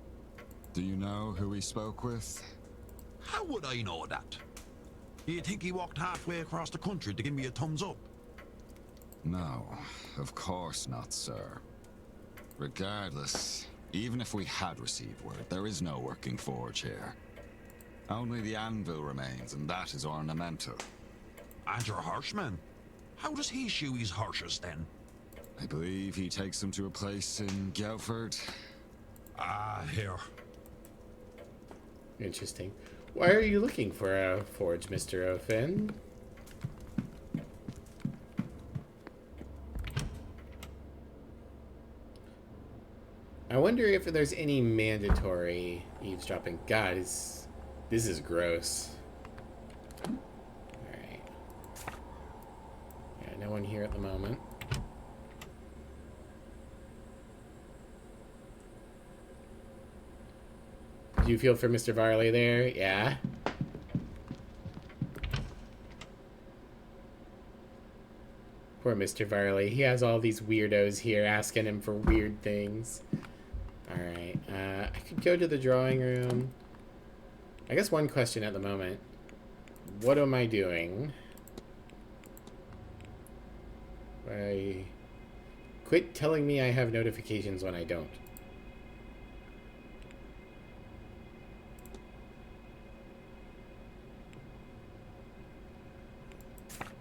Do you know who we spoke with? How would I know that? Do you think he walked halfway across the country to give me a thumbs up? No, of course not, sir. Regardless, even if we had received word, there is no working forge here. Only the anvil remains, and that is ornamental. And your horseman? How does he shoe his horses then? I believe he takes them to a place in Guildford. Ah, here. Interesting. Why are you looking for a forge, Mr. O'Finn? I wonder if there's any mandatory eavesdropping. God, this is gross. Alright. Yeah, no one here at the moment. Do you feel for Mr. Varley there? Yeah? Poor Mr. Varley. He has all these weirdos here asking him for weird things. Alright, I could go to the drawing room. I guess one question at the moment. What am I doing? Quit telling me I have notifications when I don't.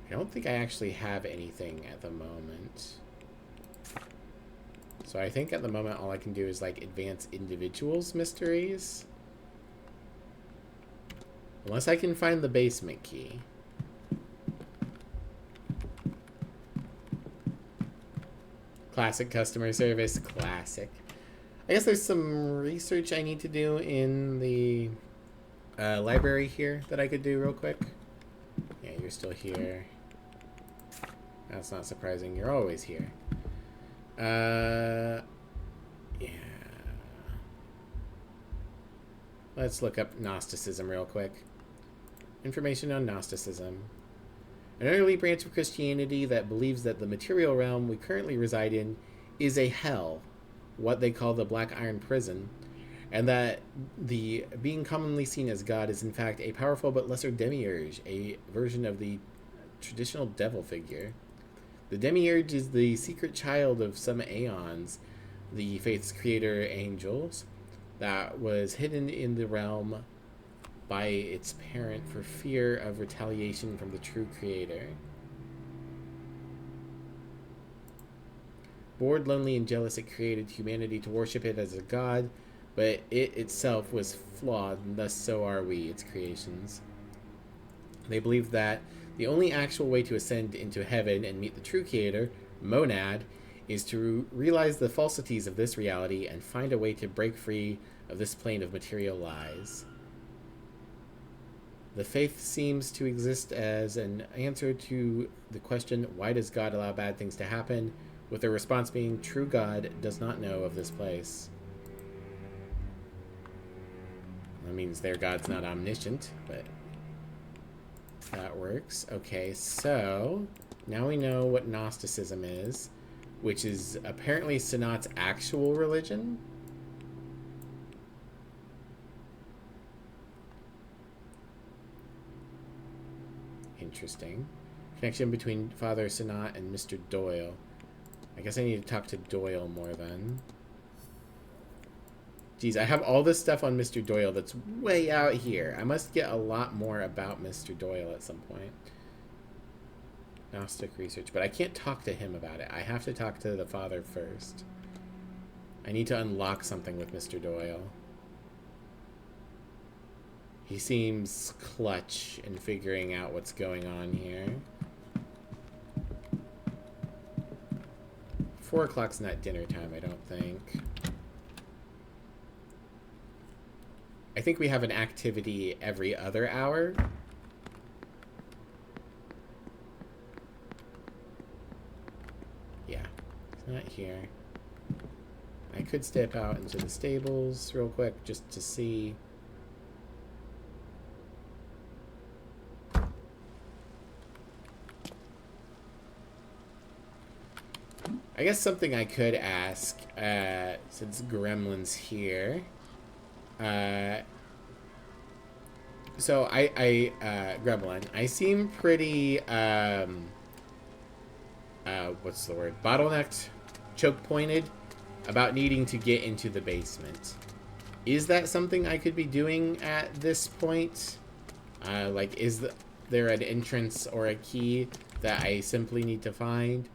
I don't think I actually have anything at the moment. So I think at the moment all I can do is like advance individuals mysteries. Unless I can find the basement key. Classic customer service. Classic. I guess there's some research I need to do in the library here that I could do real quick. Yeah, you're still here. That's not surprising. You're always here. Yeah. Let's look up Gnosticism real quick. Information on Gnosticism. An early branch of Christianity that believes that the material realm we currently reside in is a hell, what they call the Black Iron Prison, and that the being commonly seen as God is in fact a powerful but lesser demiurge, a version of the traditional devil figure. The demiurge is the secret child of some aeons, the faith's creator angels, that was hidden in the realm by its parent for fear of retaliation from the true creator. Bored, lonely, and jealous, it created humanity to worship it as a god, but it itself was flawed, and thus so are we, its creations. They believed that the only actual way to ascend into heaven and meet the true creator, Monad, is to realize the falsities of this reality and find a way to break free of this plane of material lies. The faith seems to exist as an answer to the question, why does God allow bad things to happen? With the response being, true God does not know of this place. That means their God's not omniscient, but that works. Okay, so now we know what Gnosticism is, which is apparently Sanat's actual religion. Interesting. Connection between Father Sanat and Mr. Doyle. I guess I need to talk to Doyle more then. Geez, I have all this stuff on Mr. Doyle that's way out here. I must get a lot more about Mr. Doyle at some point. Gnostic research. But I can't talk to him about it. I have to talk to the father first. I need to unlock something with Mr. Doyle. He seems clutch in figuring out what's going on here. 4 o'clock's not dinner time, I don't think. I think we have an activity every other hour. Yeah, it's not here. I could step out into the stables real quick just to see. I guess something I could ask, since Gremlin's here. So Gremlin, I seem pretty, what's the word? Bottlenecked, choke pointed about needing to get into the basement. Is that something I could be doing at this point? Like, is there an entrance or a key that I simply need to find?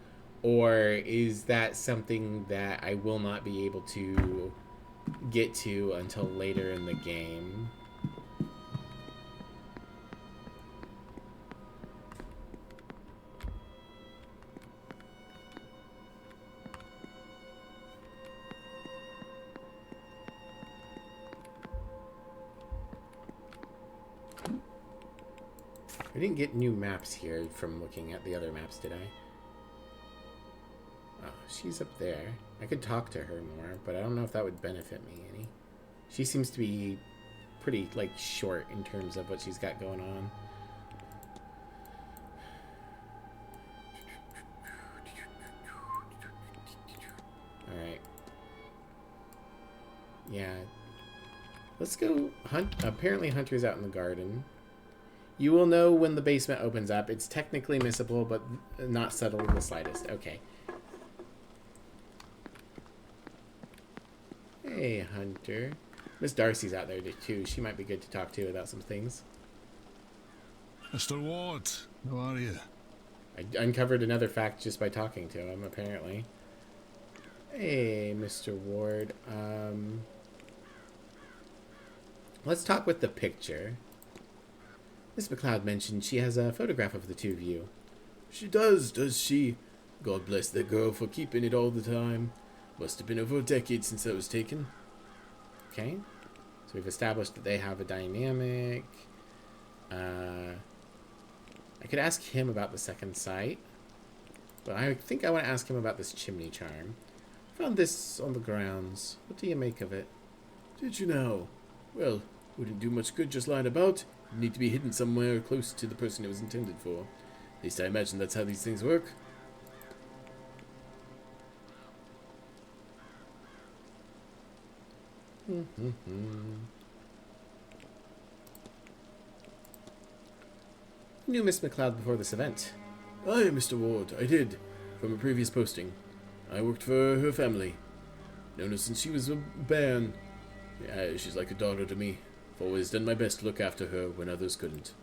Or is that something that I will not be able to get to until later in the game? I didn't get new maps here from looking at the other maps, did I? Oh, she's up there. I could talk to her more, but I don't know if that would benefit me any. She seems to be pretty, like, short in terms of what she's got going on. Alright. Yeah. Let's go hunt. Apparently Hunter's out in the garden. You will know when the basement opens up. It's technically missable, but not subtle in the slightest. Okay. Hey, Hunter. Miss Darcy's out there, too. She might be good to talk to about some things. Mr. Ward, how are you? I uncovered another fact just by talking to him, apparently. Hey, Mr. Ward. Let's talk with the picture. Miss McLeod mentioned she has a photograph of the two of you. She does she? God bless that girl for keeping it all the time. Must have been over a decade since that was taken. Okay. So we've established that they have a dynamic. I could ask him about the second sight. But I think I want to ask him about this chimney charm. Found this on the grounds. What do you make of it? Did you know? Well, wouldn't do much good just lying about. It'd need to be hidden somewhere close to the person it was intended for. At least I imagine that's how these things work. Knew Miss McLeod before this event. Aye, Mr. Ward, I did, from a previous posting. I worked for her family. Known her since she was a bairn. Yeah, she's like a daughter to me. I've always done my best to look after her when others couldn't.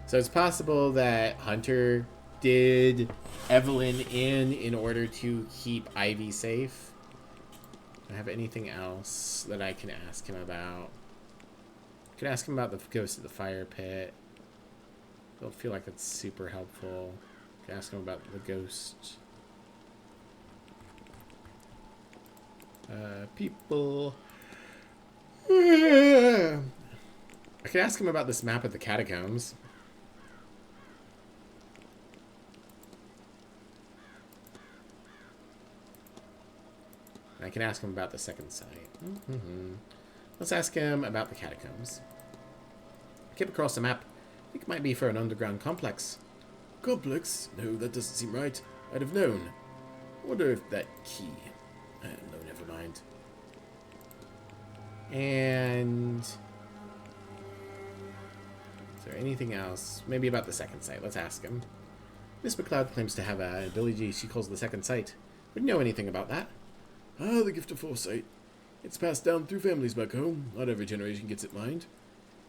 So it's possible that Hunter did Evelyn in order to keep Ivy safe. Do I have anything else that I can ask him about? I could ask him about the ghost of the fire pit. Don't feel like that's super helpful. I can ask him about the ghost. People. I could ask him about this map of the catacombs. I can ask him about the second site. Let's ask him about the catacombs. I came across a map. I think it might be for an underground complex. Complex? No, that doesn't seem right. I'd have known. I wonder if that key... no, never mind. And... is there anything else? Maybe about the second site. Let's ask him. Miss McLeod claims to have an ability she calls the second sight. Would you know anything about that? Ah, the gift of foresight. It's passed down through families back home. Not every generation gets it mined.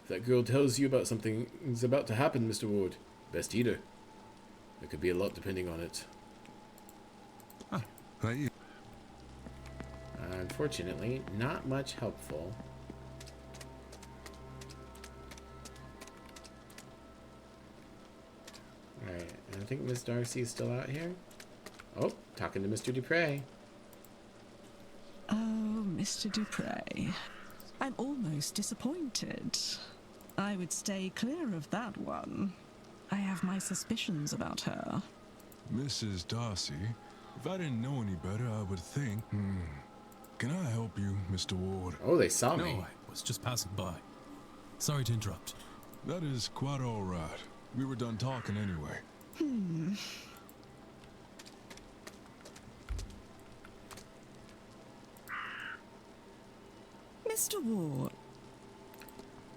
If that girl tells you about something is about to happen, Mr. Ward, best eat her. There could be a lot depending on it. Ah, right. Unfortunately, not much helpful. think Miss Darcy is still out here. Oh, talking to Mr. Dupre. Oh, Mr. Dupre. I'm almost disappointed. I would stay clear of that one. I have my suspicions about her. Mrs. Darcy, if I didn't know any better, I would think... Can I help you, Mr. Ward? Oh, they saw me. No, I was just passing by. Sorry to interrupt. That is quite all right. We were done talking anyway. Mr. Ward.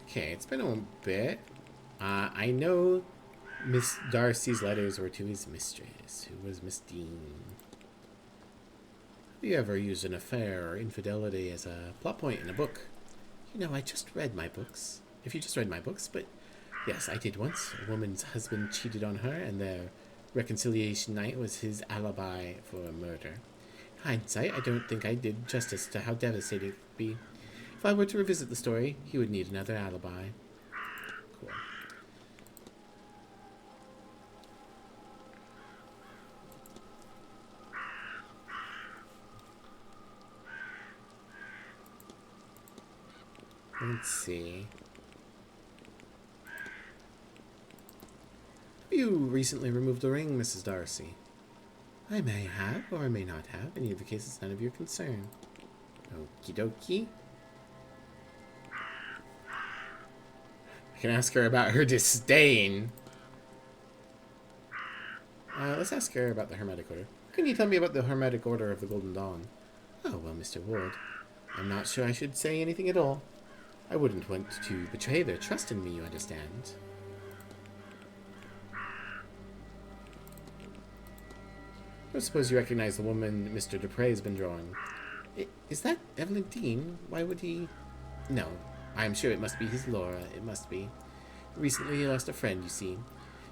Okay, it's been a bit. I know Miss Darcy's letters were to his mistress, who was Miss Dean. Have you ever used an affair or infidelity as a plot point in a book? You know, I just read my books. If you just read my books, but yes, I did once. A woman's husband cheated on her, and their reconciliation night was his alibi for a murder. In hindsight, I don't think I did justice to how devastating it would be. If I were to revisit the story, he would need another alibi. Cool. Let's see. You recently removed the ring, Mrs. Darcy. I may have, or I may not have. In either case, it's none of your concern. Okie dokie. I can ask her about her disdain. Let's ask her about the Hermetic Order. What can you tell me about the Hermetic Order of the Golden Dawn? Oh, well, Mr. Ward, I'm not sure I should say anything at all. I wouldn't want to betray their trust in me, you understand. I suppose you recognize the woman Mr. Dupre has been drawing. Is that Evelyn Dean? Why would he... No, I'm sure it must be his Laura. It must be. Recently he lost a friend, you see.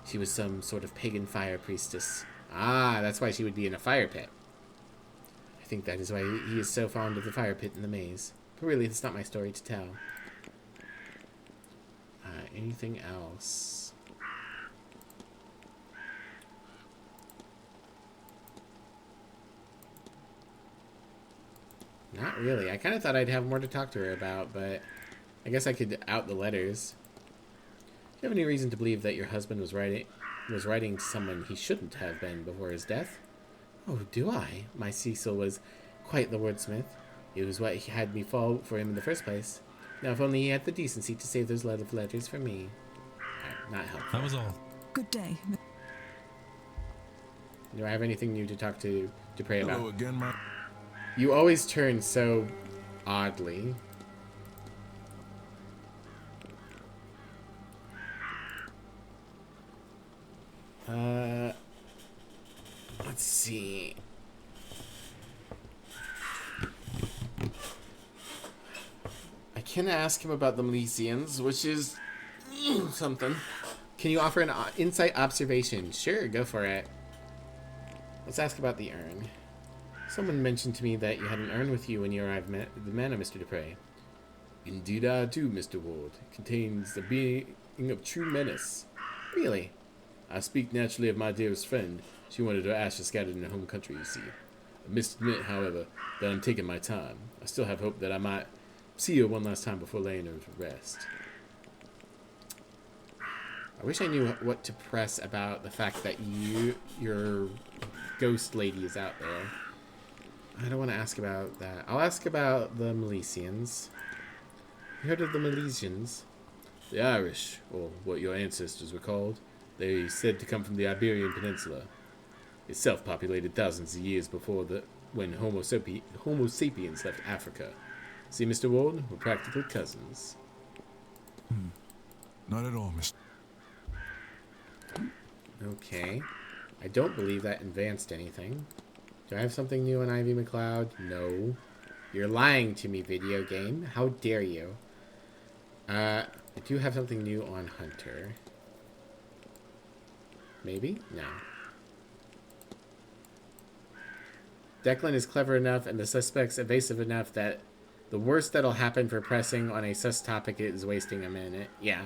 She was some sort of pagan fire priestess. Ah, that's why she would be in a fire pit. I think that is why he is so fond of the fire pit in the maze. But really, it's not my story to tell. Anything else? Not really. I kind of thought I'd have more to talk to her about, but I guess I could out the letters. Do you have any reason to believe that your husband was writing to someone he shouldn't have been before his death? Oh, do I? My Cecil was quite the wordsmith. It was what he had me fall for him in the first place. Now, if only he had the decency to save those letters for me. Not helpful. That was all. Good day. Do I have anything new to talk to Dupre about? Hello again, my... You always turn so oddly. Let's see. I can ask him about the Milesians, which is something. Can you offer an insight observation? Sure, go for it. Let's ask about the urn. Someone mentioned to me that you had an urn with you when you arrived at the Manor, Mr. Dupre. Indeed I do, Mr. Ward. It contains the being of true menace. Really? I speak naturally of my dearest friend. She wanted her ashes scattered in her home country, you see. I must admit, however, that I'm taking my time. I still have hope that I might see her one last time before laying her to rest. I wish I knew what to press about the fact that your ghost lady is out there. I don't want to ask about that. I'll ask about the Milesians. You heard of the Milesians? The Irish, or what your ancestors were called. They said to come from the Iberian Peninsula, itself populated thousands of years before when Homo sapiens left Africa. See, Mr. Ward, we're practical cousins. Not at all, Mr. Okay. I don't believe that advanced anything. Do I have something new on Ivy McLeod? No. You're lying to me, video game. How dare you? I do have something new on Hunter. Maybe? No. Declan is clever enough and the suspect's evasive enough that the worst that'll happen for pressing on a sus topic is wasting a minute. Yeah.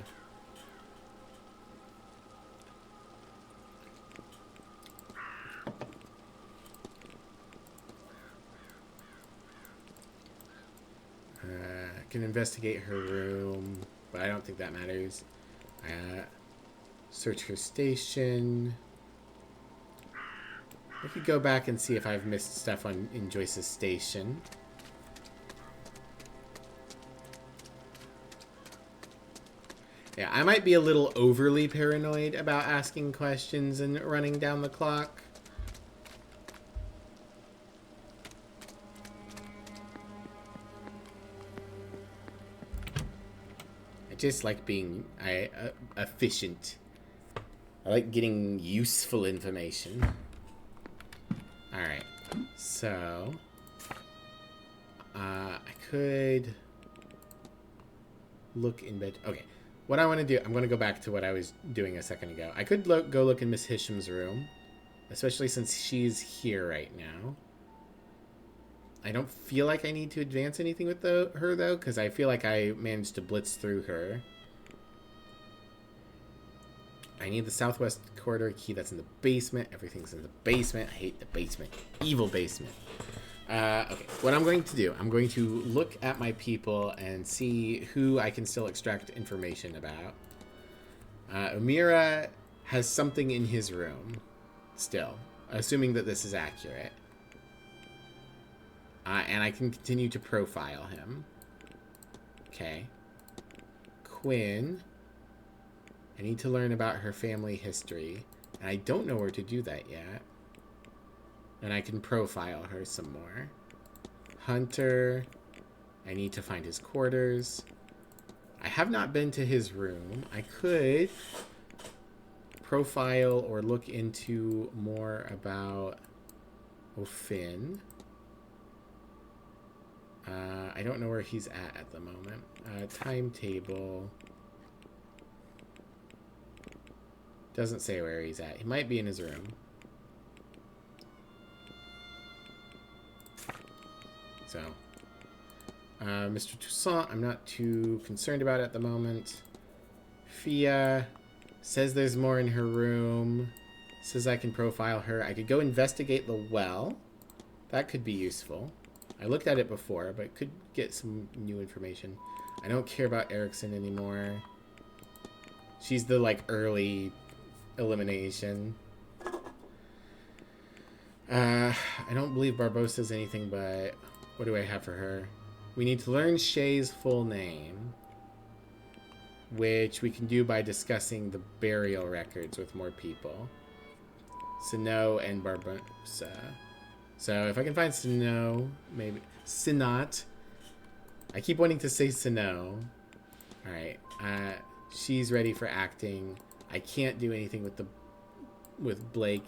can investigate her room, but I don't think that matters. Search her station. I could go back and see if I've missed stuff in Joyce's station. Yeah, I might be a little overly paranoid about asking questions and running down the clock. I just like being efficient. I like getting useful information. Alright, so I could look in bed. Okay, what I want to do, I'm going to go back to what I was doing a second ago. I could go look in Miss Hisham's room, especially since she's here right now. I don't feel like I need to advance anything with her, though, because I feel like I managed to blitz through her. I need the southwest corridor key that's in the basement. Everything's in the basement. I hate the basement. Evil basement. Okay, what I'm going to do, I'm going to look at my people and see who I can still extract information about. Umira has something in his room still, assuming that this is accurate. And I can continue to profile him. Okay. Quinn. I need to learn about her family history. And I don't know where to do that yet. And I can profile her some more. Hunter. I need to find his quarters. I have not been to his room. I could profile or look into more about O'Finn. I don't know where he's at the moment. Timetable. Doesn't say where he's at. He might be in his room. So, Mr. Toussaint, I'm not too concerned about at the moment. Fia says there's more in her room. Says I can profile her. I could go investigate the well. That could be useful. I looked at it before, but could get some new information. I don't care about Erickson anymore. She's the, like, early elimination. I don't believe Barbosa's anything, but what do I have for her? We need to learn Shay's full name, which we can do by discussing the burial records with more people. Sino and Barbosa. So if I can find Sino, maybe Sinat. I keep wanting to say Sino. All right. She's ready for acting. I can't do anything with Blake.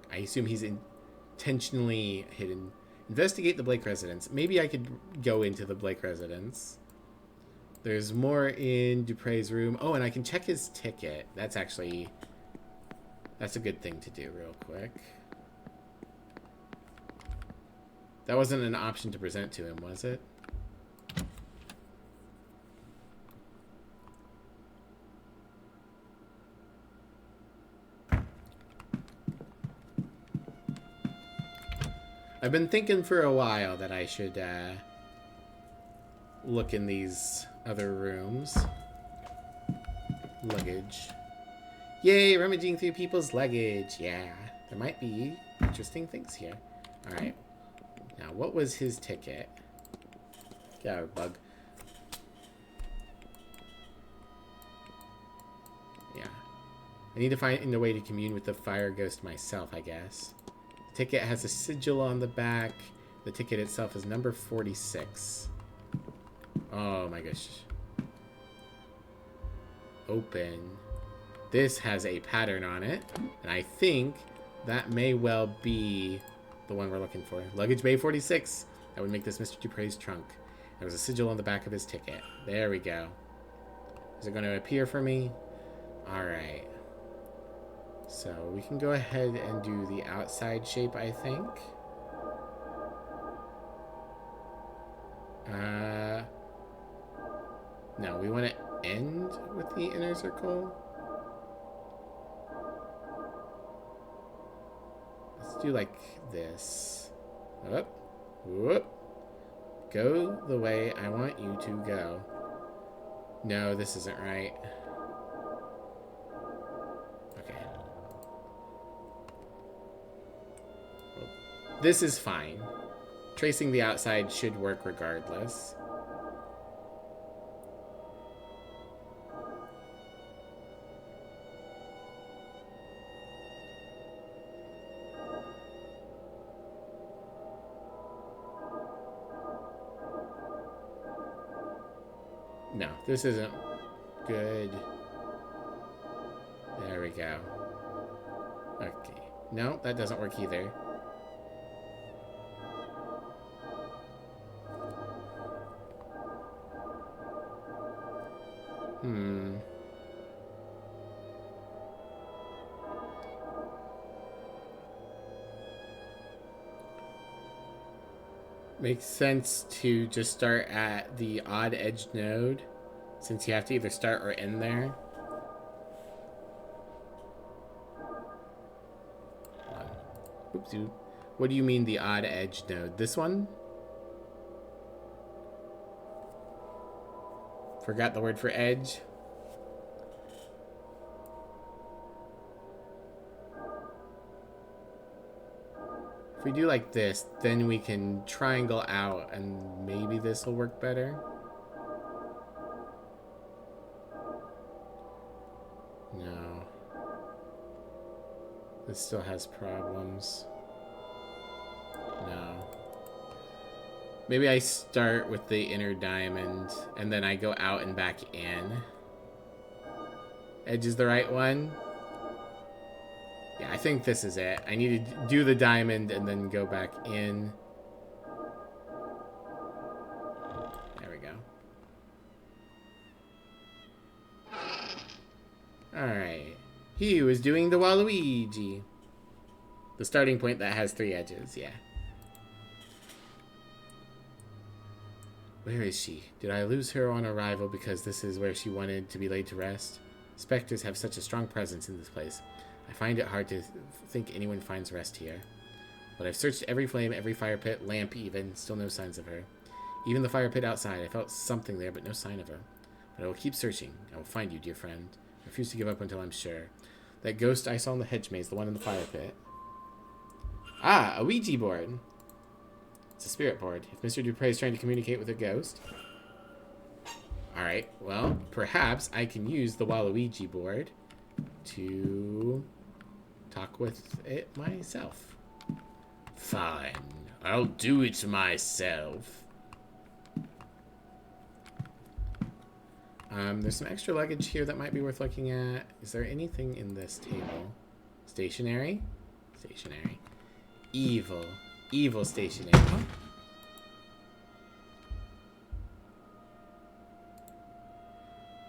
I assume he's intentionally hidden. Investigate the Blake residence. Maybe I could go into the Blake residence. There's more in Dupre's room. Oh, and I can check his ticket. That's a good thing to do real quick. That wasn't an option to present to him, was it? I've been thinking for a while that I should look in these other rooms. Luggage. Yay, rummaging through people's luggage. Yeah, there might be interesting things here. All right. Now, what was his ticket? Get out of bug. Yeah. I need to find a way to commune with the fire ghost myself, I guess. The ticket has a sigil on the back. The ticket itself is number 46. Oh my gosh. Open. This has a pattern on it, and I think that may well be the one we're looking for. Luggage bay 46. That would make this Mr. Dupre's trunk. There was a sigil on the back of his ticket. There we go. Is it going to appear for me? Alright. So we can go ahead and do the outside shape, I think. No, we want to end with the inner circle. Let's do like this. Whoop. Whoop. Go the way I want you to go. No, this isn't right. Okay. Well, this is fine. Tracing the outside should work regardless. No, this isn't good. There we go. Okay. No, that doesn't work either. Makes sense to just start at the odd edge node, since you have to either start or end there. Oopsie. What do you mean the odd edge node? This one? Forgot the word for edge. If we do like this, then we can triangle out and maybe this will work better. No. This still has problems. No. Maybe I start with the inner diamond and then I go out and back in. Edge is the right one. Yeah, I think this is it. I need to do the diamond and then go back in. There we go. Alright. He was doing the Waluigi. The starting point that has 3 edges, yeah. Where is she? Did I lose her on arrival because this is where she wanted to be laid to rest? Specters have such a strong presence in this place. I find it hard to think anyone finds rest here. But I've searched every flame, every fire pit, lamp even, still no signs of her. Even the fire pit outside, I felt something there, but no sign of her. But I will keep searching. I will find you, dear friend. I refuse to give up until I'm sure. That ghost I saw in the hedge maze, the one in the fire pit. Ah, a Ouija board. It's a spirit board. If Mr. Dupre is trying to communicate with a ghost. Alright, well, perhaps I can use the Waluigi board to talk with it myself. Fine, I'll do it myself. There's some extra luggage here that might be worth looking at. Is there anything in this table? Stationery? Stationery. Evil. Evil stationery.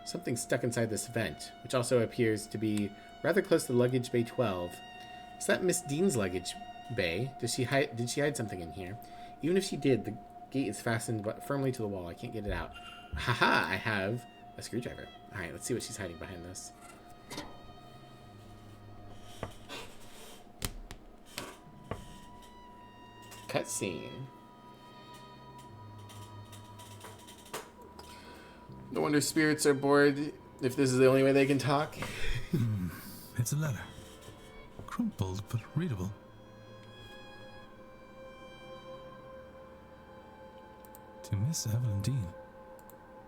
Something stuck inside this vent, which also appears to be rather close to luggage bay 12. Is that Miss Dean's luggage bay? Did she hide something in here? Even if she did, the gate is fastened firmly to the wall. I can't get it out. Haha, I have a screwdriver. Alright, let's see what she's hiding behind this. Cutscene. No wonder spirits are bored if this is the only way they can talk. It's a letter. Crumpled, but readable. To Miss Evelyn Dean.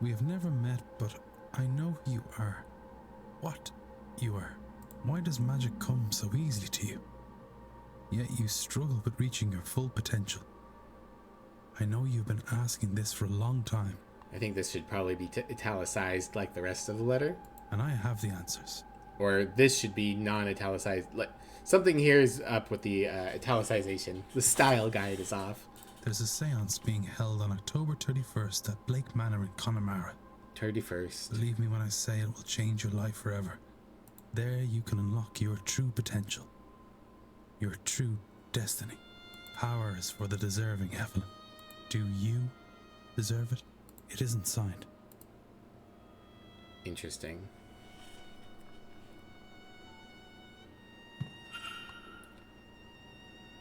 We have never met, but I know who you are. What you are. Why does magic come so easily to you? Yet you struggle with reaching your full potential. I know you've been asking this for a long time. I think this should probably be italicized like the rest of the letter. And I have the answers. Or this should be non-italicized. Something here is up with the italicization. The style guide is off. There's a seance being held on October 31st at Blake Manor in Connemara. 31st. Believe me when I say it will change your life forever. There you can unlock your true potential. Your true destiny. Power is for the deserving, Evelyn. Do you deserve it? It isn't signed. Interesting.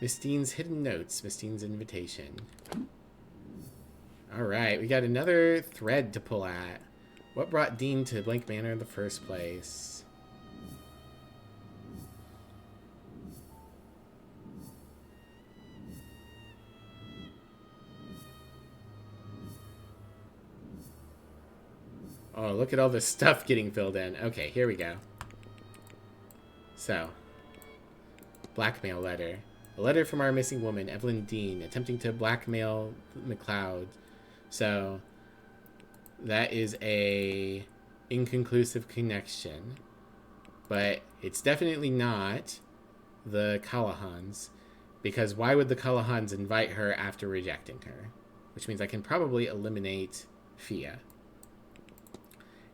Miss Dean's hidden notes. Miss Dean's invitation. Alright, we got another thread to pull at. What brought Dean to Blank Manor in the first place? Oh, look at all this stuff getting filled in. Okay, here we go. So, blackmail letter. A letter from our missing woman, Evelyn Dean, attempting to blackmail McLeod. So, that is a inconclusive connection. But it's definitely not the Callahans. Because why would the Callahans invite her after rejecting her? Which means I can probably eliminate Fia.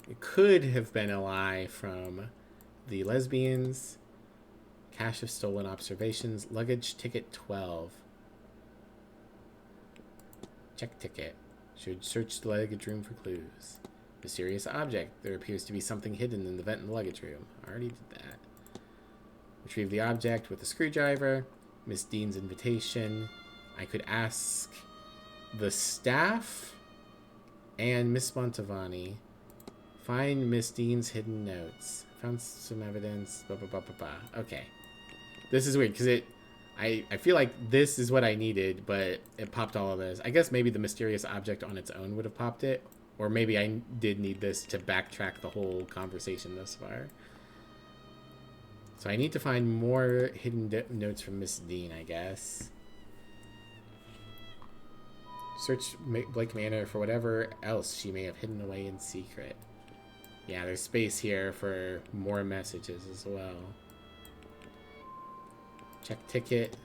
It could have been a lie from the lesbians. Cache of stolen observations. Luggage ticket 12. Check ticket. Should search the luggage room for clues. Mysterious object. There appears to be something hidden in the vent in the luggage room. I already did that. Retrieve the object with a screwdriver. Miss Dean's invitation. I could ask the staff and Miss Montavani. Find Miss Dean's hidden notes. Found some evidence. Blah, blah, blah, blah, blah. Okay. This is weird because I feel like this is what I needed, but it popped all of this. I guess maybe the mysterious object on its own would have popped it. Or maybe I did need this to backtrack the whole conversation thus far. So I need to find more hidden notes from Miss Dean, I guess. Search Blake Manor for whatever else she may have hidden away in secret. Yeah, there's space here for more messages as well. Check ticket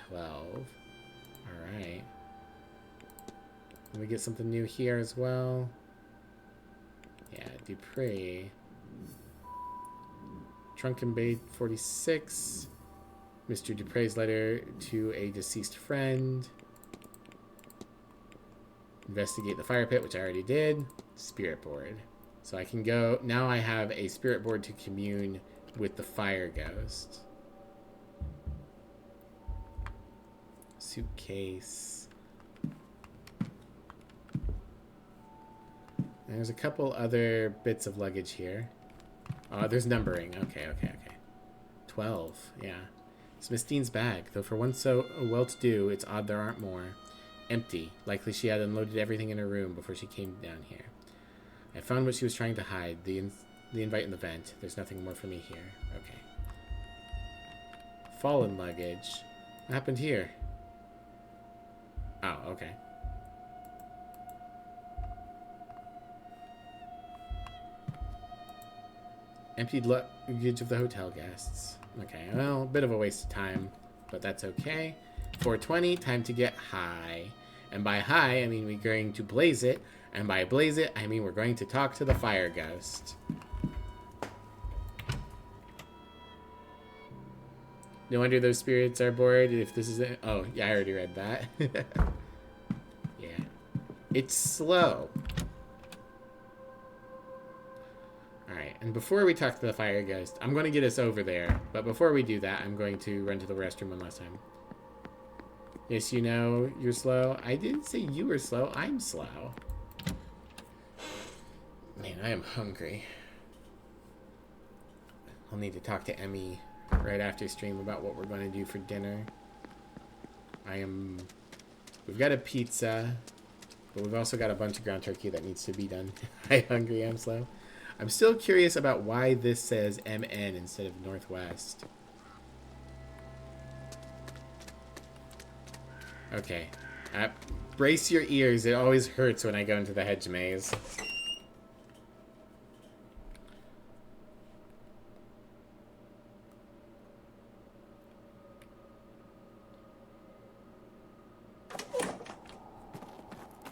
12. Alright. Let me get something new here as well. Yeah, Dupree. Drunken Bay 46. Mr. Dupree's letter to a deceased friend. Investigate the fire pit, which I already did. Spirit board. So I can go... Now I have a spirit board to commune with the fire ghost. Suitcase. There's a couple other bits of luggage here. Oh, there's numbering. Okay. 12. Yeah. It's Miss Dean's bag. Though for one so well-to-do, it's odd there aren't more. Empty. Likely she had unloaded everything in her room before she came down here. I found what she was trying to hide. The invite in the vent. There's nothing more for me here. Okay. Fallen luggage. What happened here? Oh, okay. Emptied luggage of the hotel guests. Okay, well, a bit of a waste of time, but that's okay. 4:20, time to get high. And by high, I mean we're going to blaze it. And by blaze it, I mean we're going to talk to the fire ghost. No wonder those spirits are bored if this is it. Oh, yeah, I already read that. Yeah. It's slow. Alright, and before we talk to the fire ghost, I'm going to get us over there. But before we do that, I'm going to run to the restroom one last time. Yes, you know, you're slow. I didn't say you were slow. I'm slow. Man, I am hungry. I'll need to talk to Emmy right after stream about what we're going to do for dinner. We've got a pizza, but we've also got a bunch of ground turkey that needs to be done. I'm hungry, I'm slow. I'm still curious about why this says MN instead of Northwest. Okay. Brace your ears. It always hurts when I go into the hedge maze.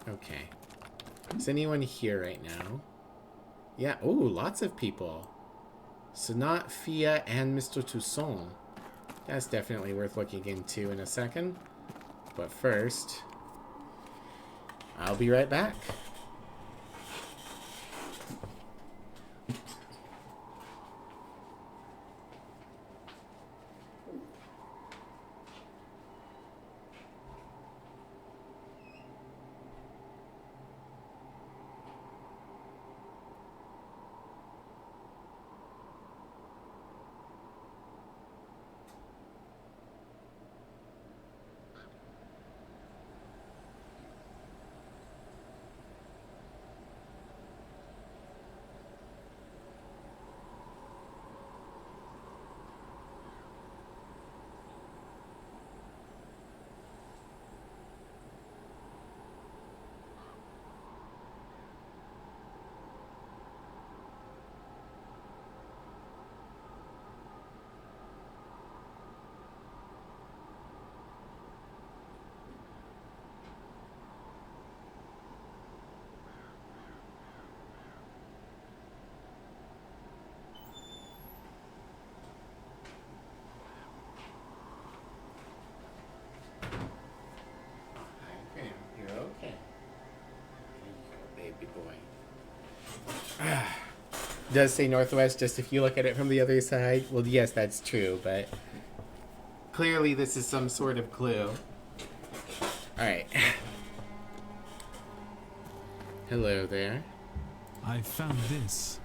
Okay. Is anyone here right now? Yeah. Oh, lots of people. Sanat, Fia, and Mr. Toussaint. That's definitely worth looking into in a second. But first, I'll be right back. does say northwest, just if you look at it from the other side. Well, yes, that's true, but clearly this is some sort of clue. Alright. Hello there. I found this.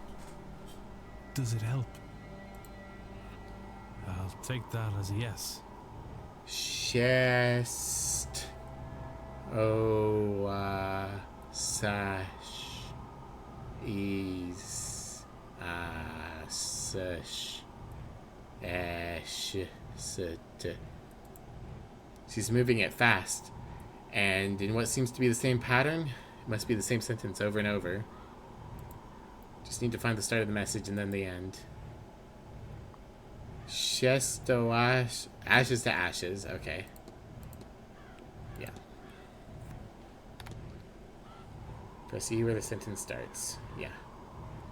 Does it help? I'll take that as a yes. Chest. Oh, sash. Is. Sush. Ash. Sut. She's moving it fast. And in what seems to be the same pattern, it must be the same sentence over and over. Just need to find the start of the message and then the end. Shesto ash. Ashes to ashes. Okay. Yeah. Press E where the sentence starts. Yeah.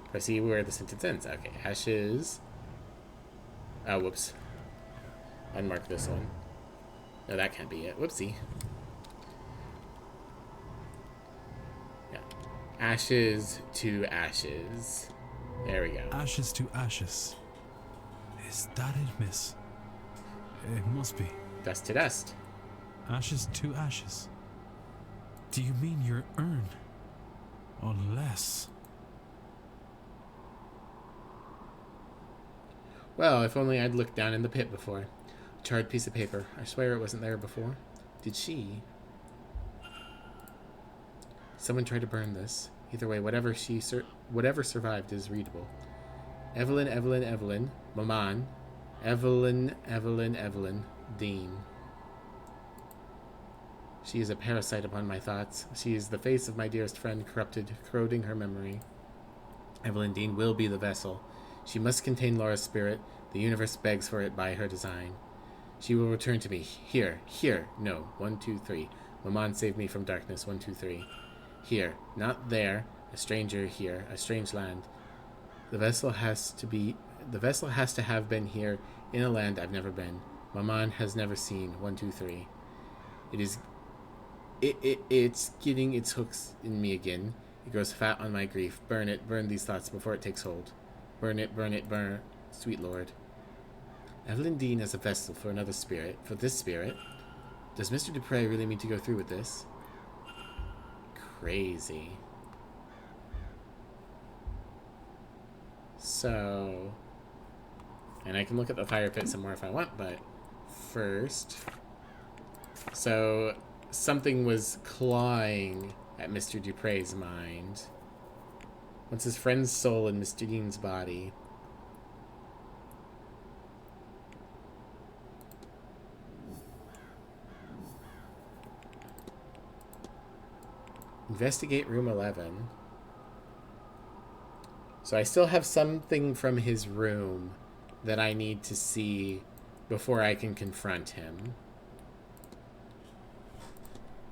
Press E where the sentence ends. Okay. Ashes. Oh, whoops. Unmark this one. No, that can't be it. Whoopsie. Yeah. Ashes to ashes. There we go. Ashes to ashes. Is that it, miss? It must be. Dust to dust. Ashes to ashes. Do you mean your urn? Unless... Well, if only I'd looked down in the pit before. A charred piece of paper. I swear it wasn't there before. Did she? Someone tried to burn this. Either way, whatever survived is readable. Evelyn, Maman. Evelyn, Dean. She is a parasite upon my thoughts. She is the face of my dearest friend, corrupted, corroding her memory. Evelyn Dean will be the vessel. She must contain Laura's spirit. The universe begs for it by her design. She will return to me. Here. No. 1, 2, 3. Maman saved me from darkness. 1, 2, 3. Here. Not there. A stranger here. A strange land. The vessel has to have been here in a land I've never been. Maman has never seen. 1, 2, 3. It's getting its hooks in me again. It grows fat on my grief. Burn it. Burn these thoughts before it takes hold. Burn it. Burn. Sweet Lord. Evelyn Dean as a vessel for another spirit. For this spirit. Does Mr. Dupre really mean to go through with this? Crazy. So... And I can look at the fire pit some more if I want, but... First... So... Something was clawing at Mr. Dupre's mind. Once his friend's soul in Mr. Dean's body. Investigate room 11. So I still have something from his room that I need to see before I can confront him.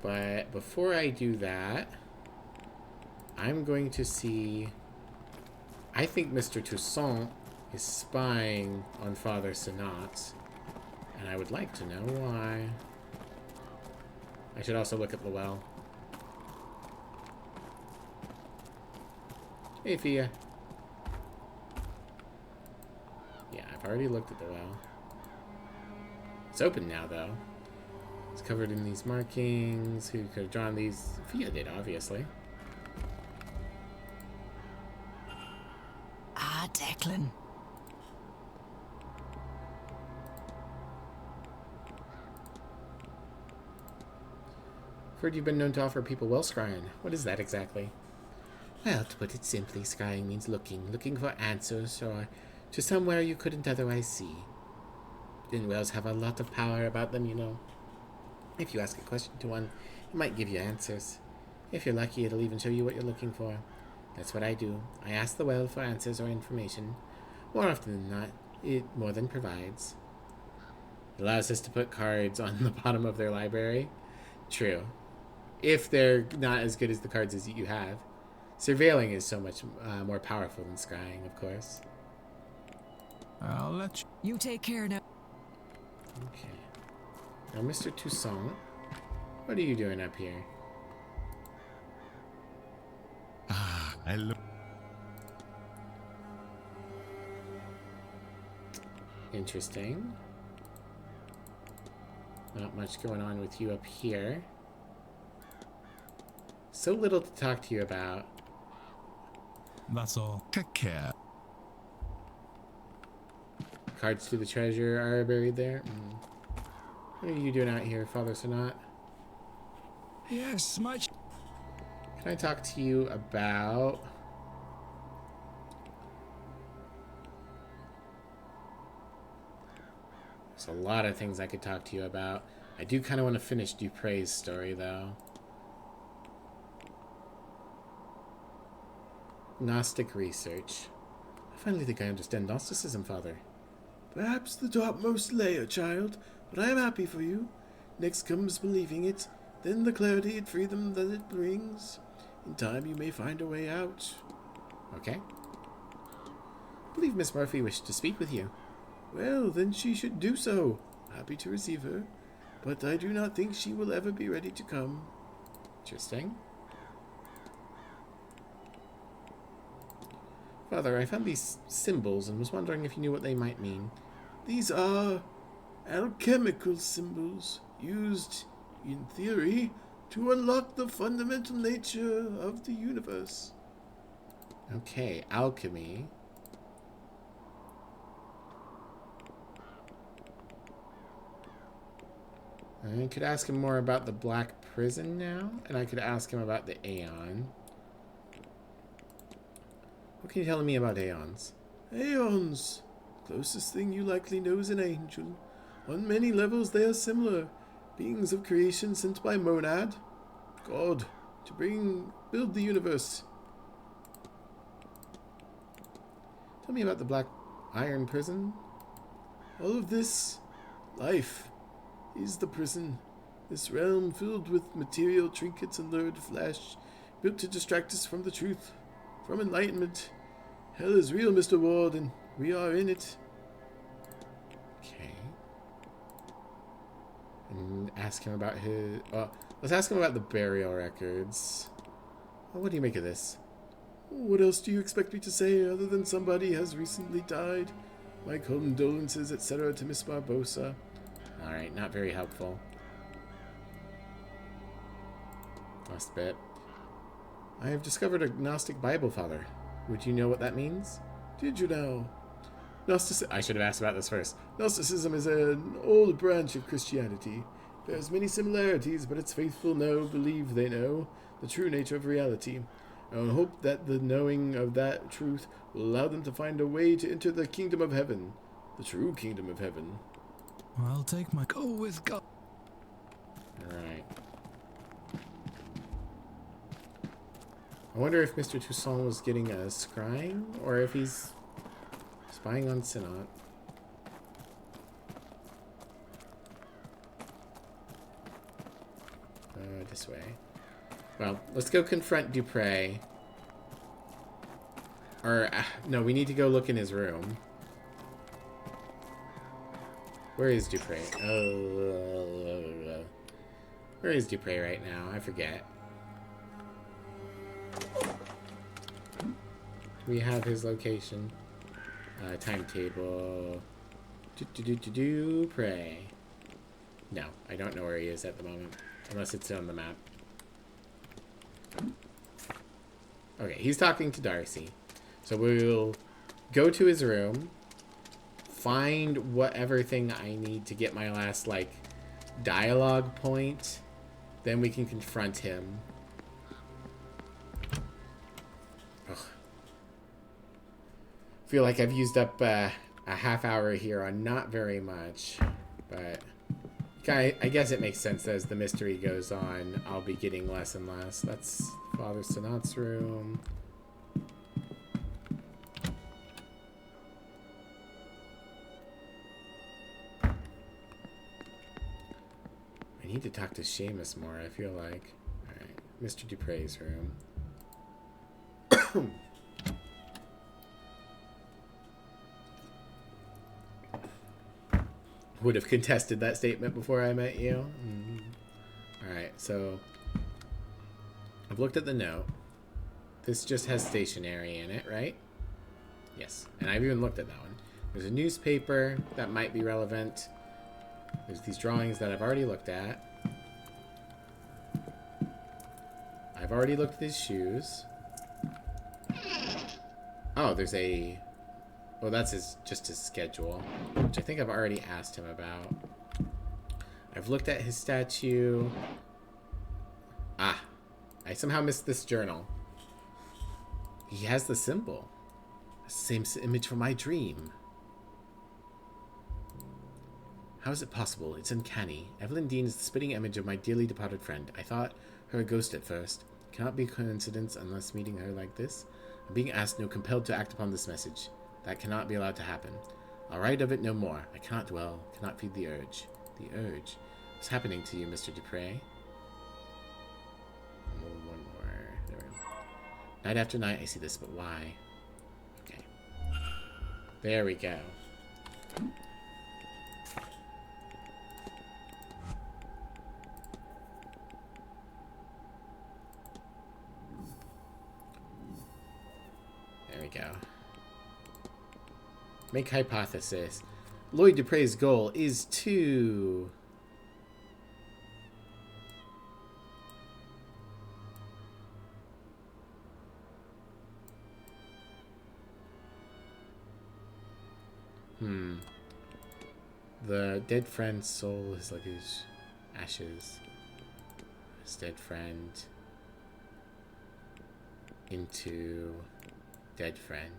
But before I do that, I'm going to see... I think Mr. Toussaint is spying on Father Senat, and I would like to know why. I should also look at the well. Hey, Fia. Yeah, I've already looked at the well. It's open now, though. It's covered in these markings. Who could have drawn these? Fia did, obviously. Ah, Declan. Heard you've been known to offer people well scrying. What is that exactly? Well, to put it simply, scrying means looking for answers or to somewhere you couldn't otherwise see. Dinwells have a lot of power about them, you know. If you ask a question to one, it might give you answers. If you're lucky, it'll even show you what you're looking for. That's what I do. I ask the well for answers or information. More often than not, it more than provides. It allows us to put cards on the bottom of their library. True. If they're not as good as the cards as you have. Surveilling is so much more powerful than scrying, of course. I'll let you... You take care now. Okay. Now, Mr. Toussaint, what are you doing up here? Ah, hello. Interesting. Not much going on with you up here. So little to talk to you about. That's all. Take care. Cards to the treasure are buried there. What are you doing out here, Father Sanat? Yes, much. Can I talk to you about... There's a lot of things I could talk to you about. I do kind of want to finish Dupre's story, though. Gnostic research. I finally think I understand Gnosticism, Father. Perhaps the topmost layer, child, but I am happy for you. Next comes believing it, then the clarity and freedom that it brings. In time you may find a way out. Okay. I believe Miss Murphy wished to speak with you. Well, then she should do so. Happy to receive her, but I do not think she will ever be ready to come. Interesting. Father, I found these symbols and was wondering if you knew what they might mean. These are alchemical symbols used, in theory, to unlock the fundamental nature of the universe. Okay, alchemy. I could ask him more about the Black Prison now, and I could ask him about the Aeon. What can you tell me about Aeons? Aeons. Closest thing you likely know is an angel. On many levels they are similar. Beings of creation sent by Monad, God, to build the universe. Tell me about the Black Iron Prison. All of this, life, is the prison. This realm filled with material trinkets and lurid flesh, built to distract us from the truth, from enlightenment. Hell is real, Mr. Ward, and we are in it. Okay. And ask him about his... let's ask him about the burial records. Well, what do you make of this? What else do you expect me to say other than somebody has recently died? My condolences, etc. to Miss Barbosa. Alright, not very helpful. Last bit. I have discovered a Gnostic Bible, Father. Would you know what that means? Did you know? I should have asked about this first. Gnosticism is an old branch of Christianity. It bears many similarities, but its faithful believe they know the true nature of reality. I hope that the knowing of that truth will allow them to find a way to enter the kingdom of heaven. The true kingdom of heaven. I'll take my... Go with God. Alright. I wonder if Mr. Toussaint was getting a scrying, or if he's spying on Sinat. This way. Well, let's go confront Dupre. Or, no, we need to go look in his room. Where is Dupre? Oh, where is Dupre right now? I forget. We have his location. Timetable. Dupre. No, I don't know where he is at the moment. Unless it's on the map. Okay, he's talking to Darcy. So we'll go to his room. Find whatever thing I need to get my last, like, dialogue point. Then we can confront him. Ugh. Feel like I've used up a half hour here on not very much. But I guess it makes sense as the mystery goes on. I'll be getting less and less. That's Father Sanat's room. I need to talk to Seamus more, I feel like. Alright, Mr. Dupre's room. Would have contested that statement before I met you. Alright, so I've looked at the note. This just has stationery in it, right? Yes, and I've even looked at that one. There's a newspaper that might be relevant. There's these drawings that I've already looked at. I've already looked at his shoes. Oh, there's a... Well, that's just his schedule, which I think I've already asked him about. I've looked at his statue. Ah, I somehow missed this journal. He has the symbol. The same image from my dream. How is it possible? It's uncanny. Evelyn Dean is the spitting image of my dearly departed friend. I thought her a ghost at first. It cannot be a coincidence unless meeting her like this. I'm being asked, no, compelled to act upon this message. That cannot be allowed to happen. I'll write of it no more. I cannot dwell, cannot feed the urge. The urge? What's happening to you, Mr. Dupre? Oh, one more. There we go. Night after night, I see this, but why? Okay. There we go. There we go. Make hypothesis. Lloyd Dupre's goal is to... The dead friend's soul is like his ashes. His dead friend into dead friend.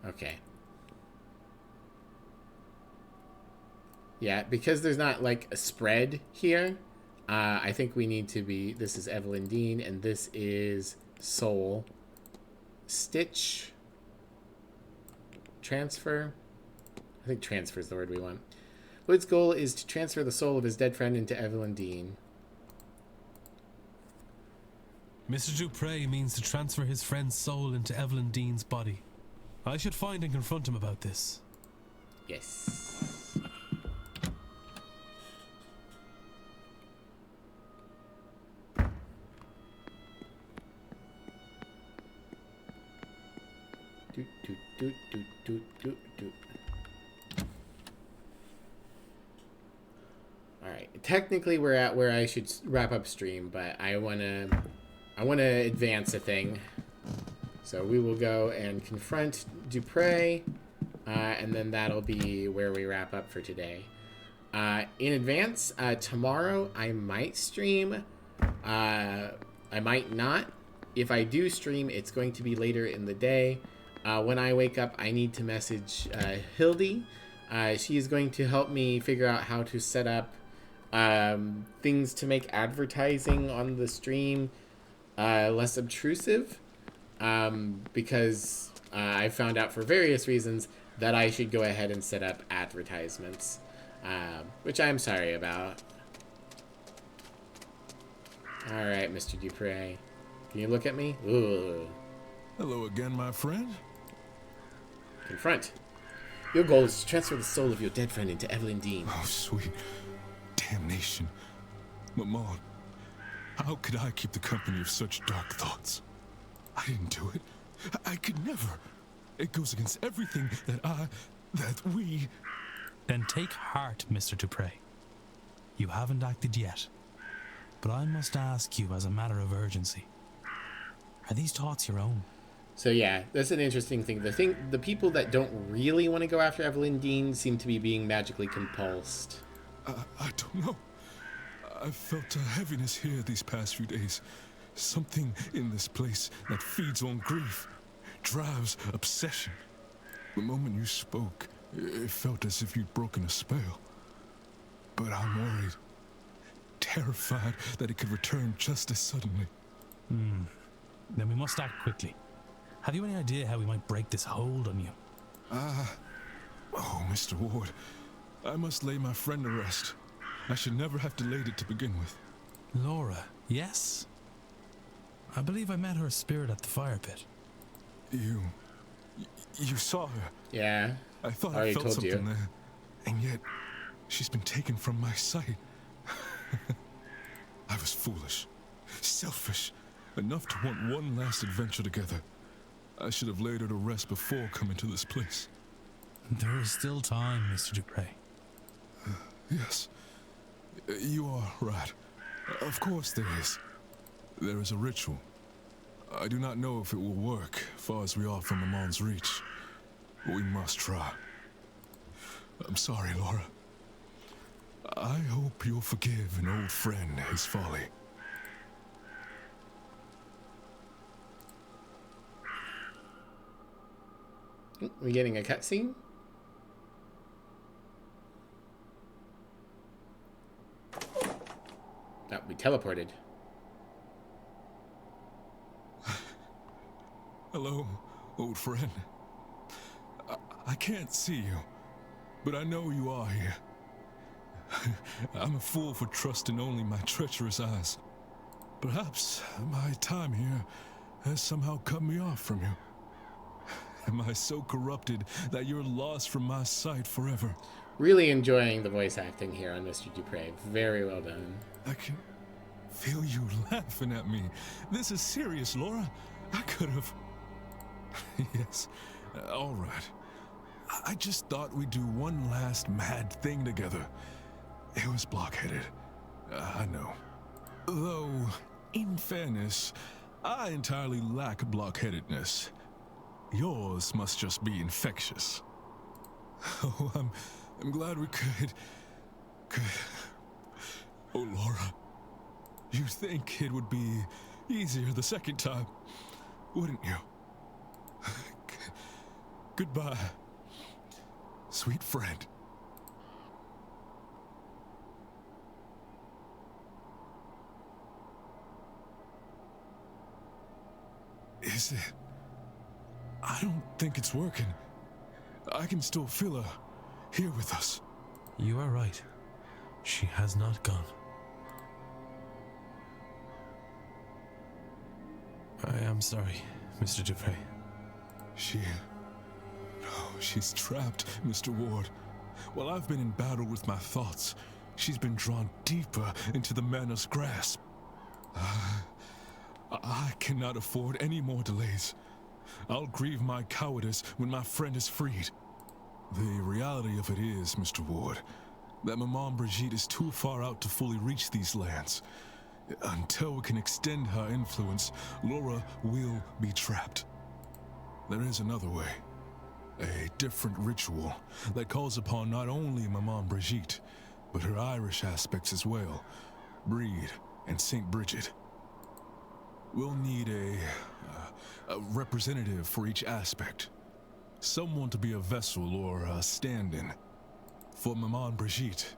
Okay. Yeah, because there's not like a spread here, I think we need to be... This is Evelyn Dean, and this is Soul. Stitch. Transfer. I think transfer is the word we want. Lloyd's goal is to transfer the soul of his dead friend into Evelyn Dean. Mr. Dupre means to transfer his friend's soul into Evelyn Dean's body. I should find and confront him about this. Yes. Do, do, do, do, do, do, do. Alright, technically we're at where I should wrap up stream, but I wanna advance a thing. So we will go and confront Dupre, and then that'll be where we wrap up for today. In advance, tomorrow I might stream. I might not. If I do stream, it's going to be later in the day. When I wake up, I need to message Hildy. She is going to help me figure out how to set up things to make advertising on the stream less obtrusive. Because I found out for various reasons that I should go ahead and set up advertisements, which I'm sorry about. Alright, Mr. Dupre. Can you look at me? Ooh. Hello again, my friend. Confront. Your goal is to transfer the soul of your dead friend into Evelyn Dean. Oh, sweet damnation. Maman, how could I keep the company of such dark thoughts? I didn't do it. I could never. It goes against everything that we... Then take heart, Mr. Dupre. You haven't acted yet. But I must ask you as a matter of urgency. Are these thoughts your own? So yeah, that's an interesting thing. The people that don't really want to go after Evelyn Dean seem to be being magically compulsed. I don't know. I've felt a heaviness here these past few days. Something in this place that feeds on grief, drives obsession. The moment you spoke, it felt as if you'd broken a spell. But I'm worried, terrified that it could return just as suddenly. Then we must act quickly. Have you any idea how we might break this hold on you? Oh, Mr. Ward, I must lay my friend to rest. I should never have delayed it to begin with. Laura, yes? I believe I met her spirit at the fire pit. You saw her? Yeah. I thought I I felt told something you. there. And yet, she's been taken from my sight. I was foolish, selfish, enough to want one last adventure together. I should have laid her to rest before coming to this place. There is still time, Mr. Dupre. Yes, you are right. Of course there is. There is a ritual. I do not know if it will work, far as we are from Mamon's reach. But we must try. I'm sorry, Laura. I hope you'll forgive an old friend his folly. We getting a cutscene? Oh, we teleported. Hello, old friend. I can't see you, but I know you are here. I'm a fool for trusting only my treacherous eyes. Perhaps my time here has somehow cut me off from you. Am I so corrupted that you're lost from my sight forever? Really enjoying the voice acting here on Mr. Dupre. Very well done. I can feel you laughing at me. This is serious, Laura. I could have... Yes, all right. I just thought we'd do one last mad thing together. It was blockheaded. I know. Though, in fairness, I entirely lack blockheadedness. Yours must just be infectious. Oh, I'm glad we could... Oh, Laura. You'd think it would be easier the second time, wouldn't you? Goodbye, sweet friend. Is it? I don't think it's working. I can still feel her here with us. You are right. She has not gone. I am sorry, Mr. Dupre. She's trapped, Mr. Ward. While I've been in battle with my thoughts, she's been drawn deeper into the Manor's grasp. I cannot afford any more delays. I'll grieve my cowardice when my friend is freed. The reality of it is, Mr. Ward, that Maman Brigitte is too far out to fully reach these lands. Until we can extend her influence, Laura will be trapped. There is another way. A different ritual that calls upon not only Maman Brigitte, but her Irish aspects as well, Breed and St. Bridget. We'll need a representative for each aspect. Someone to be a vessel or a stand-in. For Maman Brigitte,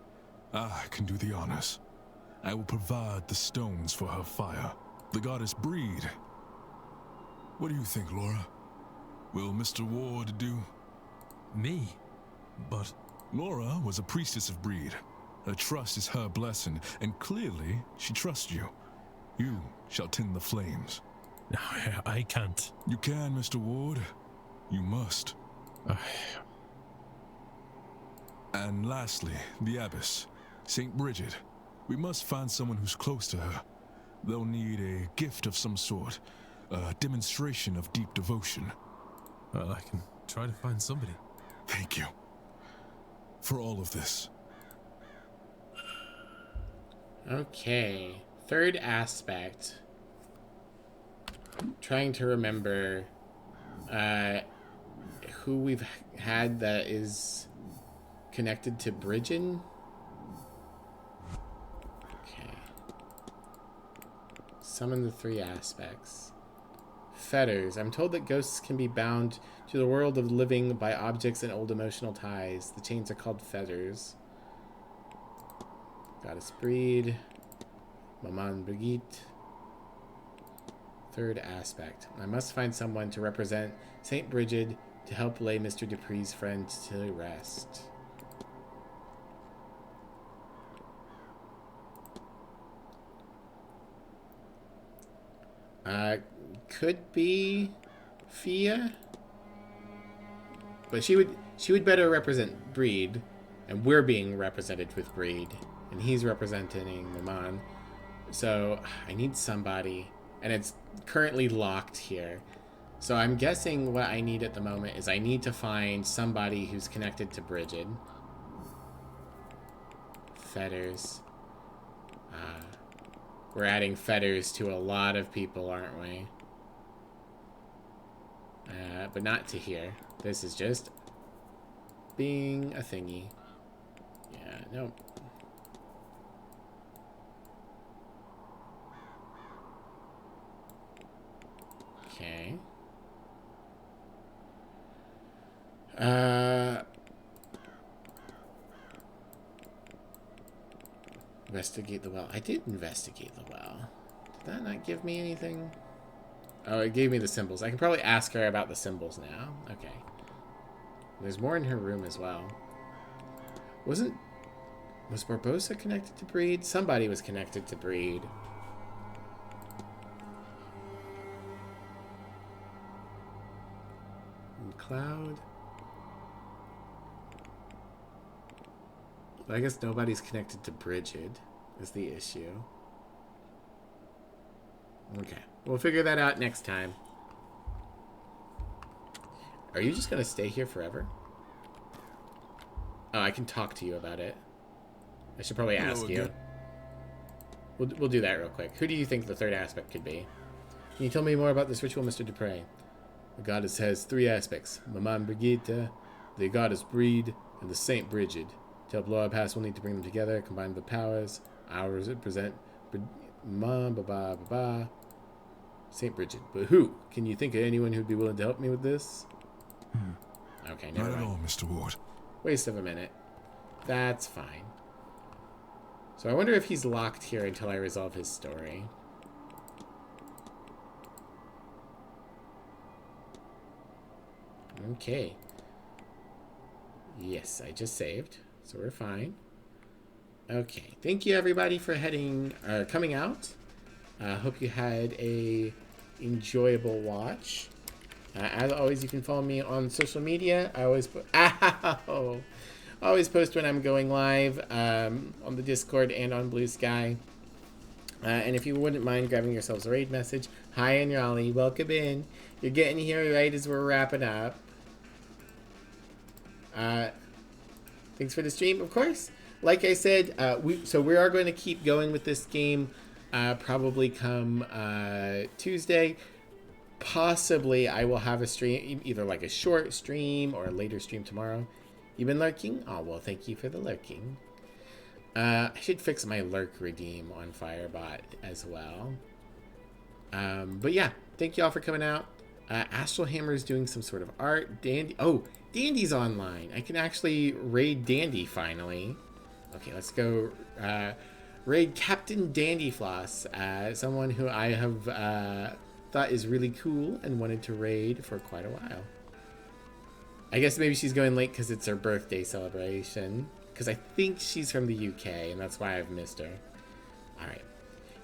I can do the honors. I will provide the stones for her fire. The goddess Breed. What do you think, Laura? Will Mr. Ward do? Me? But... Laura was a priestess of Breed. Her trust is her blessing, and clearly she trusts you. You shall tend the flames. I can't. You can, Mr. Ward. You must. And lastly, the Abbess, St. Bridget. We must find someone who's close to her. They'll need a gift of some sort, a demonstration of deep devotion. Well, I can try to find somebody. Thank you for all of this. Okay, third aspect. Trying to remember who we've had that is connected to Bridgen. Okay. Summon the three aspects. Fetters. I'm told that ghosts can be bound to the world of living by objects and old emotional ties. The chains are called fetters. Goddess Breed. Maman Brigitte. Third aspect. I must find someone to represent St. Bridget to help lay Mr. Dupree's friend to rest. Could be Fia, but she would better represent Breed, and we're being represented with Breed, and he's representing Maman. So I need somebody, and it's currently locked here. So I'm guessing what I need at the moment is I need to find somebody who's connected to Bridget. Fetters. We're adding fetters to a lot of people, aren't we? But not to here. This is just being a thingy. Yeah, nope. Okay. Investigate the well. I did investigate the well. Did that not give me anything? Oh, it gave me the symbols. I can probably ask her about the symbols now. Okay. There's more in her room as well. Was Barbosa connected to Breed? Somebody was connected to Breed. And Cloud. But I guess nobody's connected to Bridget is the issue. Okay. We'll figure that out next time. Are you just going to stay here forever? Oh, I can talk to you about it. I should probably ask you. We'll do that real quick. Who do you think the third aspect could be? Can you tell me more about this ritual, Mr. Dupre? The goddess has 3 aspects. Maman Brigitte, the goddess Breed, and the Saint Bridget. To help Laura pass, we'll need to bring them together, combine the powers. Ours represent Saint Bridget. But who? Can you think of anyone who'd be willing to help me with this? Okay, never mind. Not at all, Mr. Ward. Waste of a minute. That's fine. So I wonder if he's locked here until I resolve his story. Okay. Yes, I just saved, so we're fine. Okay, thank you everybody for coming out. Hope you had a enjoyable watch. As always, you can follow me on social media. I always always post when I'm going live on the Discord and on Blue Sky. And if you wouldn't mind grabbing yourselves a raid message. Hi, Anrali. Welcome in. You're getting here right as we're wrapping up. Thanks for the stream, of course. Like I said, we are going to keep going with this game probably come Tuesday. Possibly I will have a stream, either like a short stream or a later stream tomorrow. You been lurking? Oh, well, thank you for the lurking. I should fix my lurk redeem on Firebot as well. But yeah, thank you all for coming out. Astral Hammer is doing some sort of art. Dandy's online. I can actually raid Dandy finally. Okay, let's go raid Captain Dandy Floss, someone who I have thought is really cool and wanted to raid for quite a while. I guess maybe she's going late because it's her birthday celebration. Because I think she's from the UK, and that's why I've missed her. Alright.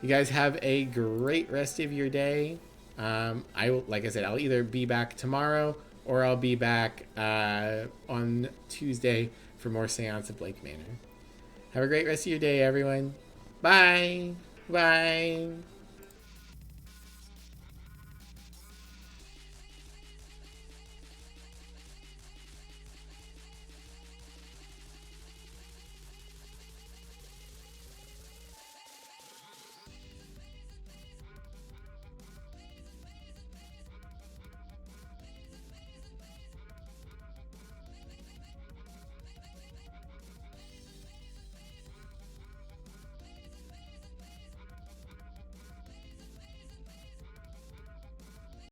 You guys have a great rest of your day. Like I said, I'll either be back tomorrow, or I'll be back on Tuesday for more Seance at Blake Manor. Have a great rest of your day, everyone. Bye. Bye.